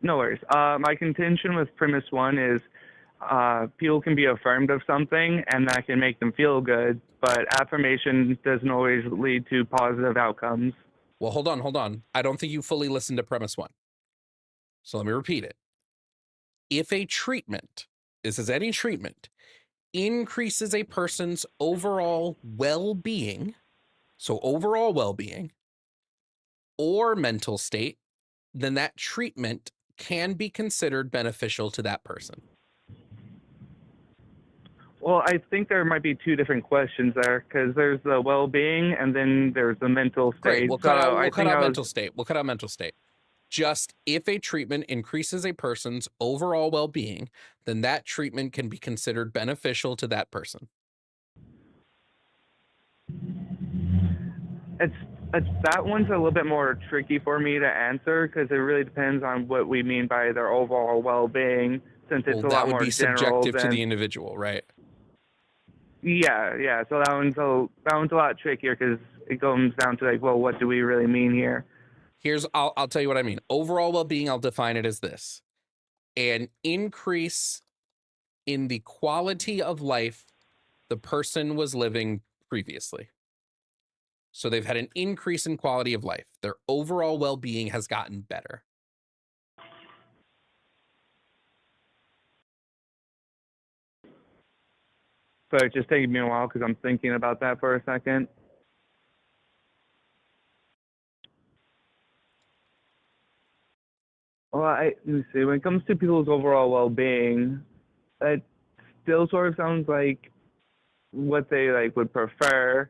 No worries. My contention with premise 1 is people can be affirmed of something and that can make them feel good, but affirmation doesn't always lead to positive outcomes. Well, hold on. I don't think you fully listened to premise 1. So let me repeat it. If a treatment, this is any treatment, increases a person's overall well-being, so overall well-being, or mental state, then that treatment can be considered beneficial to that person. Well, I think there might be two different questions there because there's the well-being and then there's the mental state. Great. We'll cut So out, I we'll cut think out I was, mental state. We'll cut out mental state. Just if a treatment increases a person's overall well-being, then that treatment can be considered beneficial to that person. it's that one's a little bit more tricky for me to answer because it really depends on what we mean by their overall well-being, since it's Well, a that lot would more be general subjective to than the individual, right? yeah. So that one's a lot trickier because it comes down to like, well, what do we really mean here? I'll tell you what I mean. Overall well-being, I'll define it as this: an increase in the quality of life the person was living previously. So they've had an increase in quality of life. Their overall well-being has gotten better. So it's just taking me a while because I'm thinking about that for a second. Well, let me see. When it comes to people's overall well-being, it still sort of sounds like what they like would prefer.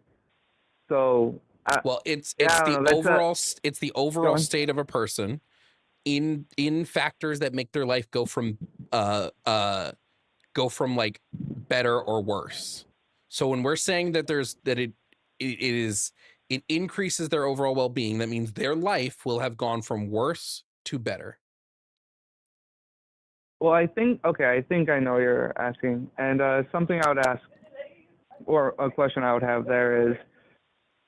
So, Well, it's I the don't know, overall it's the overall on. state of a person in factors that make their life go from like better or worse. So when we're saying that it increases their overall well-being, that means their life will have gone from worse to better. Well, I think I know what you're asking, and something I would ask, or a question I would have there is,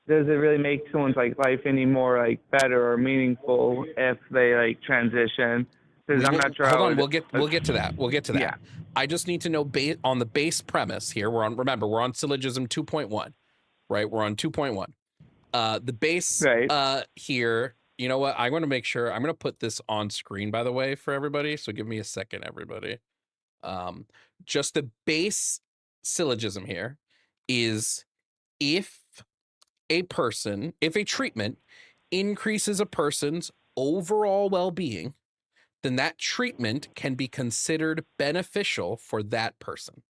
does it really make someone's like life any more like better or meaningful if they like transition? Because I'm not sure. Hold on, we'll get to that. We'll get to that. Yeah. I just need to know on the base premise here. We're on syllogism 2.1, right? We're on 2.1. The base Right. here. You know what? I'm going to make sure. I'm going to put this on screen, by the way, for everybody. So give me a second, everybody. Just the base syllogism here is if a treatment increases a person's overall well-being, then that treatment can be considered beneficial for that person.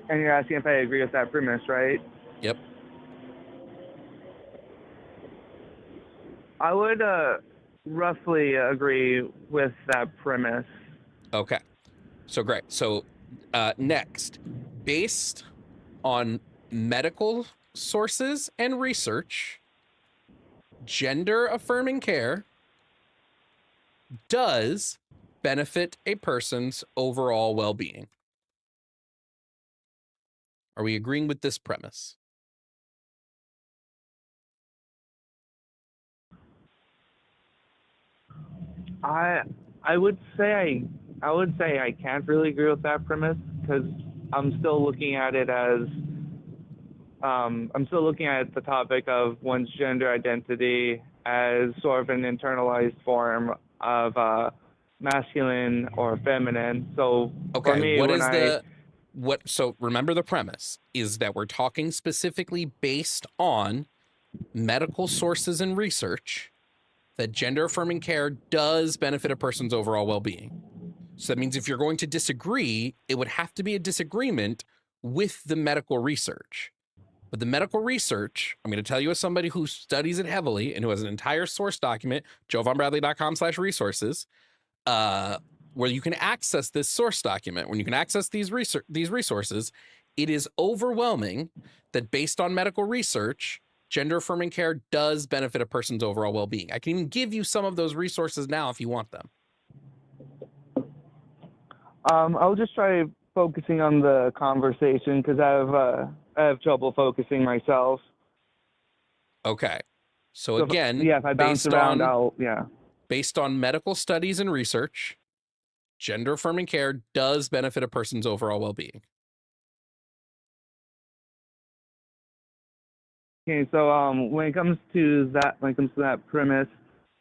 And you're asking if I agree with that premise, right? Yep. I would roughly agree with that premise. Okay. So great. So next, based on medical sources and research, gender affirming care does benefit a person's overall well-being. Are we agreeing with this premise? I would say I can't really agree with that premise because I'm still looking at it as the topic of one's gender identity as sort of an internalized form of masculine or feminine. So Okay, for me, so remember the premise is that we're talking specifically based on medical sources and research that gender affirming care does benefit a person's overall well-being. So that means if you're going to disagree, it would have to be a disagreement with the medical research. But the medical research, I'm going to tell you as somebody who studies it heavily and who has an entire source document, joevonbradley.com/resources, where you can access this source document. When you can access these resources, it is overwhelming that based on medical research, gender affirming care does benefit a person's overall well-being. I can even give you some of those resources now if you want them. I'll just try focusing on the conversation because I have trouble focusing myself. Okay. So again, if I bounce around, based on medical studies and research, gender affirming care does benefit a person's overall well-being. Okay, so when it comes to that premise,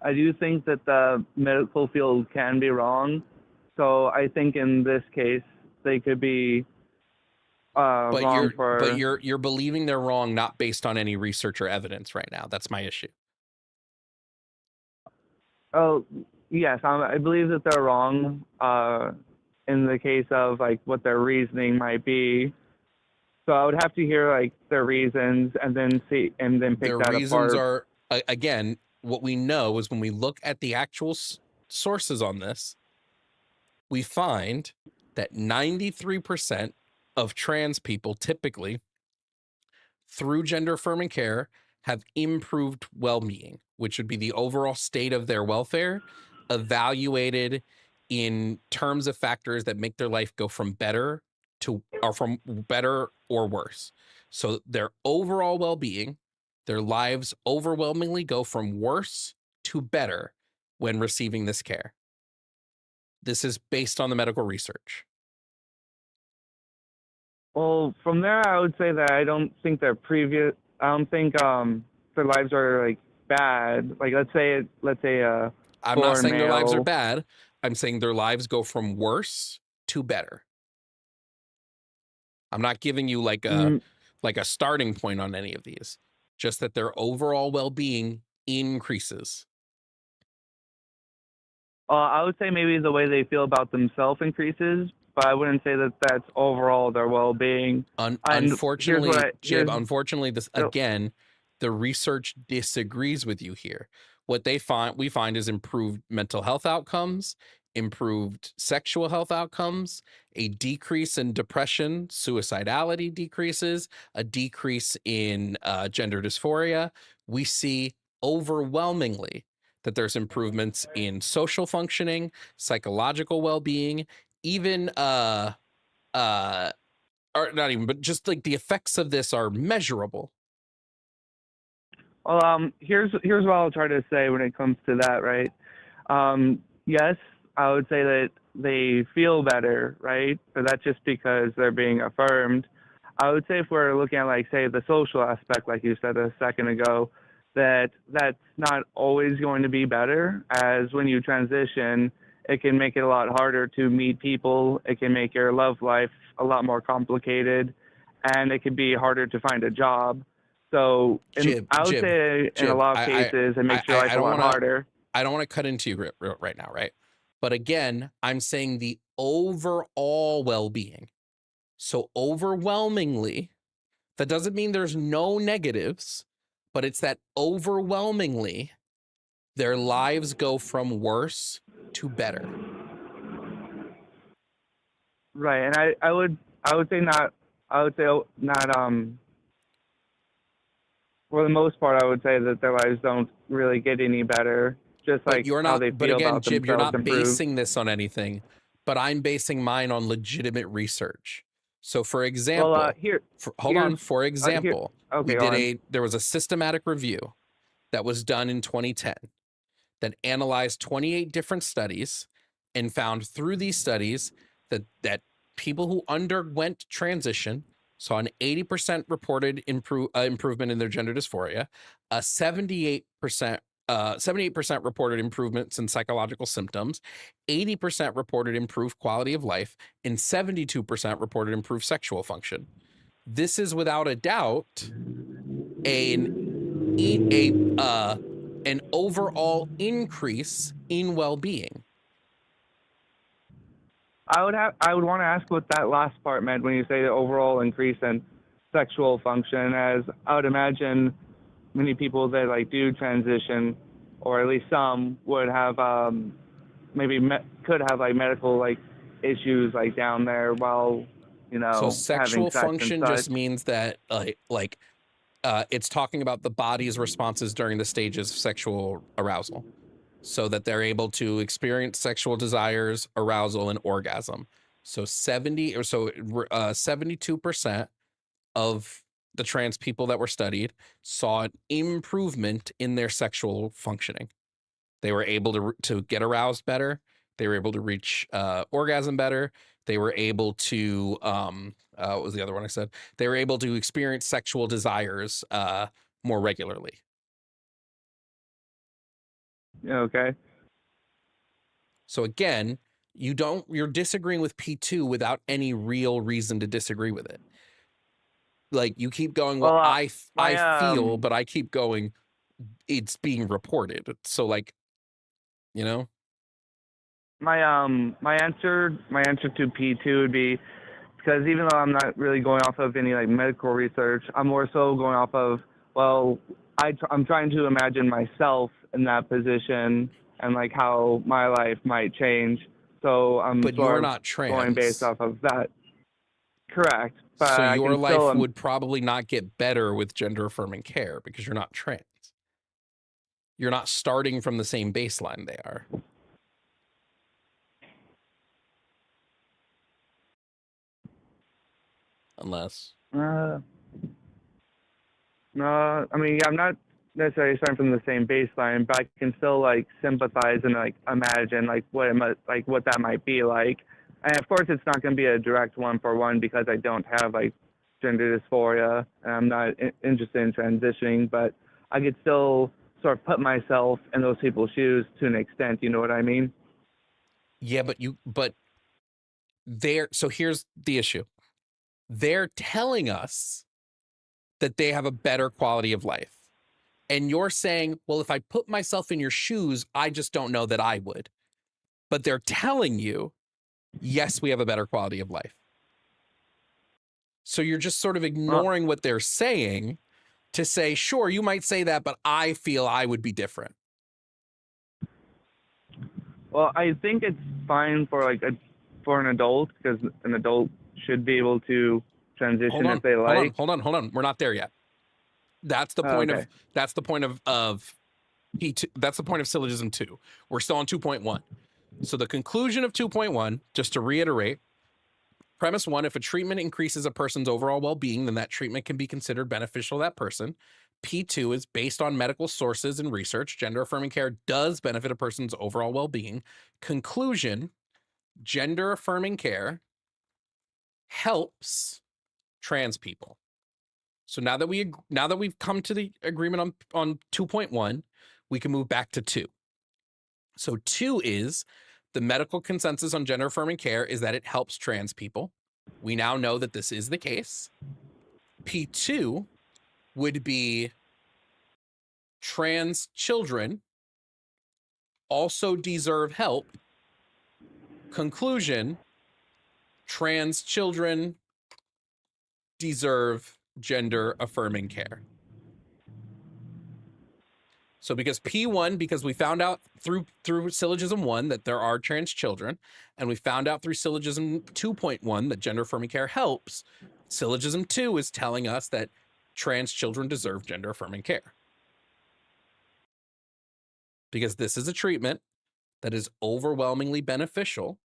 I do think that the medical field can be wrong. So I think in this case they could be wrong But you're believing they're wrong not based on any research or evidence right now. That's my issue. Oh, yes, I believe that they're wrong in the case of like what their reasoning might be. So I would have to hear like their reasons and then pick Their that reasons apart. are, again, what we know is when we look at the actual sources on this, we find that 93% of trans people typically through gender affirming care have improved well-being, which would be the overall state of their welfare evaluated in terms of factors that make their life go from better or worse. So their overall well-being, their lives overwhelmingly go from worse to better when receiving this care. This is based on the medical research. Well, from there, I would say that I don't think their lives are like bad. Like let's say I'm not foreign saying their lives are male. bad. I'm saying their lives go from worse to better. I'm not giving you like a starting point on any of these, just that their overall well-being increases. I would say maybe the way they feel about themselves increases, but I wouldn't say that that's overall their well-being. Unfortunately, Jib, here's this so- again, the research disagrees with you here. What we find is improved mental health outcomes, improved sexual health outcomes, a decrease in depression, suicidality decreases, a decrease in gender dysphoria. We see overwhelmingly that there's improvements in social functioning, psychological well-being, even or not even, but just like the effects of this are measurable. Well, here's what I'll try to say when it comes to that, right? Yes, I would say that they feel better, right? But that's just because they're being affirmed. I would say if we're looking at like say the social aspect, like you said a second ago, that's not always going to be better, as when you transition, it can make it a lot harder to meet people. It can make your love life a lot more complicated, and it can be harder to find a job. So I would say in a lot of cases, it makes your life a lot harder. I don't want to cut into you right now, right? But again, I'm saying the overall well-being. So overwhelmingly, that doesn't mean there's no negatives, but it's that overwhelmingly their lives go from worse to better. Right, and I would say not. I would say not. For the most part, I would say that their lives don't really get any better. Just But like you're how not. they But feel again, about Jib, you're themselves not improve. basing this on anything. But I'm basing mine on legitimate research. So, for example, Well, For example, okay, there was a systematic review that was done in 2010 that analyzed 28 different studies and found through these studies that people who underwent transition saw an 80% reported improvement in their gender dysphoria, a 78% reported improvements in psychological symptoms, 80% reported improved quality of life, and 72% reported improved sexual function. This is without a doubt an overall increase in well-being. I would want to ask what that last part meant when you say the overall increase in sexual function, as I would imagine many people that like do transition, or at least some, would have could have like medical like issues like down there while So having sexual sex function and just such. means that it's talking about the body's responses during the stages of sexual arousal, so that they're able to experience sexual desires, arousal, and orgasm. So 72% of the trans people that were studied saw an improvement in their sexual functioning. They were able to get aroused better. They were able to reach orgasm better. They were able to what was the other one I said? They were able to experience sexual desires more regularly. Okay. So again, you're disagreeing with P2 without any real reason to disagree with it. Like you keep going, well, I feel, but I keep going, it's being reported. So like, my answer to P2 would be, because even though I'm not really going off of any like medical research, I'm more so going off of, well, I'm trying to imagine myself in that position and like how my life might change. So I'm But sort you're of not going based trans. off of that. Correct. But So I your can life still would probably not get better with gender affirming care because you're not trans. You're not starting from the same baseline they are. Unless. no, I mean, yeah, I'm not necessarily starting from the same baseline, but I can still like sympathize and like imagine like what it might, like what that might be like. And of course, it's not going to be a direct one-for-one because I don't have like gender dysphoria and I'm not interested in transitioning. But I could still sort of put myself in those people's shoes to an extent. You know what I mean? Yeah, but so here's the issue. They're telling us that they have a better quality of life. And you're saying, well, if I put myself in your shoes, I just don't know that I would. But they're telling you, yes, we have a better quality of life. So you're just sort of ignoring what they're saying to say, sure, you might say that, but I feel I would be different. Well, I think it's fine for like for an adult because an adult should be able to transition if they like. Hold on. We're not there yet. That's the point of P2. That's the point of syllogism 2. We're still on 2.1. So the conclusion of 2.1, just to reiterate, premise 1, if a treatment increases a person's overall well-being, then that treatment can be considered beneficial to that person. P2 is based on medical sources and research. Gender affirming care does benefit a person's overall well-being. Conclusion, gender affirming care helps trans people. So now that we've come to the agreement on 2.1, we can move back to 2. So 2 is the medical consensus on gender affirming care is that it helps trans people. We now know that this is the case. P2 would be trans children also deserve help. Conclusion, trans children deserve gender affirming care. So because P1, because we found out through syllogism 1 that there are trans children, and we found out through syllogism 2.1 that gender affirming care helps, syllogism 2 is telling us that trans children deserve gender affirming care. Because this is a treatment that is overwhelmingly beneficial,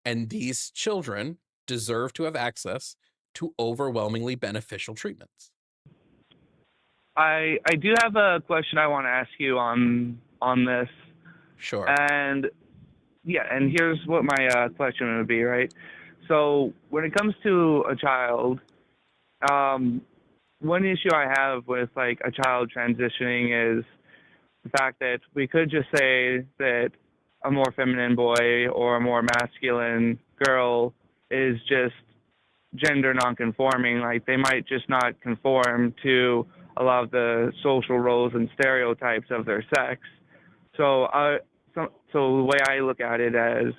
and these children deserve to have access to overwhelmingly beneficial treatments. I do have a question I want to ask you on this. Sure. And yeah, and here's what my question would be, right? So when it comes to a child, one issue I have with like a child transitioning is the fact that we could just say that a more feminine boy or a more masculine girl is just gender nonconforming. Like they might just not conform to a lot of the social roles and stereotypes of their sex. So the way I look at it as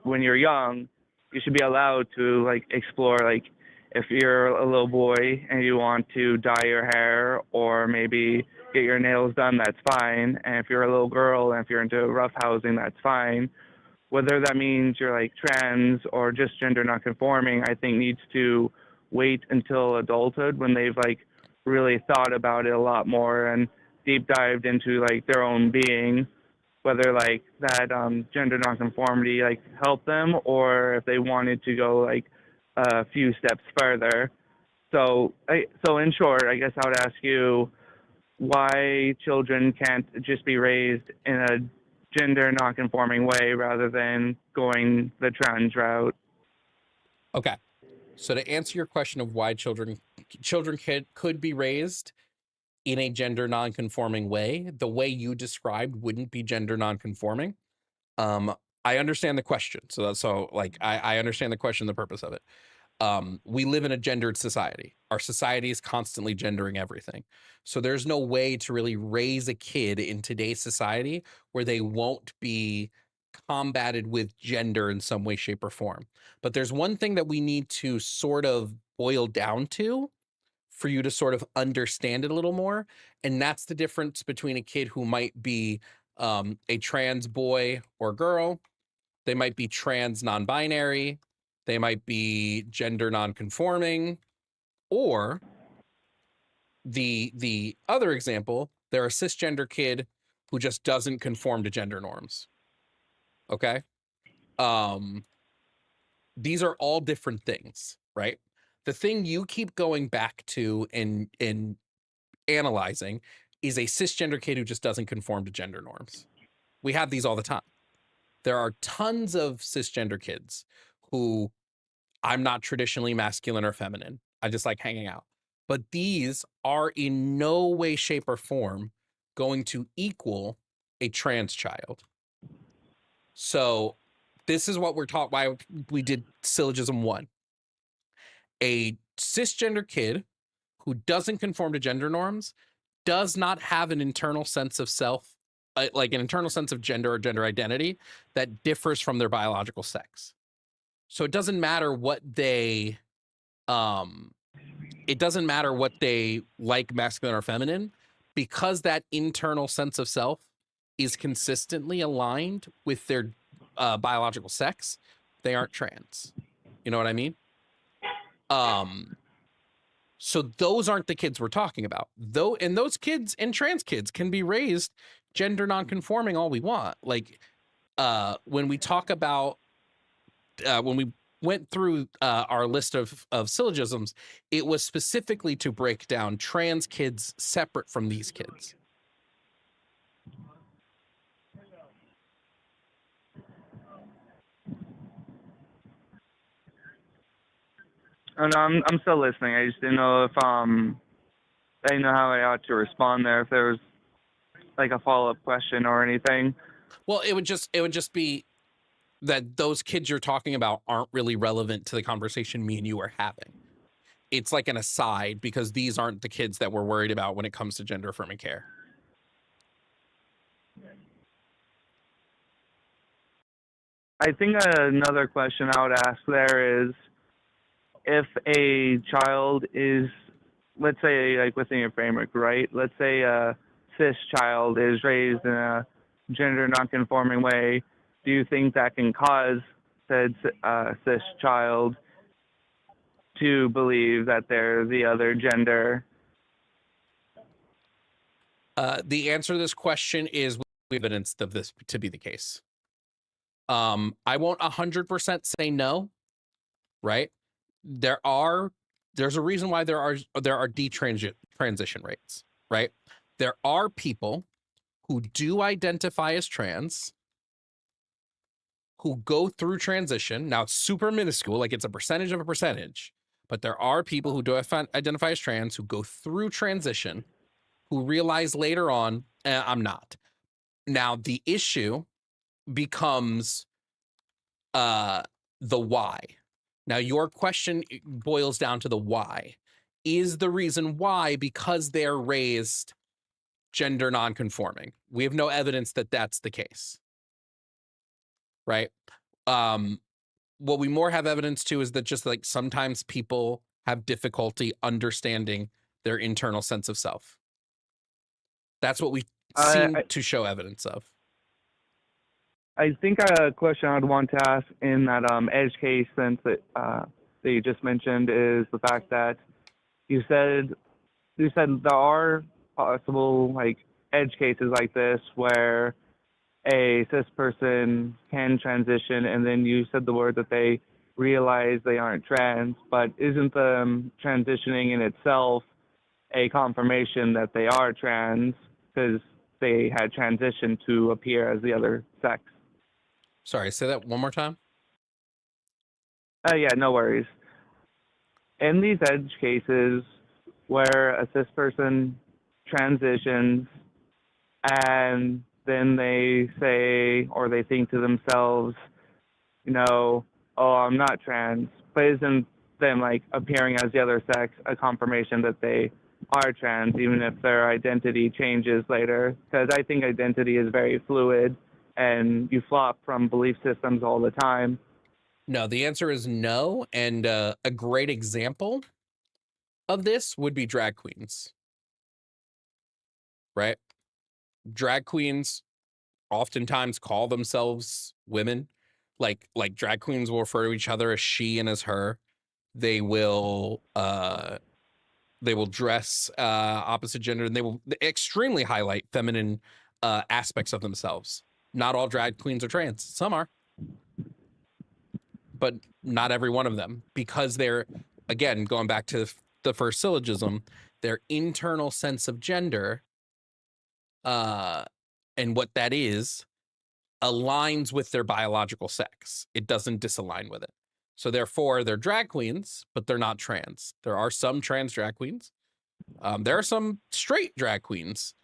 when you're young, you should be allowed to like explore, like if you're a little boy and you want to dye your hair or maybe get your nails done, that's fine. And if you're a little girl and if you're into roughhousing, that's fine. Whether that means you're like trans or just gender nonconforming, I think needs to wait until adulthood when they've like really thought about it a lot more and deep dived into like their own being, whether like that gender nonconformity like helped them or if they wanted to go like a few steps further. So in short, I guess I would ask you why children can't just be raised in a gender nonconforming way rather than going the trans route. Okay. So to answer your question of why children could be raised in a gender nonconforming way, the way you described wouldn't be gender nonconforming. I understand the question. I understand the question, the purpose of it. We live in a gendered society. Our society is constantly gendering everything. So there's no way to really raise a kid in today's society where they won't be combated with gender in some way, shape, or form. But there's one thing that we need to sort of boil down to for you to sort of understand it a little more. And that's the difference between a kid who might be a trans boy or girl. They might be trans non-binary. They might be gender non-conforming. Or the other example, they're a cisgender kid who just doesn't conform to gender norms. Okay? These are all different things, right? The thing you keep going back to and analyzing is a cisgender kid who just doesn't conform to gender norms. We have these all the time. There are tons of cisgender kids who I'm not traditionally masculine or feminine. I just like hanging out. But these are in no way, shape, or form going to equal a trans child. So this is what we're taught, why we did syllogism 1. A cisgender kid who doesn't conform to gender norms does not have an internal sense of self, like an internal sense of gender or gender identity that differs from their biological sex. So it doesn't matter what they, like, masculine or feminine, because that internal sense of self is consistently aligned with their biological sex. They aren't trans. You know what I mean? So those aren't the kids we're talking about. And those kids and trans kids can be raised gender non-conforming all we want. Like when we talk about when we went through our list of syllogisms, it was specifically to break down trans kids separate from these kids. And I'm still listening. I just didn't know if I didn't know how I ought to respond there. If there was like a follow-up question or anything. Well, it would just be that those kids you're talking about aren't really relevant to the conversation me and you are having. It's like an aside because these aren't the kids that we're worried about when it comes to gender affirming care. I think another question I would ask there is, if a child is, let's say, like within your framework, right? Let's say a cis child is raised in a gender nonconforming way. Do you think that can cause said cis child to believe that they're the other gender? The answer to this question is evidence of this to be the case. I won't 100% say no, right? There's a reason why there are detransition rates, right? There are people who do identify as trans who go through transition. Now it's super minuscule, like it's a percentage of a percentage, but there are people who do identify as trans who go through transition who realize later on, I'm not. Now the issue becomes the why. Now, your question boils down to the why. Is the reason why because they're raised gender nonconforming? We have no evidence that that's the case, right? What we more have evidence to is that just like sometimes people have difficulty understanding their internal sense of self. That's what we seem to show evidence of. I think a question I'd want to ask in that edge case sense that you just mentioned is the fact that you said there are possible like edge cases like this where a cis person can transition, and then you said the word that they realize they aren't trans, but isn't the transitioning in itself a confirmation that they are trans because they had transitioned to appear as the other sex? Sorry, say that one more time. Yeah, no worries. In these edge cases where a cis person transitions and then they say or they think to themselves, you know, oh, I'm not trans, but isn't them like appearing as the other sex a confirmation that they are trans, even if their identity changes later? Because I think identity is very fluid, and you flop from belief systems all the time. No, the answer is no. And a great example of this would be drag queens, right? Drag queens oftentimes call themselves women. Like drag queens will refer to each other as she and as her. They will dress opposite gender, and they will extremely highlight feminine aspects of themselves. Not all drag queens are trans. Some are, but not every one of them, because they're, again, going back to the first syllogism, their internal sense of gender and what that is aligns with their biological sex. It doesn't disalign with it. So therefore, they're drag queens, but they're not trans. There are some trans drag queens. There are some straight drag queens.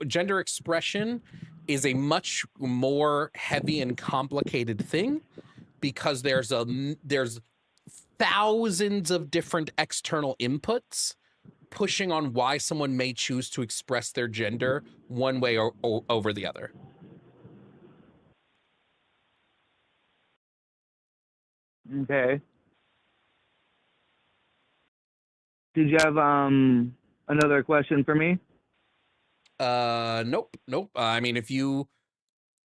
Gender expression is a much more heavy and complicated thing, because there's thousands of different external inputs pushing on why someone may choose to express their gender one way or over the other. Okay. Did you have another question for me? Nope. I mean, if you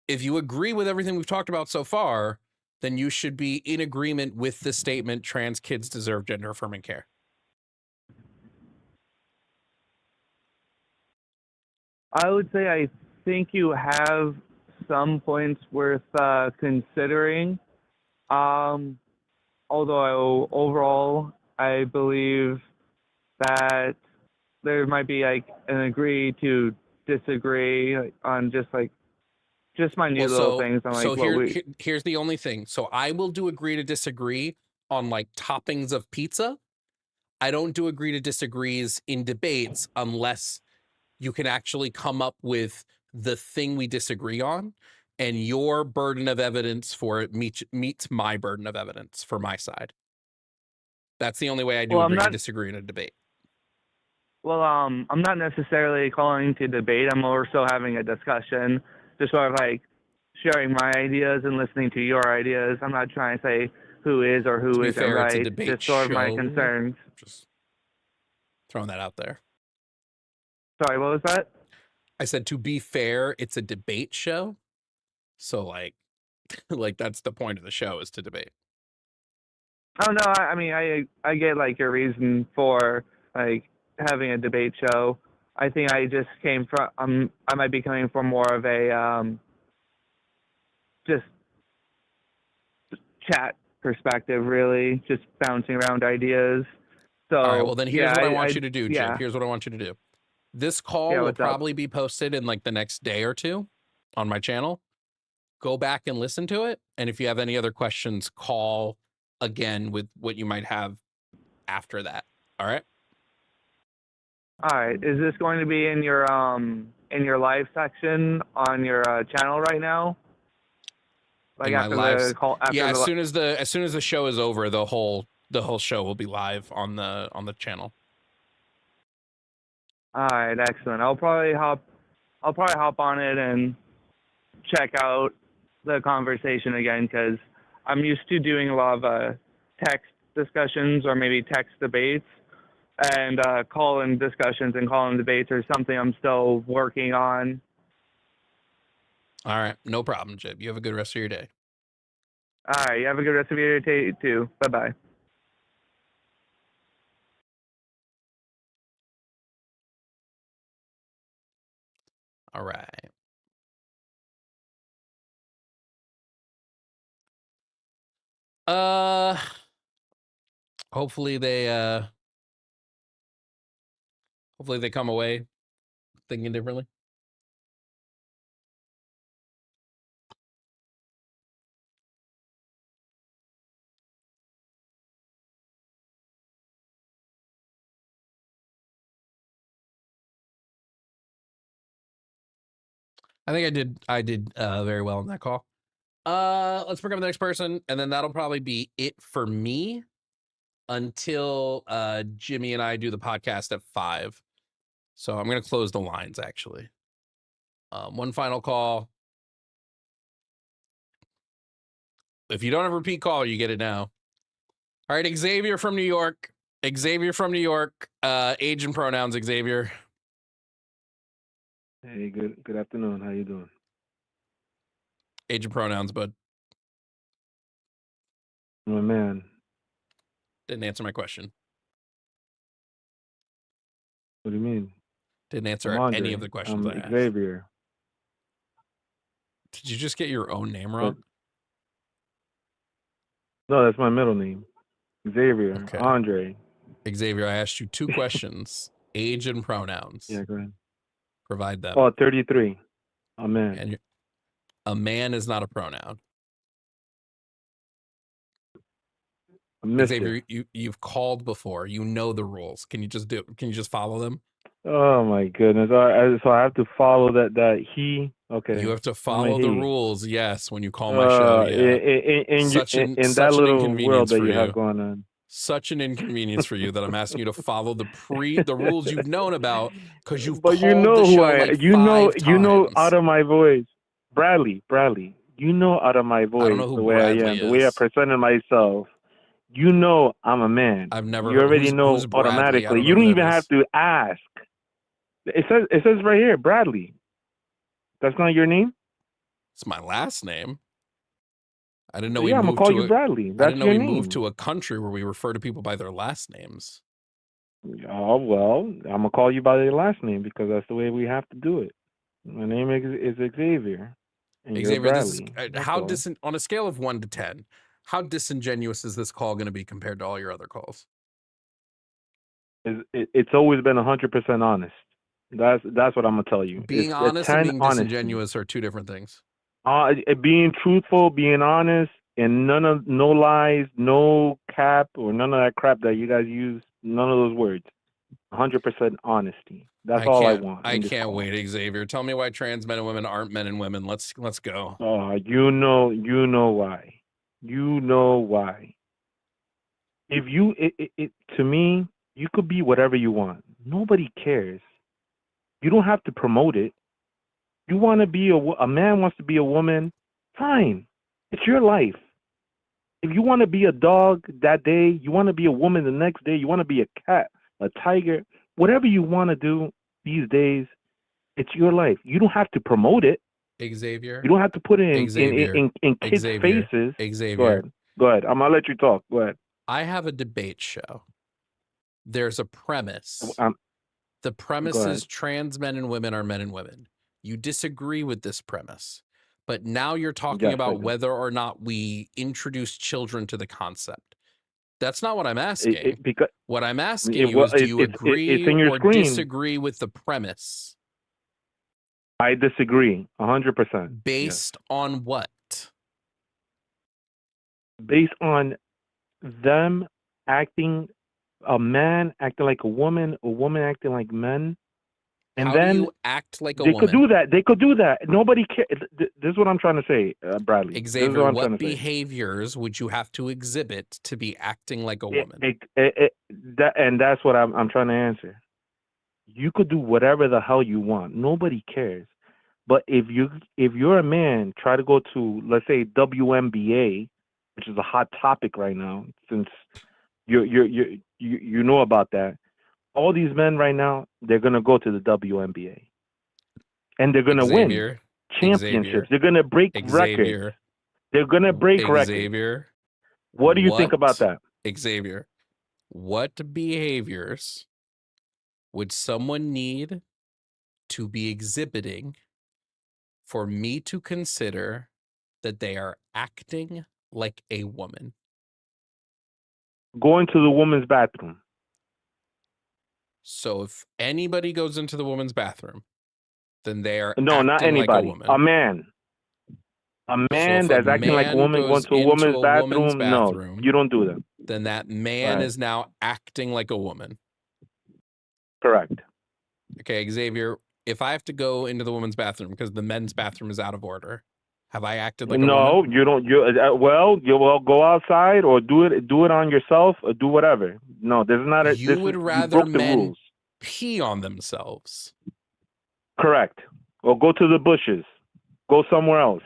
agree with everything we've talked about so far, then you should be in agreement with the statement, trans kids deserve gender affirming care. I would say I think you have some points worth considering. Although overall, I believe that there might be like an agree to disagree on just minute little things. On, like, so what here's the only thing. So I will do agree to disagree on like toppings of pizza. I don't do agree to disagrees in debates unless you can actually come up with the thing we disagree on, and your burden of evidence for it meets my burden of evidence for my side. That's the only way I do agree to disagree in a debate. Well, I'm not necessarily calling to debate. I'm more so having a discussion, just sort of like sharing my ideas and listening to your ideas. I'm not trying to say who is or who isn't fair, right. it's a debate Just sort of my show. concerns. Just throwing that out there. Sorry, what was that? I said, to be fair, it's a debate show. So like that's the point of the show, is to debate. Oh no, I mean I get like your reason for like having a debate show. I think I just came from I might be coming from more of a just chat perspective, really, just bouncing around ideas. So all right, well then here's what I want you to do, Jim. Yeah. Here's what I want you to do. This call will probably be posted in like the next day or two on my channel. Go back and listen to it, and if you have any other questions, call again with what you might have after that. All right? All right. Is this going to be in your live section on your channel right now? Like after the call? Yeah, as soon as the show is over, the whole show will be live on the channel. All right, excellent. I'll probably hop on it and check out the conversation again, because I'm used to doing a lot of text discussions or maybe text debates, and call-in discussions and call-in debates are something I'm still working on. All right, no problem, Jib. You have a good rest of your day. All right, you have a good rest of your day too. Bye-bye. All right. Hopefully they come away thinking differently. I think I did very well on that call. Let's bring up the next person, and then that'll probably be it for me until Jimmy and I do the podcast at 5. So I'm gonna close the lines actually. One final call. If you don't have a repeat call, you get it now. All right, Xavier from New York. Xavier from New York. Age and pronouns, Xavier. Hey, good afternoon. How you doing? Age and pronouns, bud. I'm a man. Didn't answer my question. What do you mean? Didn't answer I'm any Andre. of the questions I I'm asked. Xavier. Did you just get your own name wrong? No, that's my middle name. Xavier. Okay. Andre. Xavier, I asked you 2 questions. Age and pronouns. Yeah, go ahead. Provide them. Oh, 33. A man. And a man is not a pronoun. A mister. Xavier, you've called before. You know the rules. Can you just follow them? Oh my goodness. All right, so I have to follow that he. Okay. You have to I'm a follow the he. rules. Yes, when you call my show. Yeah. In Such that an little world inconvenience that for you have you. going on. Such an inconvenience for you that I'm asking you to follow the rules you've known about because you've But called you know the who show I like you know 5 you know times. out of my voice. Bradley. You know out of my voice I don't know who the way I Bradley am, the way I is. presented myself. You know I'm a man. I've never You heard. already know who's Bradley? I automatically. don't know You who don't that even is. have to ask. It says right here, Bradley. That's not your name? It's my last name. I didn't know Yeah, I'm gonna call you Bradley. I That's didn't know your we name. moved to a country where we refer to people by their last names. Oh well, I'm gonna call you by your last name because that's the way we have to do it. My name is Xavier, and you're Xavier, this is Bradley. That's how all. on a scale of 1 to 10, how disingenuous is this call going to be compared to all your other calls? It's always been 100% honest. That's what I'm gonna tell you. Being It's honest a 10 and being honesty. disingenuous are 2 different things. Being truthful, being honest, and no lies, no cap, or none of that crap that you guys use. None of those words. 100% honesty. That's all I want. I in this can't call. wait, Xavier. Tell me why trans men and women aren't men and women. Let's go. You know why. You know why. If you, to me, you could be whatever you want. Nobody cares. You don't have to promote it. You want to be a man wants to be a woman, fine. It's your life. If you want to be a dog that day, you want to be a woman the next day, you want to be a cat, a tiger, whatever you want to do these days, it's your life. You don't have to promote it. Xavier. You don't have to put it in kids' Xavier. faces. Xavier. Go ahead. I'm gonna let you talk. Go ahead. I have a debate show. There's a premise. The premise is trans men and women are men and women. You disagree with this premise, but now you're talking about whether or not we introduce children to the concept. That's not what I'm asking. What I'm asking you is, do you agree or disagree with the premise? I disagree 100%. Based on what? Based on them acting, a man acting like a woman acting like men. And How then do you act like a woman? They could do that. Nobody cares. This is what I'm trying to say, Bradley. Xavier, what behaviors would you have to exhibit to be acting like a woman? And that's what I'm trying to answer. You could do whatever the hell you want. Nobody cares. But if you're a man, try to go to, let's say, WNBA, which is a hot topic right now, since you know about that. All these men right now, they're gonna go to the WNBA, and they're gonna win championships. They're gonna break records. They're gonna break records. What do you think about that, Xavier? What behaviors would someone need to be exhibiting for me to consider that they are acting like a woman? Going to the woman's bathroom. So if anybody goes into the woman's bathroom, then they are not anybody. Like a woman. A man. A man that's acting like a woman going to a woman's bathroom. No, you don't do that. Then that man is now acting like a woman. Correct. Okay, Xavier, if I have to go into the woman's bathroom because the men's bathroom is out of order, have I acted like a woman? No, you don't. You will go outside or do it on yourself or do whatever. No, there's not a. You would rather men pee on themselves. Correct. Or go to the bushes. Go somewhere else.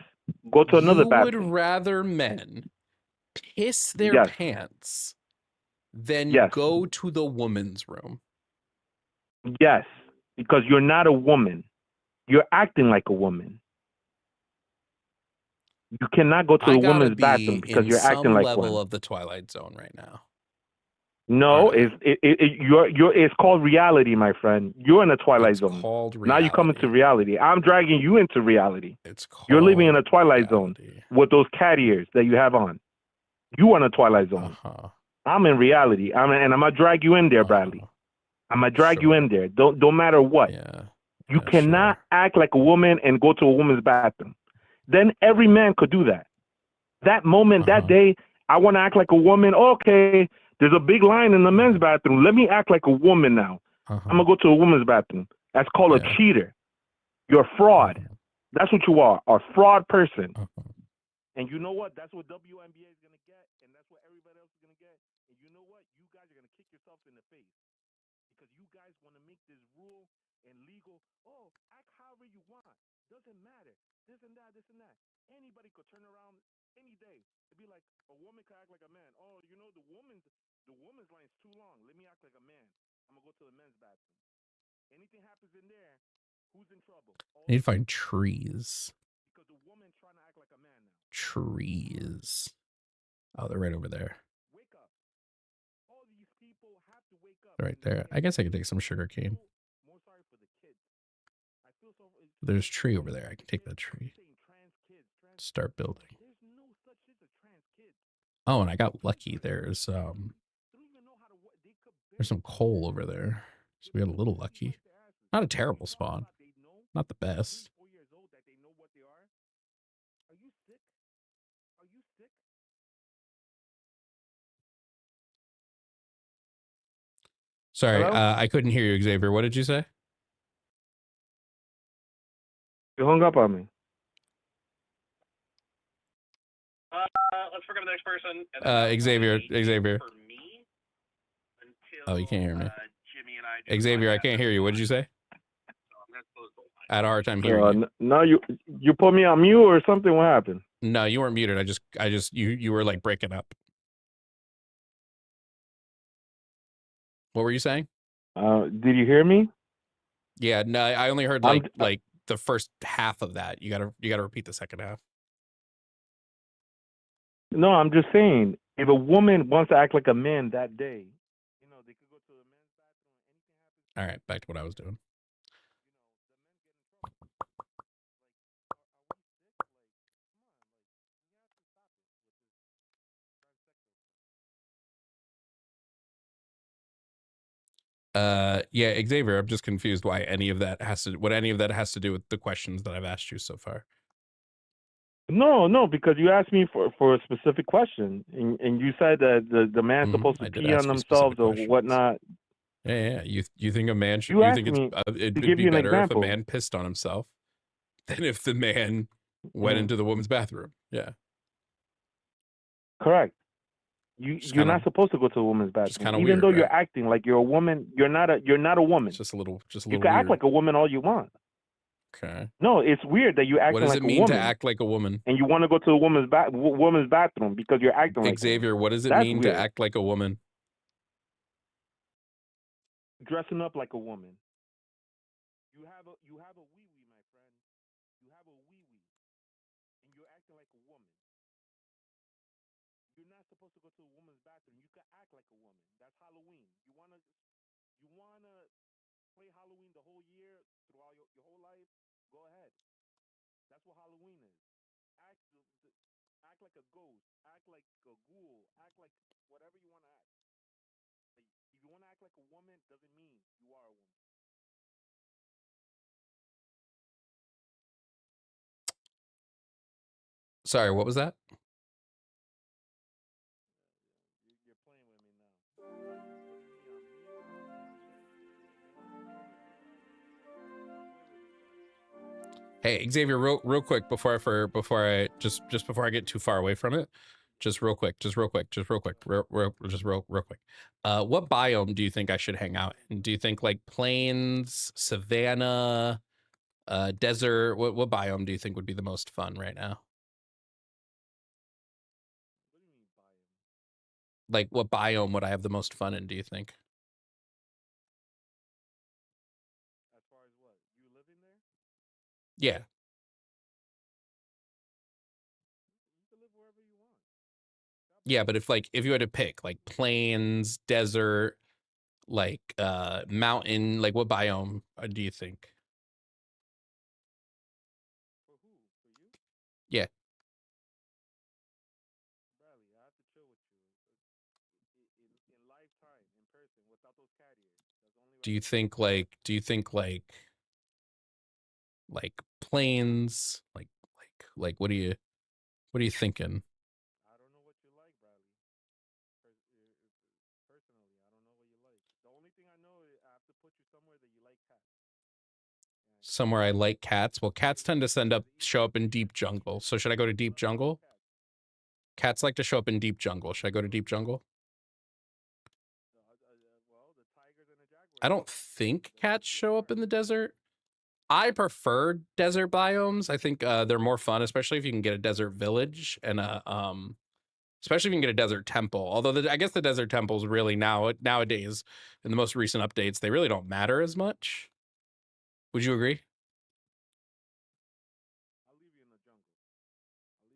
Go to another You bathroom. would rather men piss their Yes. pants than Yes. go to the woman's room. Yes. Because you're not a woman. You're acting like a woman. You cannot go to I a gotta woman's bathroom be because in you're acting some like level one. of the Twilight Zone right now. No, Aren't I? it's called reality, my friend. You're in a Twilight It's Zone. called Now you come into reality. reality. I'm dragging you into reality. It's called You're living in a Twilight Zone reality. with those cat ears that you have on. You are in a Twilight Zone. Uh-huh. I'm in reality. And I'm gonna drag you in there, Bradley. Uh-huh. I'm gonna drag you Sure. in there. Don't matter what. Yeah. You Yeah, cannot sure. act like a woman and go to a woman's bathroom. Then every man could do that. That moment, that Uh-huh. day, I want to act like a woman. Okay, there's a big line in the men's bathroom. Let me act like a woman now. Uh-huh. I'm gonna go to a woman's bathroom. That's called Yeah. a cheater. You're a fraud. Uh-huh. That's what you are, a fraud person. Uh-huh. And you know what? That's what WNBA is gonna get, and that's what everybody else is gonna get. And you know what? You guys are gonna kick yourself in the face because you guys want to make this rule and legal. Oh, act however you want. Doesn't matter. This and that. This and that. Anybody could turn around any day to be like a woman could act like a man. Oh, you know the woman's line is too long. Let me act like a man. I'm gonna go to the men's bathroom. Anything happens in there, who's in trouble? I need to find trees. Because the woman's trying to act like a man now. Trees. Oh, they're right over there. Wake up. All these people have to wake up. They're right there. I guess I could take some sugar cane. More sorry for the kids. I feel so. There's a tree over there. I can take that tree. Start building. There's no such thing as trans kids. Oh, and I got lucky. There's some coal over there. So we got a little lucky. Not a terrible spawn. Not the best. Are you sick? Are you sick? Sorry, Hello? I couldn't hear you, Xavier. What did you say? You hung up on me. Let's forget the next person. Xavier. For me, until, Oh, you can't hear me. Jimmy and I Xavier, I can't hear you. What did you say? I had a hard time Yeah, hearing you. no, you put me on mute or something. What happened? No, you weren't muted. You were like breaking up. What were you saying? Did you hear me? Yeah, no, I only heard like the first half of that. You gotta repeat the second half. No, I'm just saying, if a woman wants to act like a man that day, you know, they could go to the men's bathroom. Anything happens. All right, back to what I was doing. Yeah, Xavier, I'm just confused why any of that has to do with the questions that I've asked you so far. No, because you asked me for a specific question, and you said that the man's supposed to pee on themselves or whatnot. Yeah. You think a man should? You You think asked it's me it'd to be give you an better if a example. man pissed on himself than if the man went into the woman's bathroom? Yeah, Correct. You're not supposed to go to a woman's bathroom, even though you're acting like you're a woman. You're not a woman. It's just a little. You can act like a woman all you want. Okay. No, it's weird that you acting What does like it a mean woman, to act like a woman? and you want to go to a woman's bathroom because you're acting like Xavier, what does it That's mean weird. to act like a woman? Dressing up like a woman. You have a wee wee, my friend. You have a wee wee, and you're acting like a woman. You're not supposed to go to a woman's bathroom. You can act like a woman. That's Halloween. You wanna play Halloween the whole year throughout your whole life? Go ahead. That's what Halloween is. Act like a ghost. Act like a ghoul. Act like whatever you want to act. Like, if you want to act like a woman, doesn't mean you are a woman. Sorry, what was that? You're playing with me now. Hey, Xavier, real quick before I get too far away from it, just real quick. What biome do you think I should hang out in? Do you think like plains, savanna, Desert. What biome do you think would be the most fun right now? Like, what biome would I have the most fun in, do you think? As far as what? You living there? Yeah. You can live wherever you want. Yeah, but if you had to pick like plains, desert, like mountain, like what biome do you think? For who? For you? Yeah. Bradley, I have to chill with you. In lifetime, in person, without those cat ears. That's the only way Do I you can think like plains, like what are you thinking? I don't know what you like, Bradley. Personally, I don't know what you like. The only thing I know is I have to put you somewhere that you like cats. Somewhere I like cats. Well, cats tend to show up in deep jungle. So should I go to deep jungle? Cats like to show up in deep jungle. Should I go to deep jungle? Well, the tigers and the jaguars. I don't think cats show up in the desert. I prefer desert biomes. I think they're more fun, especially if you can get a desert village and especially if you can get a desert temple. Although I guess the desert temples really nowadays in the most recent updates, they really don't matter as much. Would you agree? I'll leave you in the jungle.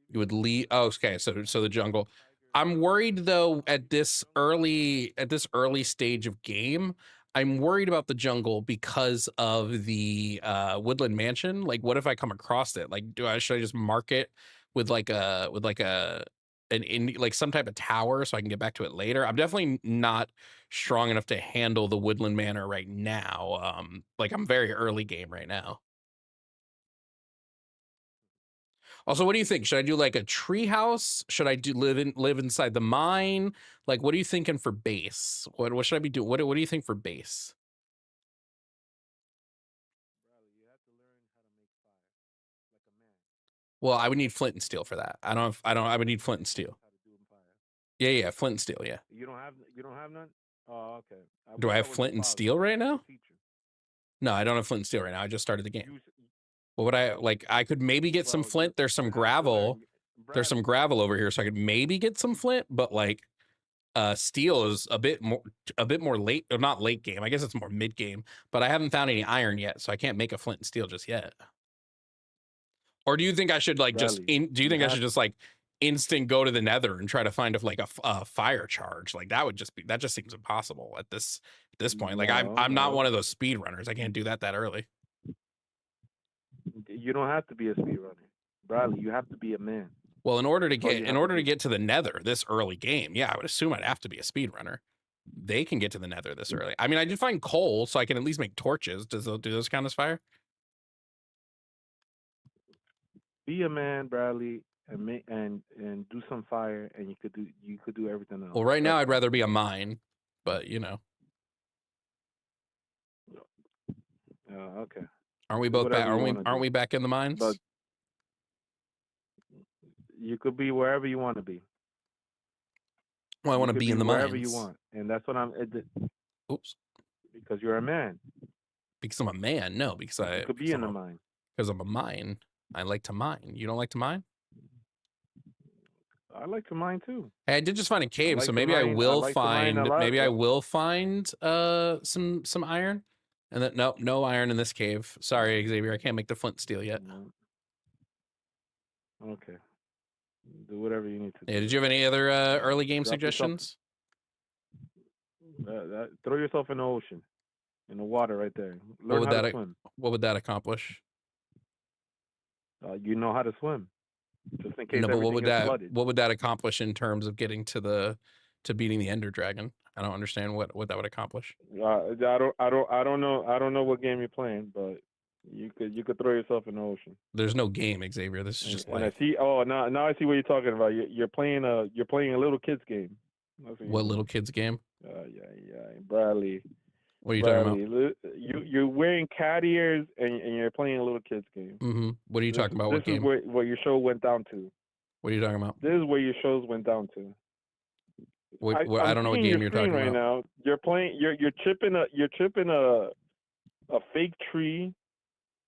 You would leave. Oh, okay. So the jungle. I'm worried though at this early stage of game. I'm worried about the jungle because of the woodland mansion. Like, what if I come across it? Like, should I just mark it with like like some type of tower so I can get back to it later? I'm definitely not strong enough to handle the woodland manor right now. Like I'm very early game right now. Also, what do you think? Should I do like a tree house? Should I live inside the mine? Like, what are you thinking for base? What should I be doing? What do you think for base? Bradley, you have to learn how to make fire like a man. Well, I would need flint and steel for that. I would need flint and steel. How to do fire. Yeah, flint and steel, yeah. You don't have none? Oh, okay. Do wish I have was flint your and father. steel right I now? could teach you. No, I don't have flint and steel right now. I just started the game. You, What would I like? I could maybe get some well, flint. There's some you have to learn. gravel. There's some Bradley, gravel over here, so I could maybe get some flint, but like steel is a bit more late, or not late game. I guess it's more mid game, but I haven't found any iron yet, so I can't make a flint and steel just yet. Or do you think I should like Bradley, do you think I should just like instant go to the nether and try to find like a fire charge? Like that just seems impossible at this point. Like I'm not one of those speed runners. I can't do that early. You don't have to be a speedrunner. Bradley, you have to be a man. Well, in order to get to the nether this early game, yeah, I would assume I'd have to be a speed runner. They can get to the nether this early. I mean, I did find coal, so I can at least make torches. Do those count as fire? Be a man, Bradley, and do some fire, and you could do everything else. Well, right now I'd rather be a mine, but you know. Okay. Aren't we both back? Aren't we back in the mines? But you could be wherever you want to be. Well, I want to be in the mines. Wherever you want, and that's what I'm. Oops. Because you're a man. Because I'm a man. No, because I could be in the mine. Because I'm a mine. I like to mine. You don't like to mine? I like to mine too. Hey, I did just find a cave, so maybe I will find some iron. And then no iron in this cave. Sorry, Xavier, I can't make the flint and steel yet. Okay. Do whatever you need to do. Yeah, did you have any other early game suggestions? Throw yourself in the ocean. In the water right there. Learn how to swim. What would that accomplish? You know how to swim. Just in case no, but flooded. What would that accomplish in terms of getting to beating the Ender Dragon? I don't understand what that would accomplish. I don't know what game you're playing, but you could throw yourself in the ocean. There's no game, Xavier. This is just life. And I see. Oh, now I see what you're talking about. You're playing a little kid's game. What little kid's game? Yeah, Bradley. What are you talking about? You're wearing cat ears and you're playing a little kid's game. Mm-hmm. What are you talking about? What game? This is what your show went down to. What are you talking about? This is where your shows went down to. I don't know what game you're talking right about. Now you're playing. You're chipping a fake tree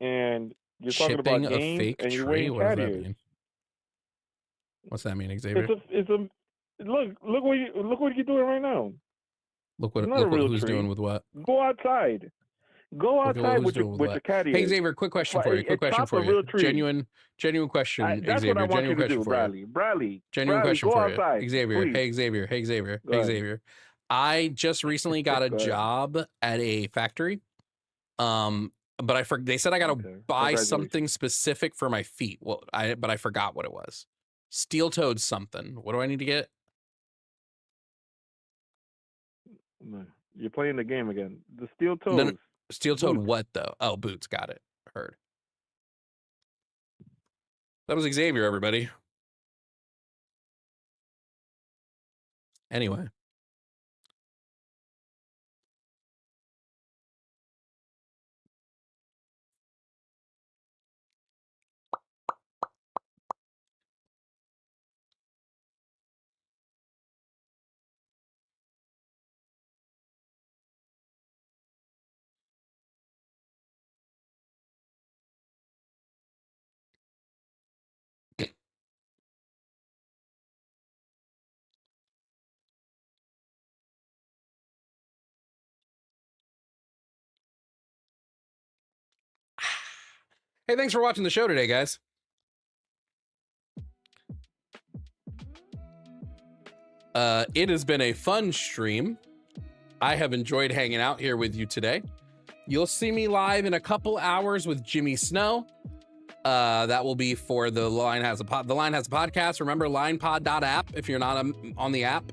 and you're talking Chipping about a games, fake and you're tree? wearing What does cat that ears. mean? What's that mean, Xavier? It's a look what you're doing right now. Look It's what not a real who's tree. doing with what? Go outside. Go Okay, outside who's with doing with your what? cat Hey ears. Xavier, quick question for you. Quick question Top for a you. real tree. Genuine question, That's Xavier. what I want Genuine you to question do, for you. Bradley. Bradley. Genuine Bradley, question go for outside, you. Xavier. please. Hey Xavier. Hey Xavier. Go Hey ahead. Xavier. I just recently got a Go ahead. job at a factory. But they said I gotta Okay. buy Congratulations. something specific for my feet. Well, I forgot what it was. Steel-toed something. What do I need to get? No, you're playing the game again. The steel toes. No, steel-toed Boots. what though? Oh, boots. Got it. Heard. That was Xavier, everybody. Anyway. Hey, thanks for watching the show today, guys. It has been a fun stream. I have enjoyed hanging out here with you today. You'll see me live in a couple hours with Jimmy Snow. That will be for the Line Has a Podcast. Remember, linepod.app if you're not on the app.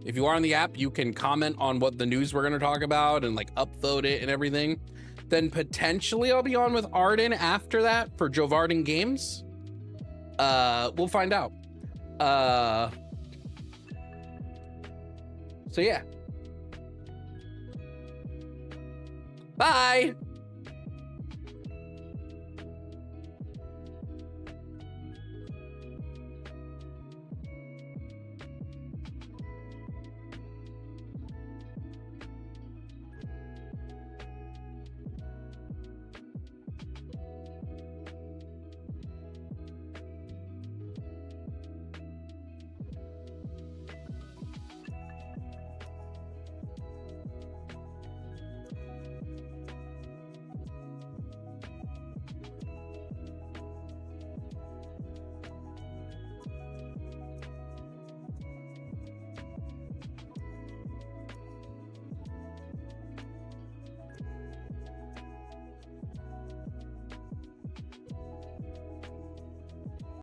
If you are on the app, you can comment on what the news we're going to talk about and like upvote it and everything. Then potentially I'll be on with Arden after that for Joe Varden Games. We'll find out. So yeah. Bye.